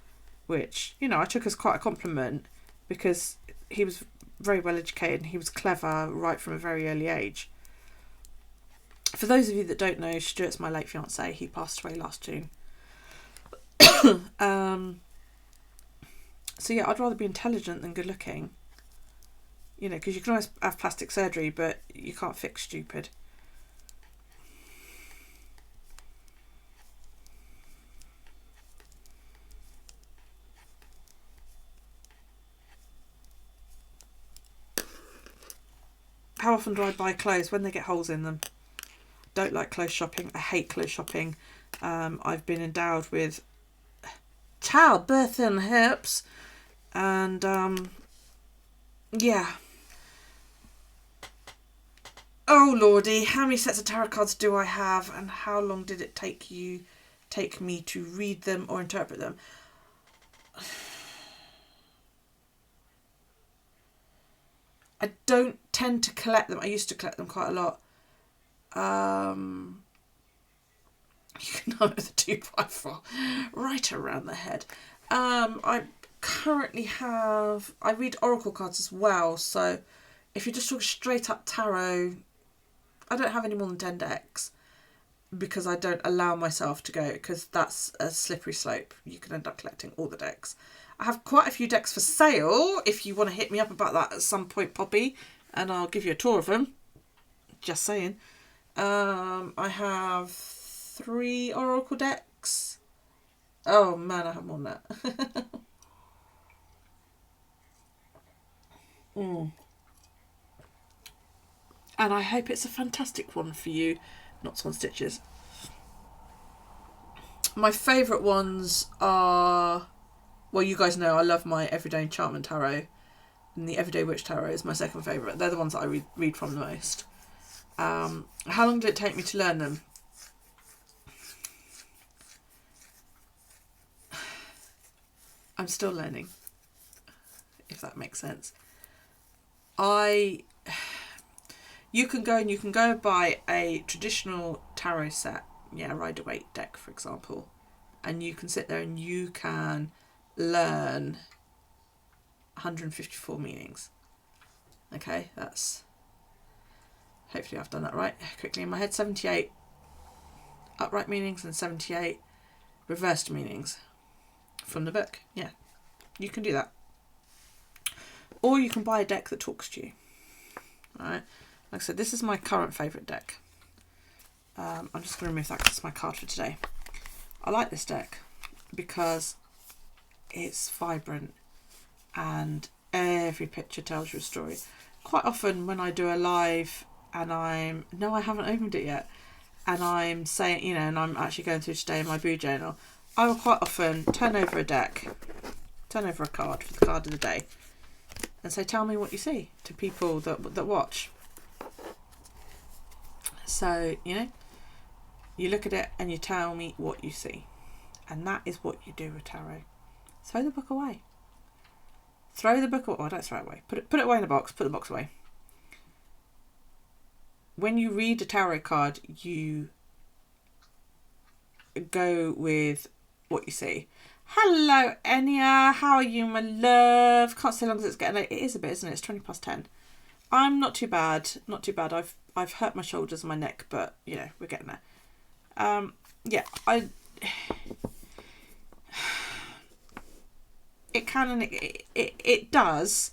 which, you know, I took as quite a compliment because he was very well educated and he was clever right from a very early age. For those of you that don't know, Stuart's my late fiance. He passed away last June. So yeah, I'd rather be intelligent than good looking. You know, because you can always have plastic surgery, but you can't fix stupid. How often do I buy clothes? When they get holes in them. Don't like clothes shopping. I hate clothes shopping. I've been endowed with childbirth and hips, and yeah. Oh lordy, how many sets of tarot cards do I have, and how long did it take me to read them or interpret them? I don't tend to collect them. I used to collect them quite a lot. You can know the 2x4 right around the head. I currently have, I read oracle cards as well, so if you just talk straight up tarot, I don't have any more than 10 decks because I don't allow myself to go, because that's a slippery slope. You can end up collecting all the decks. I have quite a few decks for sale if you want to hit me up about that at some point, Poppy, and I'll give you a tour of them. Just saying. I have 3 oracle decks. Oh man, I have more than that. And I hope it's a fantastic one for you. Knots on Stitches. My favourite ones are, well, you guys know I love my Everyday Enchantment Tarot, and the Everyday Witch Tarot is my second favourite. They're the ones that I read from the most. How long did it take me to learn them? I'm still learning, if that makes sense. You can go buy a traditional tarot set, yeah, Rider-Waite deck, for example, and you can sit there and you can learn 154 meanings. Okay, that's, hopefully I've done that right quickly in my head. 78 upright meanings and 78 reversed meanings from the book. Yeah, you can do that. Or you can buy a deck that talks to you. Alright, like I said, this is my current favourite deck. I'm just going to remove that because it's my card for today. I like this deck because it's vibrant and every picture tells you a story. Quite often when I do a live and I haven't opened it yet, and I'm saying, you know, and I'm actually going through today in my Boo Journal, I will quite often turn over a card for the card of the day and say, tell me what you see, to people that watch. So, you know, you look at it and you tell me what you see. And that is what you do with tarot. Throw the book away. Throw the book away. Oh, don't throw it away. Put it away in the box. Put the box away. When you read a tarot card, you go with what you see. Hello, Enya. How are you, my love? Can't stay long as it's getting late. It is a bit, isn't it? It's 10:20. I'm not too bad. Not too bad. I've hurt my shoulders and my neck, but you know, we're getting there. Yeah, it can and it does,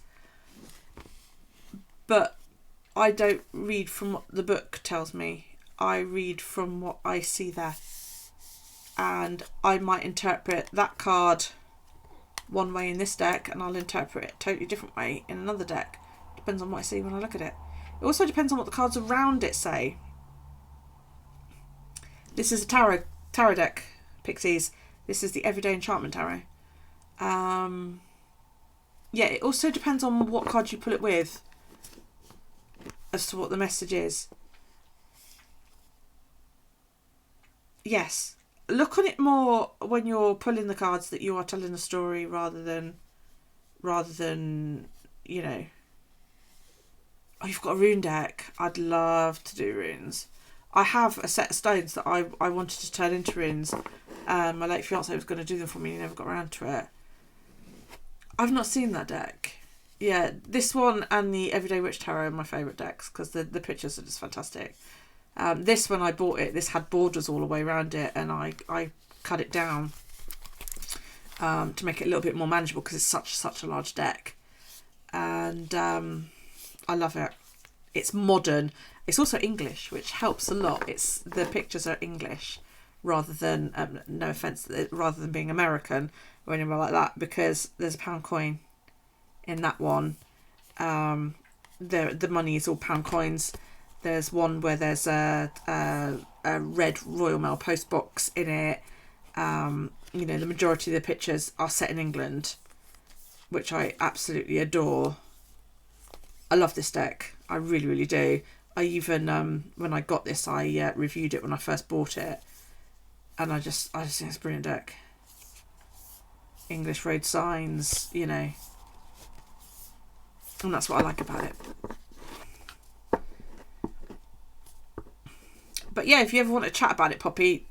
but I don't read from what the book tells me. I read from what I see there, and I might interpret that card one way in this deck and I'll interpret it a totally different way in another deck. Depends on what I see when I look at it. It also depends on what the cards around it say. This is a tarot deck, Pixies. This is the Everyday Enchantment Tarot. Yeah, it also depends on what card you pull it with as to what the message is. Yes, look on it more when you're pulling the cards that you are telling a story rather than, you know, oh, you've got a rune deck. I'd love to do runes. I have a set of stones that I wanted to turn into runes. My late fiance was going to do them for me and he never got around to it. I've not seen that deck. Yeah, this one and the Everyday Witch Tarot are my favourite decks because the pictures are just fantastic. This, when I bought it, this had borders all the way around it and I cut it down to make it a little bit more manageable because it's such a large deck. And I love it. It's modern. It's also English, which helps a lot. The pictures are English rather than, no offence, rather than being American or anything like that, because there's a pound coin in that one. The money is all pound coins. There's one where there's a red Royal Mail post box in it. You know, the majority of the pictures are set in England, which I absolutely adore. I love this deck. I really, really do. I even, when I got this, I reviewed it when I first bought it. And I just think it's a brilliant deck. English road signs, you know. And that's what I like about it. But yeah, if you ever want to chat about it, Poppy,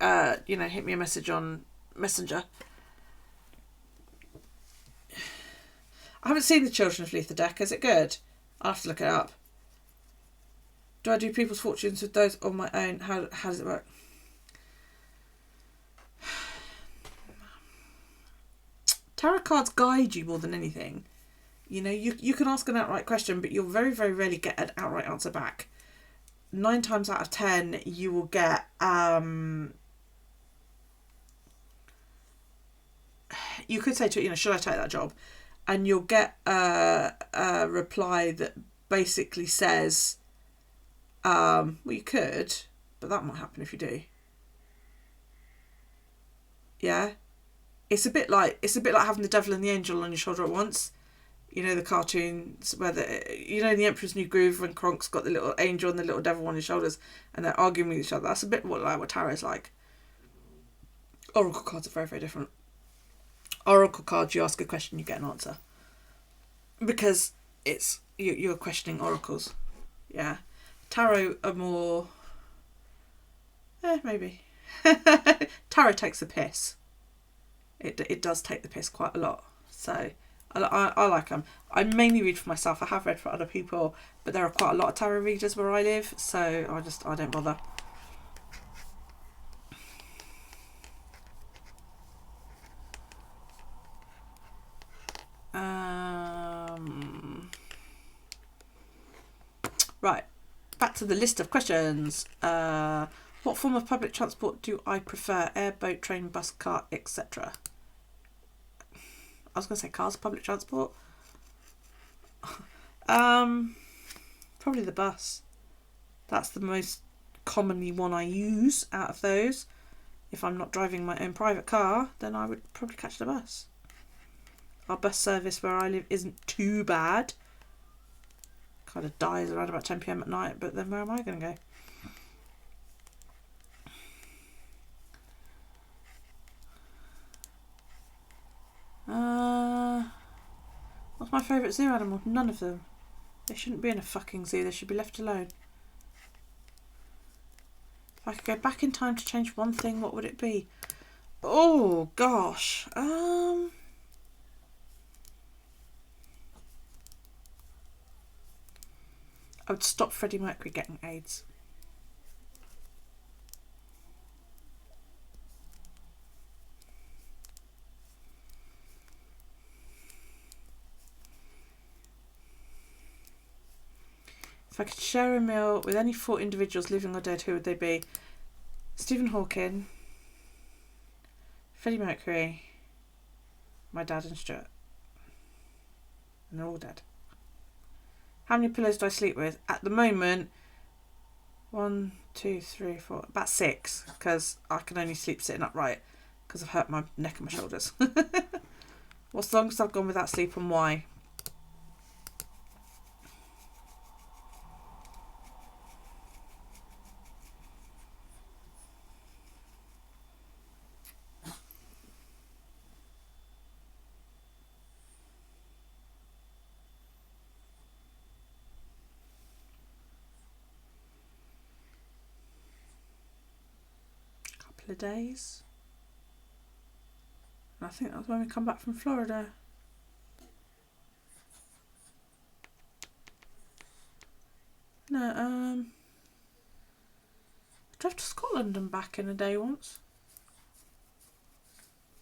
you know, hit me a message on Messenger. I haven't seen the Children of Letha deck. Is it good? I'll have to look it up. Do I do people's fortunes with those on my own? How does it work? Tarot cards guide you more than anything. You know, you can ask an outright question, but you'll very, very rarely get an outright answer back. 9 times out of 10, you will get you could say to it, you know, should I take that job? And you'll get a reply that basically says, well, you could, but that might happen if you do. Yeah, it's a bit like having the devil and the angel on your shoulder at once. You know, the cartoons where you know, the Emperor's New Groove, when Kronk's got the little angel and the little devil on his shoulders and they're arguing with each other. That's a bit like what tarot's like. Oracle cards are very, very different. Oracle cards, you ask a question, you get an answer. Because it's you're questioning oracles. Yeah. Tarot are more... maybe. Tarot takes the piss. It does take the piss quite a lot. So... I like them. I mainly read for myself. I have read for other people, but there are quite a lot of tarot readers where I live, so I don't bother. Right, back to the list of questions. What form of public transport do I prefer? Air, boat, train, bus, car, etc. I was going to say cars, public transport. Probably the bus. That's the most commonly one I use out of those. If I'm not driving my own private car, then I would probably catch the bus. Our bus service where I live isn't too bad. Kind of dies around about 10 PM at night, but then where am I going to go? What's my favourite zoo animal? None of them. They shouldn't be in a fucking zoo. They should be left alone. If I could go back in time to change one thing, what would it be? Oh gosh. I would stop Freddie Mercury getting AIDS. If I could share a meal with any 4 individuals, living or dead, who would they be? Stephen Hawking, Freddie Mercury, My dad and Stuart. And they're all dead. How many pillows do I sleep with? At the moment, 1, 2, 3, 4, about 6, because I can only sleep sitting upright because I've hurt my neck and my shoulders. What's the longest I've gone without sleep and why? Couple of days. And I think that was when we come back from Florida. No, I drove to Scotland and back in a day once.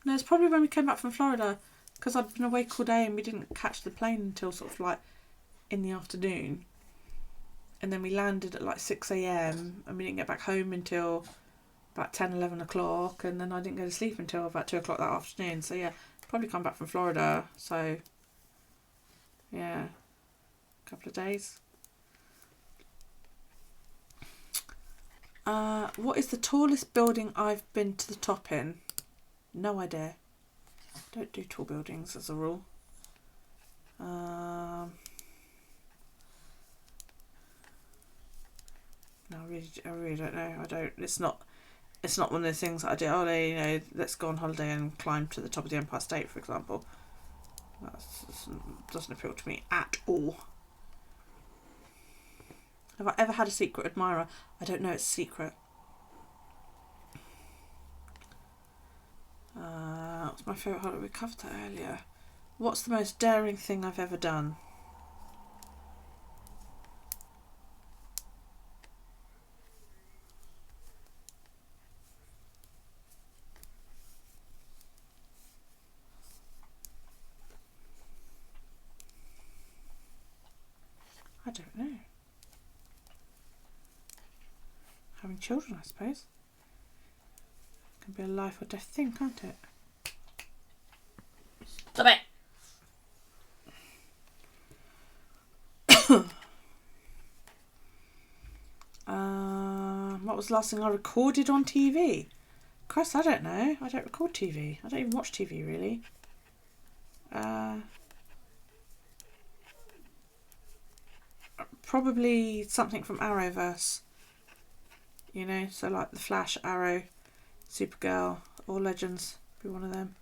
No, it's probably when we came back from Florida, because I'd been awake all day and we didn't catch the plane until sort of like in the afternoon. And then we landed at like 6 a.m. and we didn't get back home until about 10, 11 o'clock. And then I didn't go to sleep until about 2 o'clock that afternoon. So yeah, probably come back from Florida. So yeah, a couple of days. What is the tallest building I've been to the top in? No idea. Don't do tall buildings as a rule. No, I really don't know. I don't. It's not one of those things that I do. Oh, you know, let's go on holiday and climb to the top of the Empire State, for example. That doesn't appeal to me at all. Have I ever had a secret admirer? I don't know. It's a secret. What's my favourite holiday? We covered that earlier. What's the most daring thing I've ever done? I don't know. Having children, I suppose. Can be a life or death thing, can't it? Stop it! What was the last thing I recorded on TV? Christ, I don't know. I don't record TV. I don't even watch TV, really. Probably something from Arrowverse. You know, so like The Flash, Arrow, Supergirl, All Legends. Be one of them.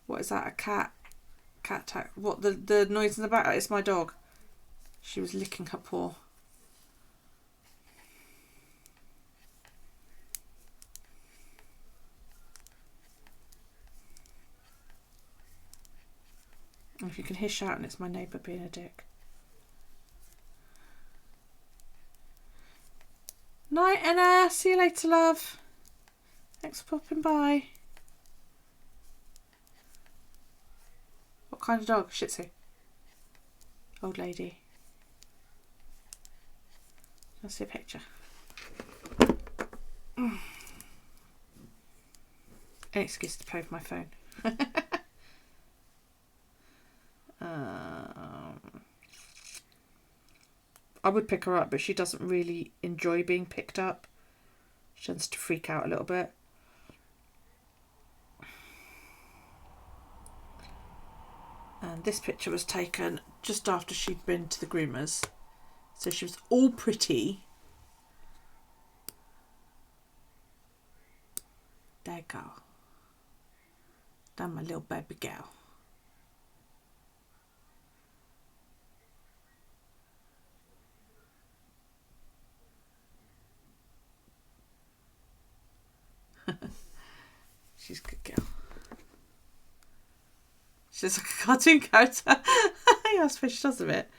What is that? A cat? Cat attack. What, the noise in the background? It's my dog. She was licking her paw. If you can hear shouting, it's my neighbour being a dick. Night, Anna. See you later, love. Thanks for popping by. What kind of dog? Shih Tzu. Old lady. I'll see a picture. An excuse to play with my phone. I would pick her up, but she doesn't really enjoy being picked up. She tends to freak out a little bit. And this picture was taken just after she'd been to the groomers. So she was all pretty. There you go. That's my little baby girl. She's a good girl. She's like a cartoon character. Yeah, I suppose she does a bit.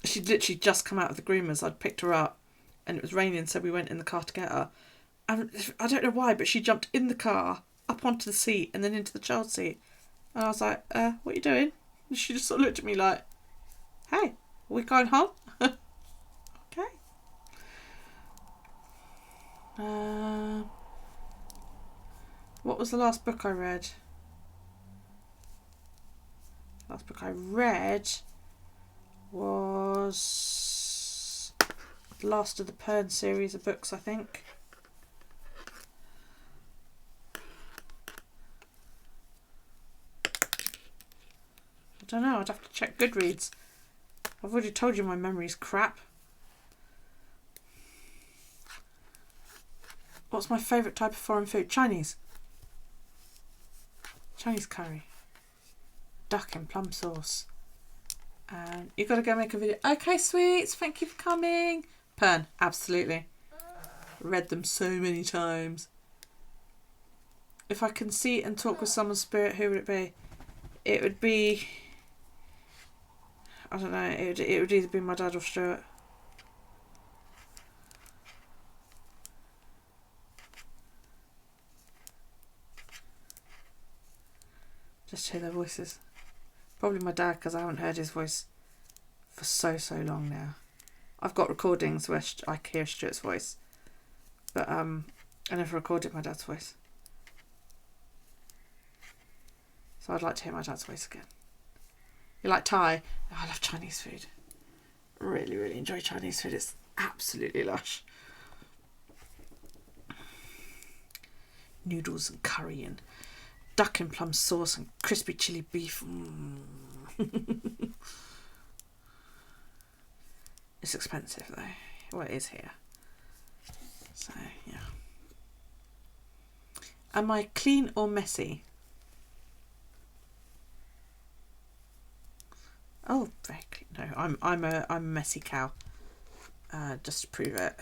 She'd literally just come out of the groomers. I'd picked her up and it was raining, so we went in the car to get her. And I don't know why, but she jumped in the car, up onto the seat and then into the child seat. And I was like, what are you doing? And she just sort of looked at me like, hey, are we going home? Okay. What was the last book I read? book I read was the last of the Pern series of books, I think. I don't know, I'd have to check Goodreads. I've already told you my memory's crap. What's my favourite type of foreign food? Chinese. Chinese curry. Duck in plum sauce. And you've got to go make a video. Okay, sweets, thank you for coming. Pern, absolutely. Read them so many times. If I can see and talk with someone's spirit, who would it be? It would be... I don't know, it would either be my dad or Stuart. Just hear their voices. Probably my dad, because I haven't heard his voice for so long now. I've got recordings where I hear Stuart's voice, but I never recorded my dad's voice. So I'd like to hear my dad's voice again. You like Thai? Oh, I love Chinese food. Really enjoy Chinese food. It's absolutely lush. Noodles and curry and duck in plum sauce and crispy chili beef. It's expensive though. Well, it is here. So, yeah. Am I clean or messy? Oh, very clean. No, I'm a messy cow. Just to prove it.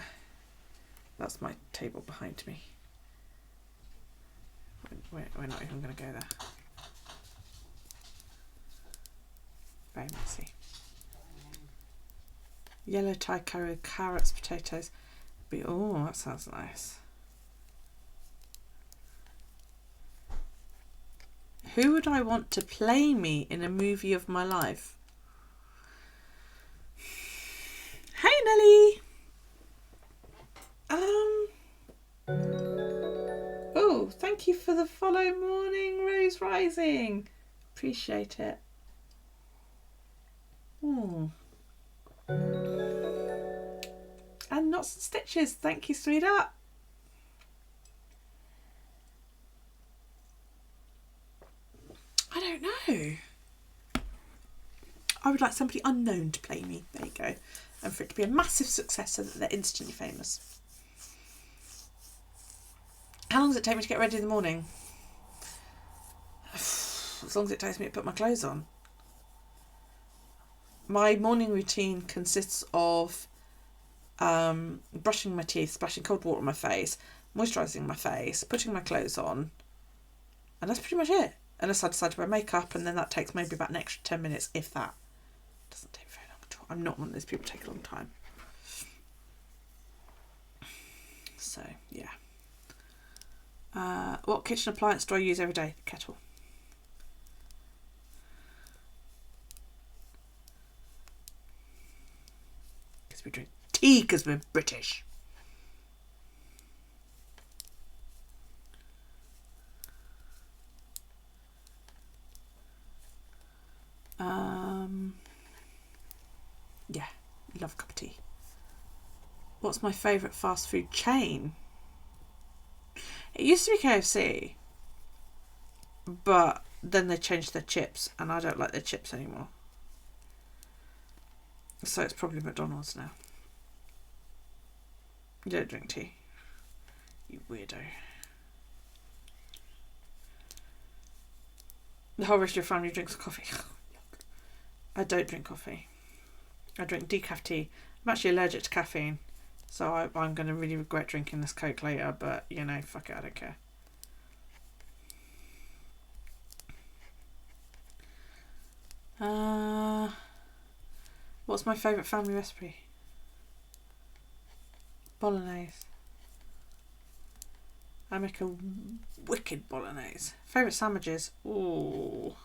That's my table behind me. We're not even going to go there. Very messy. Yellow Thai curry, carrots, potatoes. Oh, that sounds nice. Who would I want to play me in a movie of my life? Hey, Nelly. Oh, thank you for the follow. Morning, Rose Rising. Appreciate it. Oh. And Knots and Stitches. Thank you, sweetheart. I don't know. I would like somebody unknown to play me. There you go. And for it to be a massive success so that they're instantly famous. How long does it take me to get ready in the morning? As long as it takes me to put my clothes on. My morning routine consists of brushing my teeth, splashing cold water on my face, moisturising my face, putting my clothes on, and that's pretty much it. Unless I decide to wear makeup, and then that takes maybe about an extra 10 minutes, if that. Doesn't take very long at all. I'm not one of those people who take a long time. So, yeah. What kitchen appliance do I use every day? The kettle. Because we drink tea because we're British. Yeah, love a cup of tea. What's my favourite fast food chain? It used to be KFC, but then they changed their chips and I don't like their chips anymore. So it's probably McDonald's now. You don't drink tea, you weirdo. The whole rest of your family drinks coffee. I don't drink coffee. I drink decaf tea. I'm actually allergic to caffeine, so I'm going to really regret drinking this Coke later, but you know, fuck it, I don't care. What's my favourite family recipe? Bolognese. I make a wicked bolognese. Favourite sandwiches? Ooh.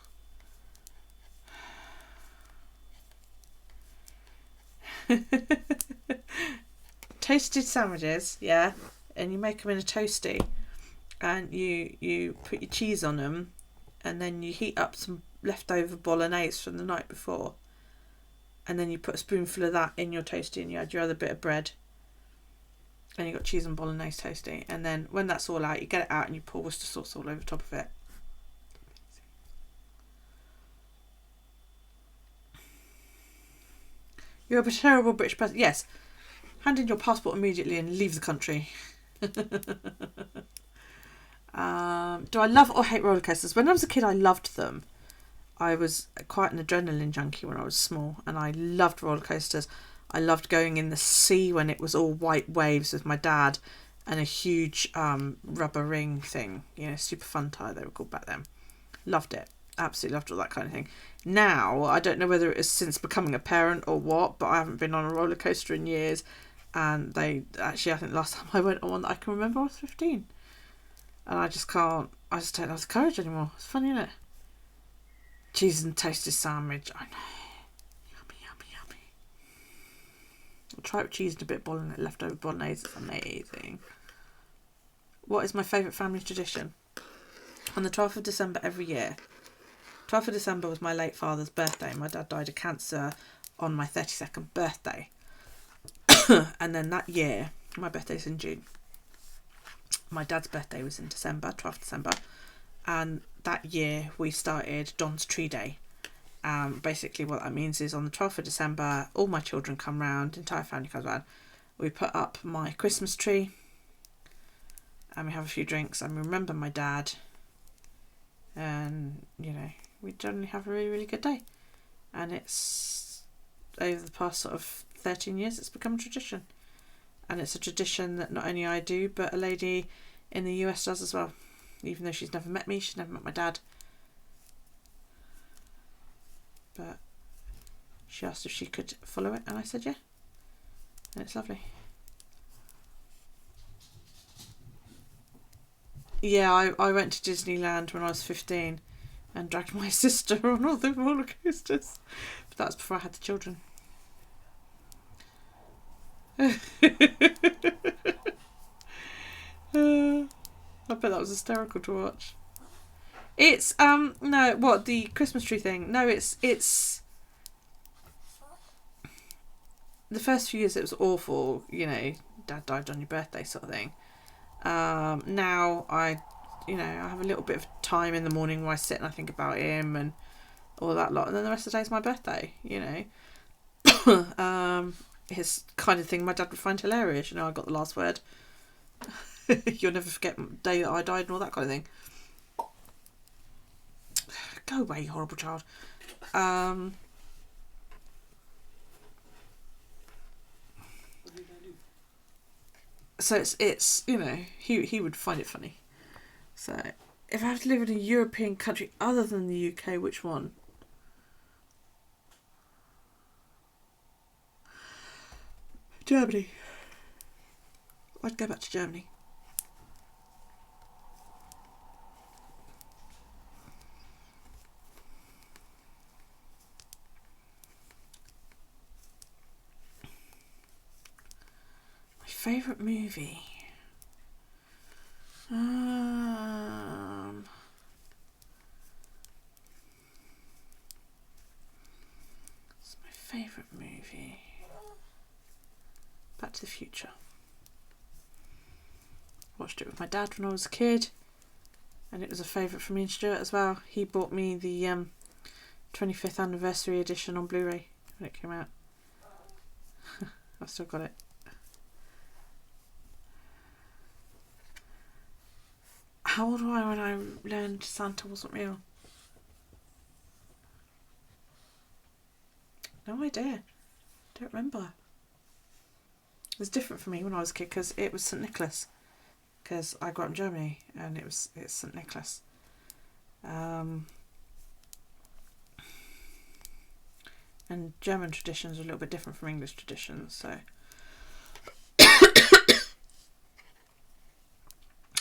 Toasted sandwiches, yeah, and you make them in a toasty, and you put your cheese on them, and then you heat up some leftover bolognese from the night before, and then you put a spoonful of that in your toastie, and you add your other bit of bread, and you got cheese and bolognese toastie, and then when that's all out, you get it out and you pour Worcester sauce all over top of it. You're a terrible British person. Yes. Hand in your passport immediately and leave the country. Do I love or hate roller coasters? When I was a kid, I loved them. I was quite an adrenaline junkie when I was small, and I loved roller coasters. I loved going in the sea when it was all white waves with my dad and a huge rubber ring thing, you know, super fun tire they were called back then. Loved it. Absolutely loved all that kind of thing. Now, I don't know whether it is since becoming a parent or what, but I haven't been on a roller coaster in years. And they actually, I think the last time I went on one that I can remember, I was 15. And I just don't have the courage anymore. It's funny, isn't it? Cheese and toasted sandwich. I know. Yummy, yummy, yummy. I'll try it with cheese and a bit of leftover bolognese. It's amazing. What is my favourite family tradition? On the 12th of December every year. 12th of December was my late father's birthday. My dad died of cancer on my 32nd birthday. And then that year, my birthday's in June. My dad's birthday was in December, 12th December. And that year we started Don's Tree Day. Basically what that means is on the 12th of December, all my children come round, the entire family comes round. We put up my Christmas tree and we have a few drinks and we remember my dad. And, you know, we generally have a really, really good day. And it's, over the past sort of 13 years, it's become a tradition. And it's a tradition that not only I do, but a lady in the US does as well. Even though she's never met me, she's never met my dad. But she asked if she could follow it, and I said yeah. And it's lovely. Yeah, I went to Disneyland when I was 15 and dragged my sister on all the roller coasters. But that was before I had the children. I bet that was hysterical to watch. It's no, what, the Christmas tree thing? No, it's the first few years it was awful, you know, Dad died on your birthday sort of thing. Now I have a little bit of time in the morning where I sit and I think about him and all that lot, and then the rest of the day is my birthday, you know. His kind of thing my dad would find hilarious, you know, I got the last word. You'll never forget the day that I died and all that kind of thing. Go away, you horrible child. So it's you know, he would find it funny. So if I have to live in a European country other than the UK, which one? Germany. I'd go back to Germany. My favourite movie. It's my favourite movie. Back to the Future. Watched it with my dad when I was a kid, and it was a favourite for me and Stuart as well. He bought me the 25th anniversary edition on Blu-ray when it came out. I've still got it. How old was I when I learned Santa wasn't real? No idea. Don't remember. It was different for me when I was a kid because it was St. Nicholas. Because I grew up in Germany and it's St. Nicholas. And German traditions are a little bit different from English traditions, so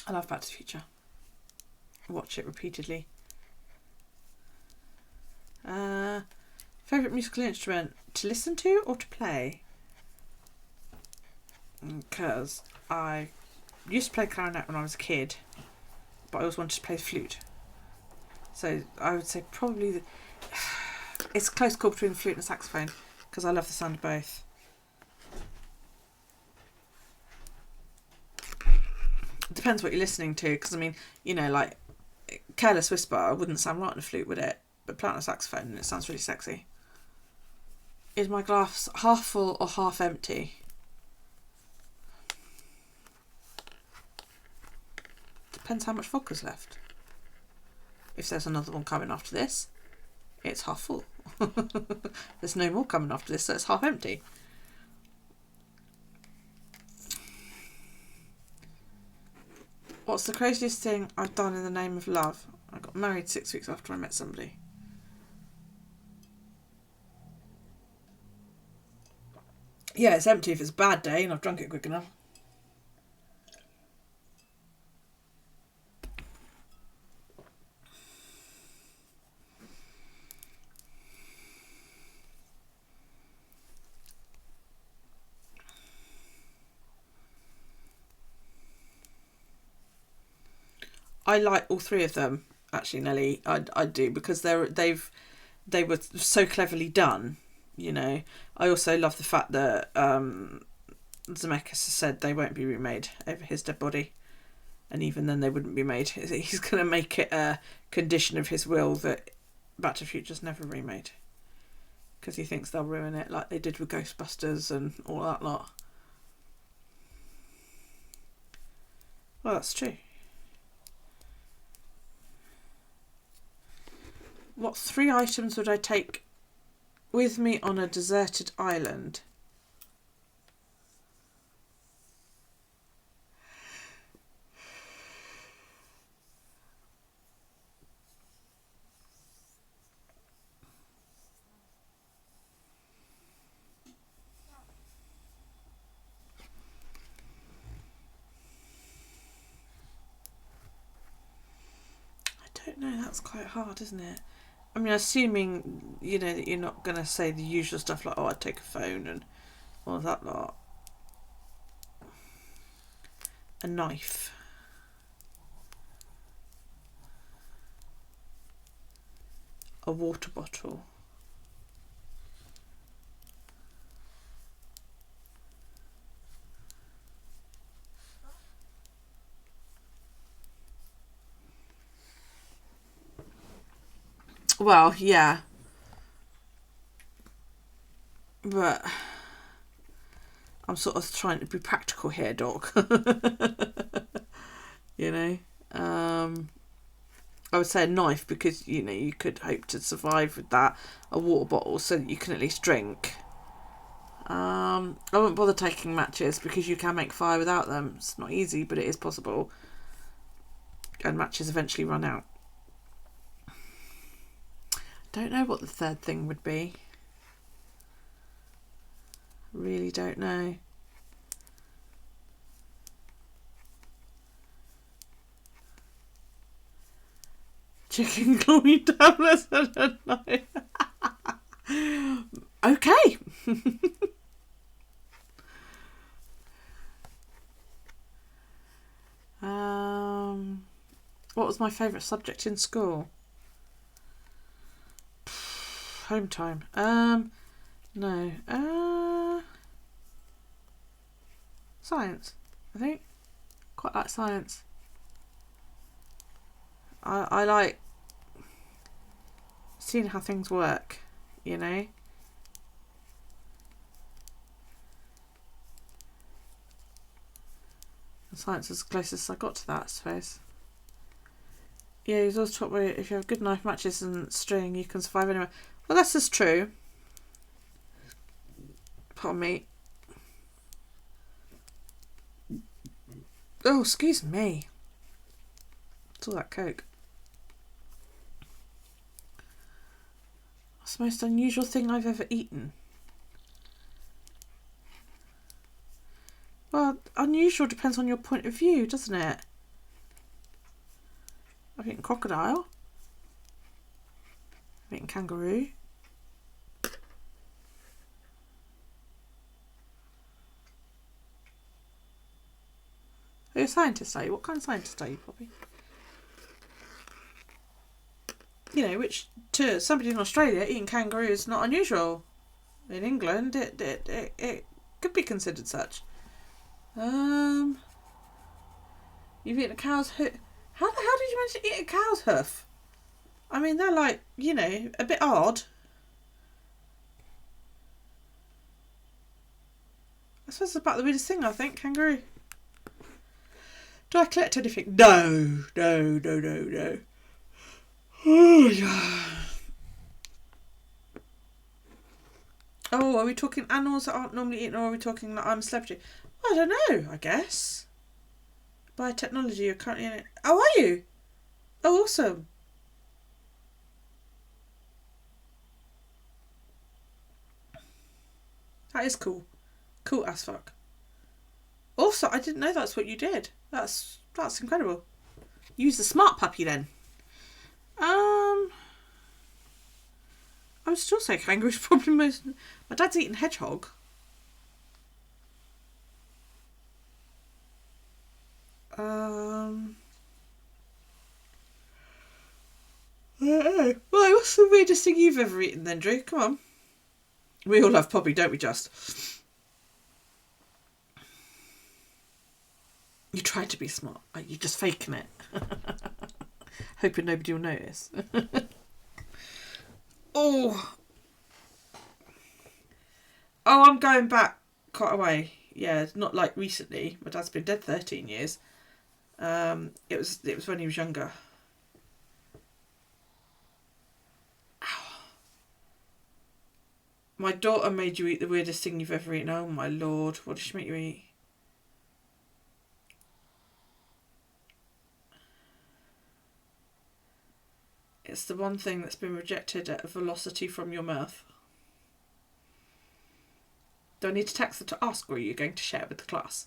I love Back to the Future. I watch it repeatedly. Favourite musical instrument to listen to or to play? Because I used to play clarinet when I was a kid, but I always wanted to play the flute. So I would say probably it's a close call between the flute and the saxophone because I love the sound of both. It depends what you're listening to, because I mean, you know, like Careless Whisper wouldn't sound right on a flute, would it? But play it on a saxophone and it sounds really sexy. Is my glass half full or half empty? Depends how much vodka's left. If there's another one coming after this, it's half full. There's no more coming after this, so it's half empty. What's the craziest thing I've done in the name of love? I got married 6 weeks after I met somebody. Yeah, it's empty if it's a bad day and I've drunk it quick enough. I like all three of them, actually, Nelly. I do, because they were so cleverly done, you know. I also love the fact that Zemeckis has said they won't be remade over his dead body, and even then they wouldn't be made. He's going to make it a condition of his will that Back to the Future's never remade, because he thinks they'll ruin it like they did with Ghostbusters and all that lot. Well, that's true. What 3 items would I take with me on a deserted island? I don't know, that's quite hard, isn't it? I mean, assuming, you know, that you're not going to say the usual stuff like, oh, I'd take a phone and all that lot. A knife. A water bottle. Well, yeah. But I'm sort of trying to be practical here, Doc. You know? I would say a knife because, you know, you could hope to survive with that. A water bottle so that you can at least drink. I won't bother taking matches because you can make fire without them. It's not easy, but it is possible. And matches eventually run out. Don't know what the third thing would be. Really don't know. Chicken glory tablets and a knife. Okay. What was my favourite subject in school? Home time. No. Science, I think. Quite like science. I like seeing how things work, you know. And science is the closest I got to that, I suppose. Yeah, he's always taught me if you have good knife, matches and string, you can survive anywhere. Well, that's just true. Pardon me. Oh, excuse me. It's all that Coke. What's the most unusual thing I've ever eaten? Well, unusual depends on your point of view, doesn't it? I've eaten crocodile. I've eaten kangaroo. Are you a scientist, are you? What kind of scientist are you, Poppy? you know, which to somebody in Australia, eating kangaroo is not unusual. In England, it could be considered such. You've eaten a cow's hoof. How the hell did you manage to eat a cow's hoof? I mean, they're like, you know, a bit odd. I suppose it's about the weirdest thing, I think, kangaroo. Do I collect anything? No. Oh, yeah. Oh, are we talking animals that aren't normally eaten, or are we talking that I'm a celebrity? I don't know, I guess. Biotechnology, you're currently in it. Oh, are you? Oh, awesome. That is cool. Cool as fuck. Also, I didn't know that's what you did. That's incredible. Use the smart puppy then. I would still say kangaroo's probably most... My dad's eaten hedgehog. Well, what's the weirdest thing you've ever eaten then, Drew? Come on. We all love Poppy, don't we, just? You tried to be smart. Like, you're just faking it. Hoping nobody will notice. Oh, I'm going back quite a way. Yeah, not like recently. My dad's been dead 13 years. It was when he was younger. Ow. My daughter made you eat the weirdest thing you've ever eaten. Oh my lord, what did she make you eat? It's the one thing that's been rejected at a velocity from your mouth. Do I need to text her to ask, or are you going to share it with the class?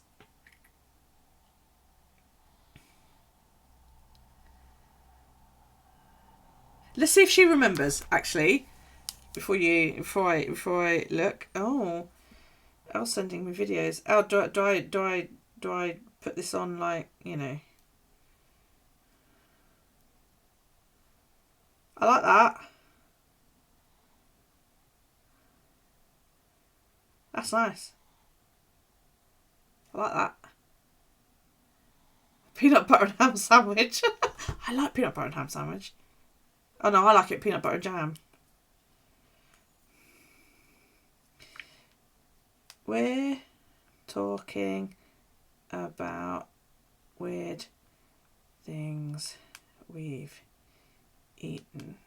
Let's see if she remembers, actually. Before I look. Oh, Elle's sending me videos. Oh, do I put this on, like, you know? I like that. That's nice. I like that. Peanut butter and ham sandwich. I like peanut butter and ham sandwich. Oh no, I like it peanut butter and jam. We're talking about weird things we've eaten.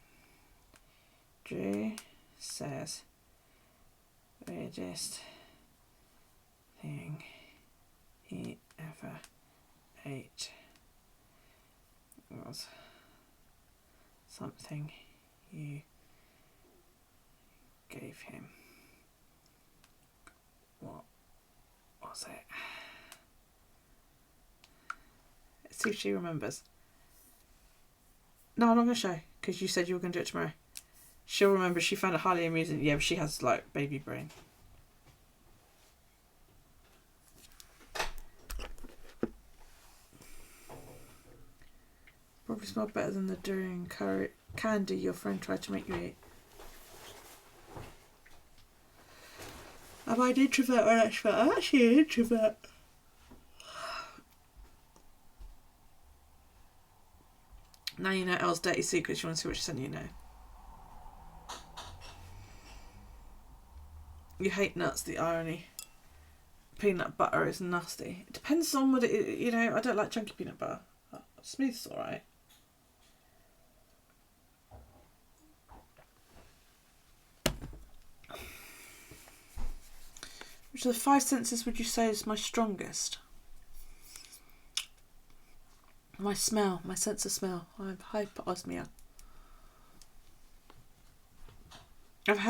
Drew says weirdest thing he ever ate was something you gave him. What was it? Let's see if she remembers. No, I'm not going to show, because you said you were going to do it tomorrow. She'll remember. She found it highly amusing. Yeah, but she has, like, baby brain. Probably smelled better than the durian candy your friend tried to make you eat. Am I an introvert or an extrovert? I'm actually an introvert. Now you know Elle's dirty secrets. You want to see what she sent you now? You hate nuts, the irony. Peanut butter is nasty. It depends on what it is. You know, I don't like chunky peanut butter. Smooth's alright. Which of the 5 senses would you say is my strongest? My smell, my sense of smell. I have hyperosmia. I've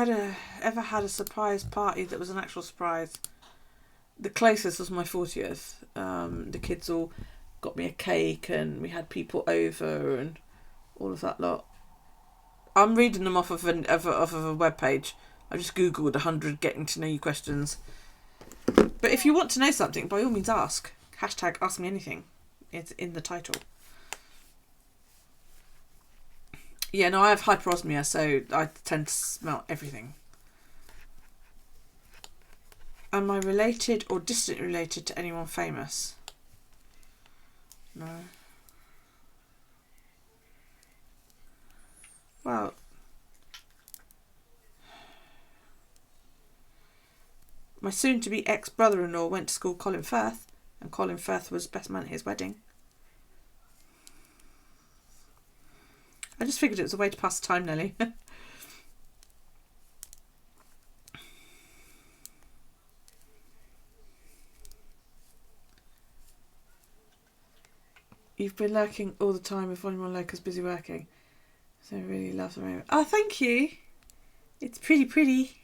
ever had a surprise party that was an actual surprise. The closest was my 40th. The kids all got me a cake and we had people over and all of that lot. I'm reading them off of a webpage. I just googled 100 getting to know you questions. But if you want to know something, by all means ask. Hashtag ask me anything. It's in the title. Yeah, no, I have hyperosmia, so I tend to smell everything. Am I related or distantly related to anyone famous? No. Well, my soon-to-be ex-brother-in-law went to school with Colin Firth, and Colin Firth was best man at his wedding. I just figured it was a way to pass the time, Nelly. You've been lurking all the time if anyone lurkers busy working. So I really love the moment. Oh, thank you. It's pretty.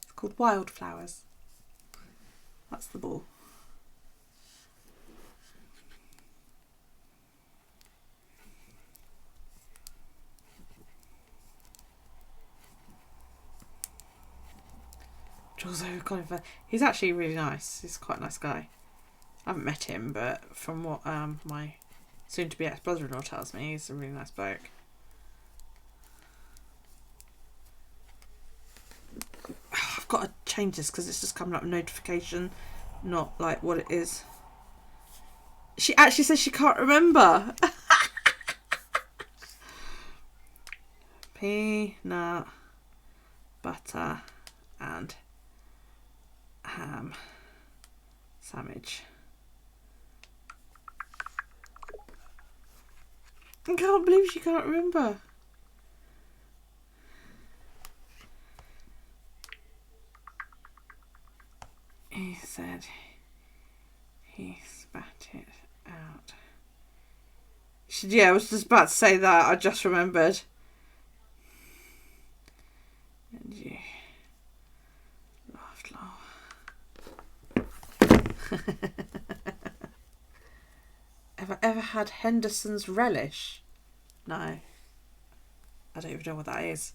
It's called Wildflowers. That's the ball. Draws over Colin Firth. He's actually really nice. He's quite a nice guy. I haven't met him, but from what my soon-to-be ex-brother-in-law tells me, he's a really nice bloke. I've got to change this because it's just coming up with notification, not like what it is. She actually says she can't remember. Peanut butter and ham sandwich. I can't believe she can't remember. He said he spat it out. Yeah, I was just about to say that. I just remembered. And you laughed loud. Have I ever had Henderson's relish? No. I don't even know what that is.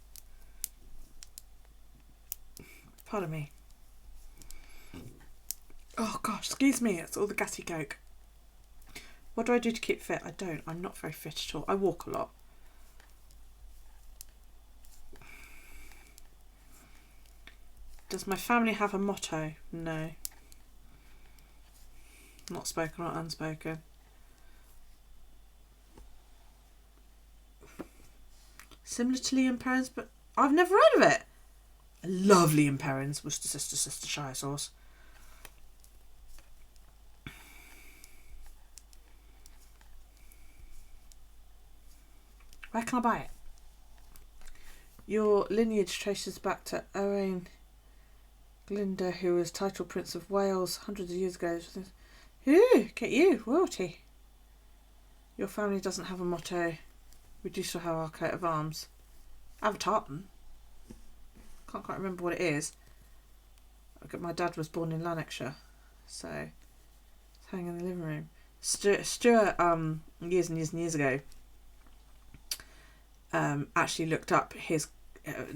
Pardon me. Oh gosh, excuse me, it's all the gassy coke. What do I do to keep fit? I don't. I'm not very fit at all. I walk a lot. Does my family have a motto? No. Not spoken or unspoken. Similar to Liam Perrin's, but I've never heard of it. I love Liam Perrin's Worcestershire sauce. Where can I buy it? Your lineage traces back to Owain Glyndwr, who was titled Prince of Wales hundreds of years ago. Ooh, get you, royalty. Your family doesn't have a motto. We do still have our coat of arms. I have a tartan. Can't quite remember what it is. My dad was born in Lanarkshire, so it's hanging in the living room. Stuart years and years ago, actually looked up his,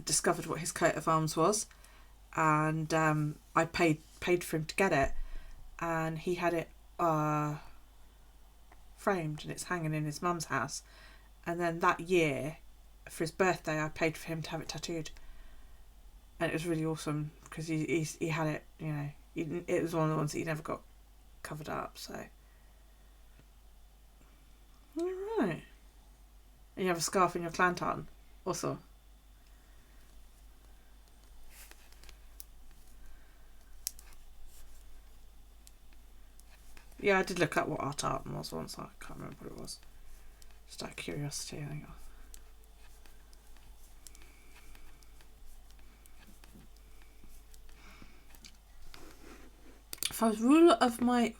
discovered what his coat of arms was, and I paid for him to get it, and he had it framed, and it's hanging in his mum's house. And then that year, for his birthday, I paid for him to have it tattooed, and it was really awesome because he had it, you know, it was one of the ones that he never got covered up. So, all right. And you have a scarf in your clan tartan, also. Yeah, I did look up what our tartan was once. I can't remember what it was. Just out of curiosity, I think. If I was ruler of my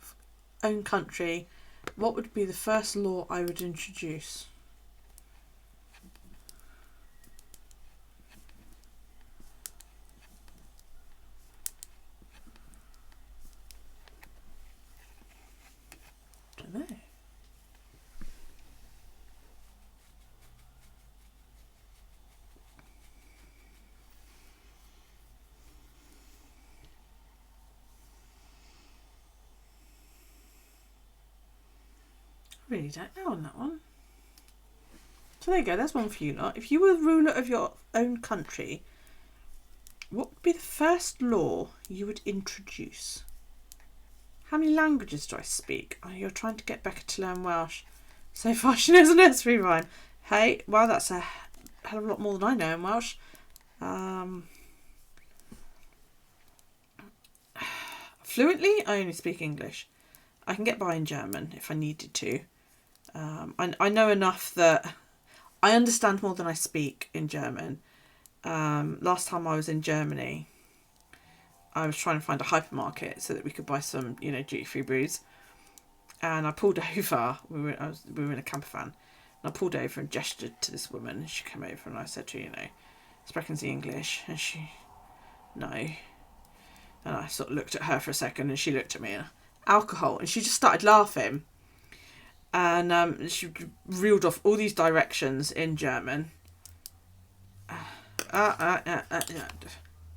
own country, what would be the first law I would introduce? I don't know. I really don't know on that one. So there you go, there's one for you lot. If you were the ruler of your own country, what would be the first law you would introduce? How many languages do I speak? Oh, you're trying to get Becca to learn Welsh. So far she knows a nursery rhyme. Hey, well, that's a hell of a lot more than I know in Welsh. Fluently, I only speak English. I can get by in German if I needed to. I know enough that I understand more than I speak in German. Last time I was in Germany, I was trying to find a hypermarket so that we could buy some, duty-free booze. And I pulled over. We were in a camper van. And I pulled over and gestured to this woman. And she came over and I said to her, sprechen Sie English? And she, no. And I sort of looked at her for a second and she looked at me. And alcohol. And she just started laughing. And she reeled off all these directions in German.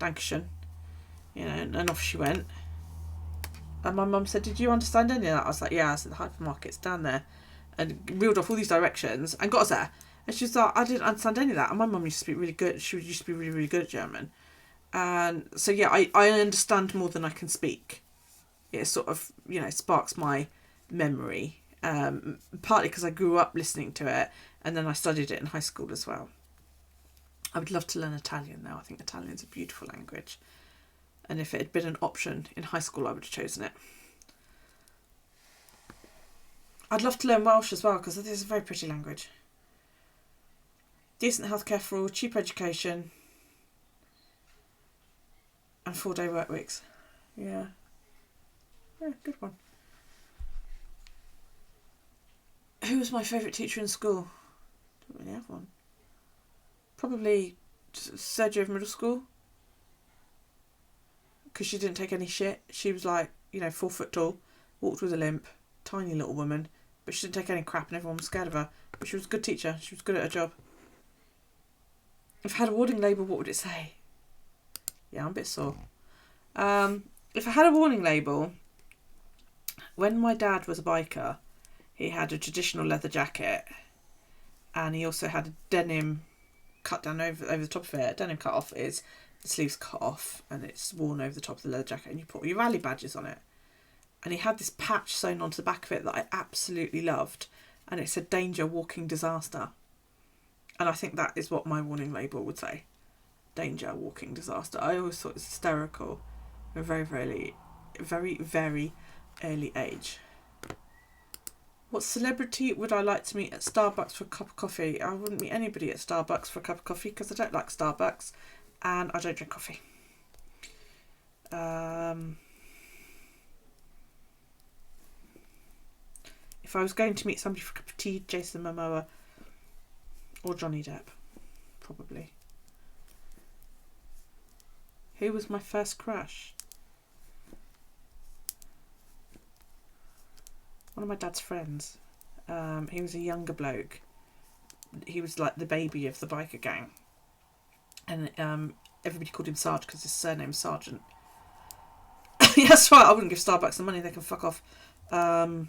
Dankeschön. And off she went. And my mum said, did you understand any of that? I was like, yeah. I said, the hypermarket's down there. And reeled off all these directions and got us there. And she was like, I didn't understand any of that. And my mum used to speak really good. She used to be really, really good at German. And so, yeah, I understand more than I can speak. It sort of, sparks my memory. Partly because I grew up listening to it. And then I studied it in high school as well. I would love to learn Italian though. I think Italian's a beautiful language. And if it had been an option in high school, I would have chosen it. I'd love to learn Welsh as well because it is a very pretty language. Decent healthcare for all, cheap education, and 4-day work weeks. Yeah, good one. Who was my favourite teacher in school? Don't really have one. Probably third year of middle school. Because she didn't take any shit. She was like, 4 foot tall, walked with a limp, tiny little woman, but she didn't take any crap and everyone was scared of her. But she was a good teacher. She was good at her job. If I had a warning label, what would it say? Yeah, I'm a bit sore. If I had a warning label, when my dad was a biker, he had a traditional leather jacket and he also had a denim cut down over the top of it. Denim cut off is the sleeves cut off and it's worn over the top of the leather jacket and you put all your rally badges on it. And he had this patch sewn onto the back of it that I absolutely loved. And it said, danger, walking disaster. And I think that is what my warning label would say. Danger, walking disaster. I always thought it was hysterical. At a very, very, very, very early age. What celebrity would I like to meet at Starbucks for a cup of coffee? I wouldn't meet anybody at Starbucks for a cup of coffee because I don't like Starbucks and I don't drink coffee. If I was going to meet somebody for a cup of tea, Jason Momoa or Johnny Depp, probably. Who was my first crush? One of my dad's friends. He was a younger bloke. He was like the baby of the biker gang. And everybody called him Sarge because his surname's Sergeant. Yeah, that's right, I wouldn't give Starbucks the money, they can fuck off. And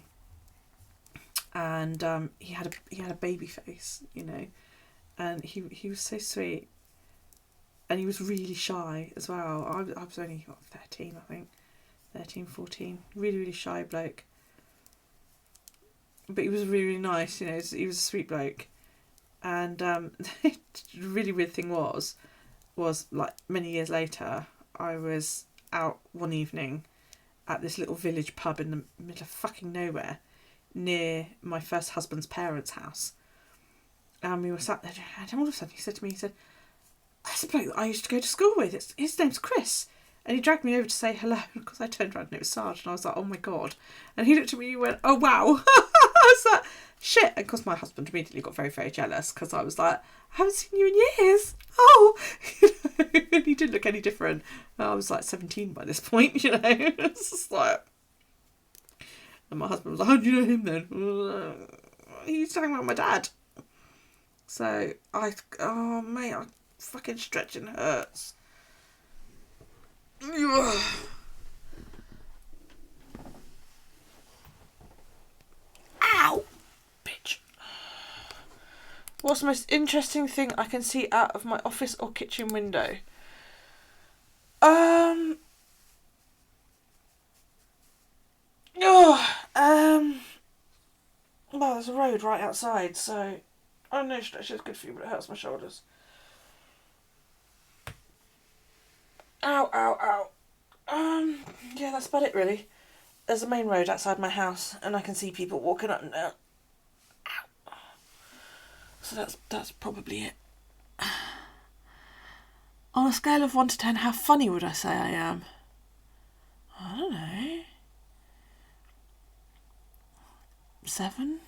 he had a baby face, and he was so sweet. And he was really shy as well. I was only 13, I think. 13, 14. Really, really shy bloke. But he was really, really nice, he was a sweet bloke. And the really weird thing was like many years later, I was out one evening at this little village pub in the middle of fucking nowhere near my first husband's parents' house. And we were sat there and all of a sudden he said to me, that's a bloke that I used to go to school with. His name's Chris. And he dragged me over to say hello because I turned around and it was Sarge and I was like, oh my God. And he looked at me and went, oh wow. I was like, shit. And of course my husband immediately got very, very jealous because I was like, I haven't seen you in years. Oh. And he didn't look any different. I was like 17 by this point, It's just like... And my husband was like, how do you know him then? He used to hang around with my dad. So, oh mate, I fucking stretching hurts. Ow! Bitch. What's the most interesting thing I can see out of my office or kitchen window? Well, there's a road right outside, so I know stretch is good for you, but it hurts my shoulders. Ow, ow, ow. Yeah, that's about it really. There's a main road outside my house, and I can see people walking up and down. Ow. So that's probably it. On a scale of 1 to 10, how funny would I say I am? I don't know. 7?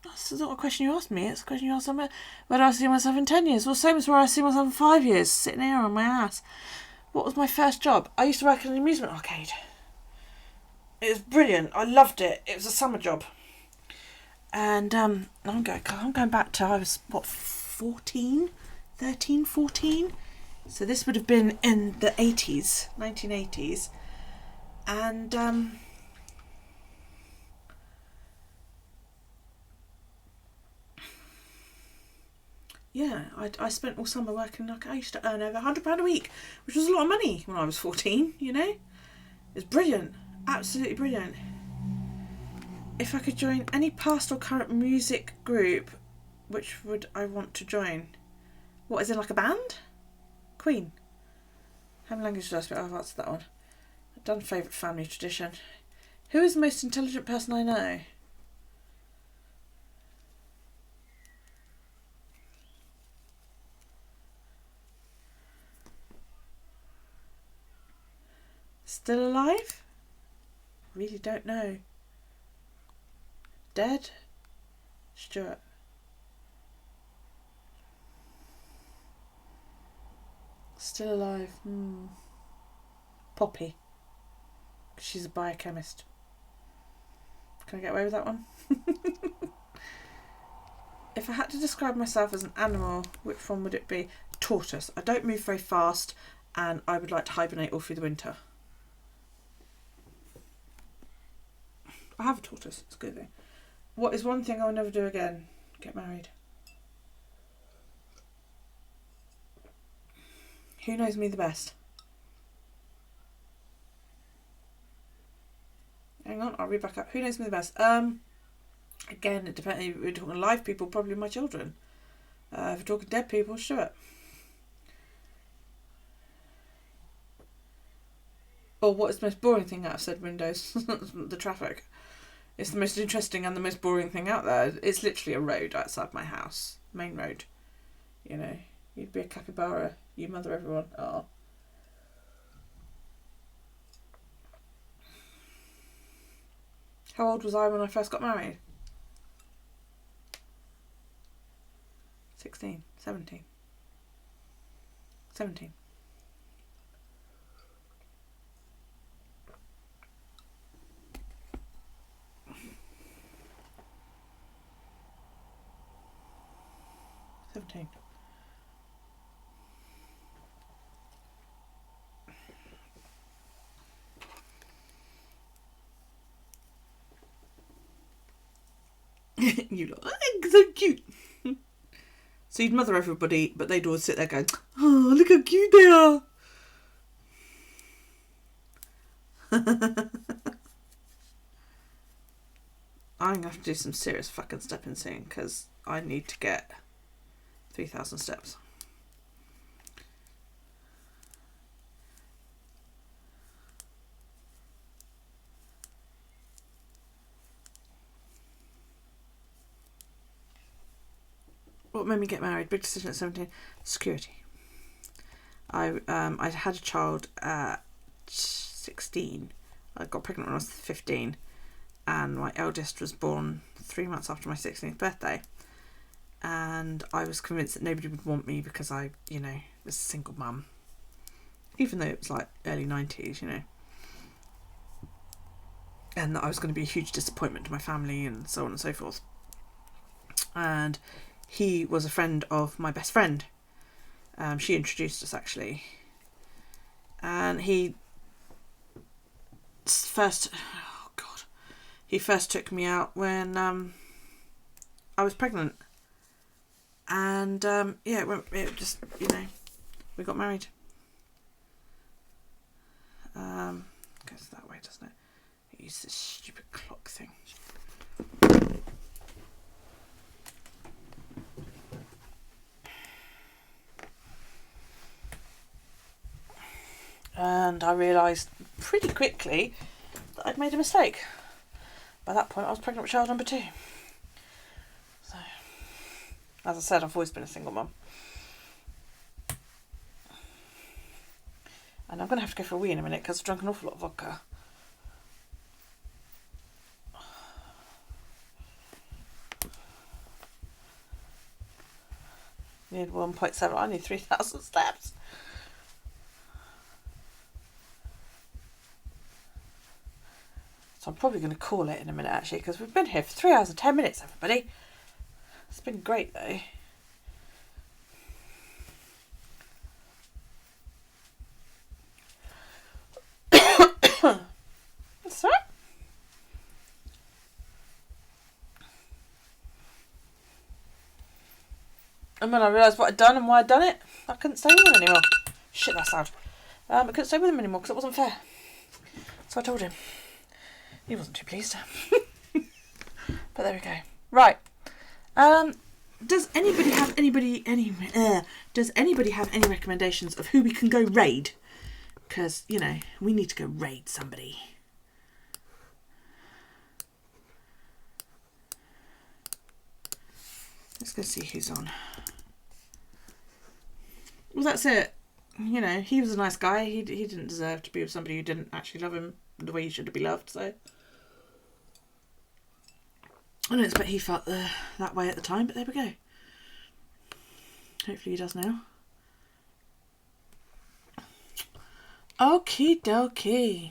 That's not a question you asked me. It's a question you asked me. Where do I see myself in 10 years? Well, same as where I see myself in 5 years, sitting here on my ass. What was my first job? I used to work in an amusement arcade. It was brilliant. I loved it. It was a summer job. And I'm going back to, I was, 14? 13, 14? So this would have been in the 80s, 1980s. And yeah, I spent all summer working. Like, I used to earn over £100 a week, which was a lot of money when I was 14, you know. It was brilliant, absolutely brilliant. If I could join any past or current music group, which would I want to join? What, is it like a band? Queen. How many languages did I speak? I've answered that one. I've done favourite family tradition. Who is the most intelligent person I know? Still alive? Really don't know. Dead? Stuart. Still alive. Poppy. She's a biochemist. Can I get away with that one? If I had to describe myself as an animal, which one would it be? Tortoise. I don't move very fast, and I would like to hibernate all through the winter. I have a tortoise. It's a good thing. What is one thing I will never do again? Get married. Who knows me the best? Hang on, I'll read back up. Who knows me the best? Again, it depends. If we're talking live people, probably my children. If we're talking dead people, Stuart. Or what is the most boring thing out of said windows? The traffic. It's the most interesting and the most boring thing out there. It's literally a road outside my house. Main road. You know, you'd be a capybara. You mother everyone. Oh. How old was I when I first got married? 16, 17. 17. You look so cute. So you'd mother everybody, but they'd all sit there going, "Oh, look how cute they are." I'm gonna have to do some serious fucking stepping soon because I need to get 3,000 steps. What made me get married? Big decision at 17. Security. I had a child at 16. I got pregnant when I was 15, and my eldest was born 3 months after my 16th birthday. And I was convinced that nobody would want me because I, you know, was a single mum. Even though it was like early 90s, you know. And that I was going to be a huge disappointment to my family and so on and so forth. And he was a friend of my best friend. She introduced us actually. And he first took me out when I was pregnant. And yeah, it just, you know, we got married. Goes that way, doesn't it? I use this stupid clock thing. And I realised pretty quickly that I'd made a mistake. By that point, I was pregnant with child number 2. So, as I said, I've always been a single mum. And I'm going to have to go for a wee in a minute because I've drunk an awful lot of vodka. Need 1.7, I need 3,000 steps. So I'm probably going to call it in a minute actually, because we've been here for 3 hours and 10 minutes, everybody. It's been great though. That's all right. And when I realised what I'd done and why I'd done it, I couldn't stay with him anymore. Shit, that's loud. I couldn't stay with him anymore because it wasn't fair. So I told him. He wasn't too pleased. But there we go. Right. Does anybody have any recommendations of who we can go raid? Because, you know, we need to go raid somebody. Let's go see who's on. Well, that's it. You know, he was a nice guy. He didn't deserve to be with somebody who didn't actually love him the way he should be loved, so I don't expect he felt that way at the time, but there we go. Hopefully he does now. Okie dokie.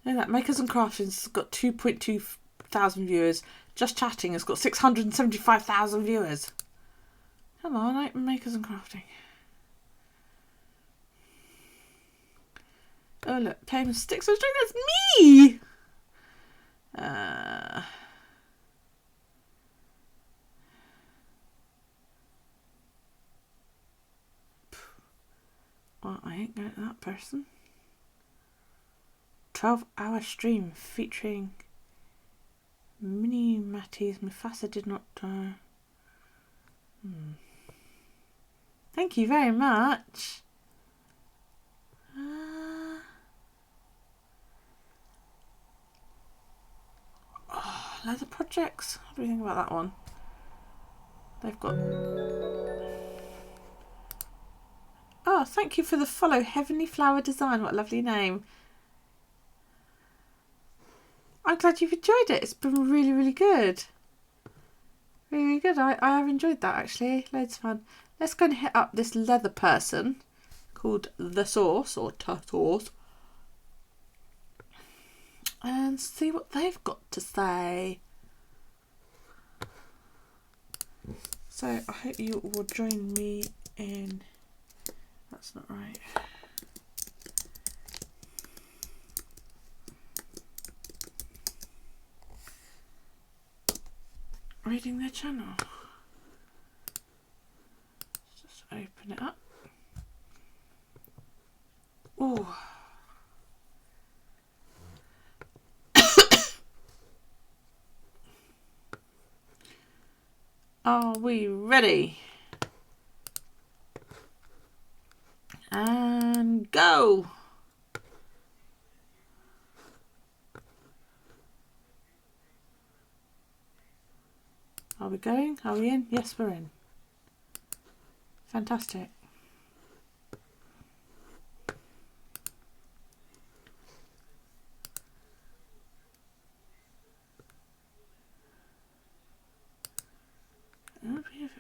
Look at that. Makers and Craftings has got 2.2 thousand viewers. Just Chatting has got 675,000 viewers. Come on, like Makers and Crafting. Oh look, playing with sticks and string, that's me! Well, I ain't going to that person. 12-hour stream featuring Mini Matties. Mufasa did not die. Thank you very much. Leather Projects. What do we think about that one? They've got... Oh, thank you for the follow. Heavenly Flower Design. What a lovely name. I'm glad you've enjoyed it. It's been really, really good. Really, really good. I have enjoyed that actually. Loads of fun. Let's go and hit up this leather person called The Source or Turtles and see what they've got to say. So I hope you will join me in... That's not right. Reading their channel. Let's just open it up. Ooh. Are we ready? And go! Are we going? Are we in? Yes, we're in. Fantastic. Oh, we have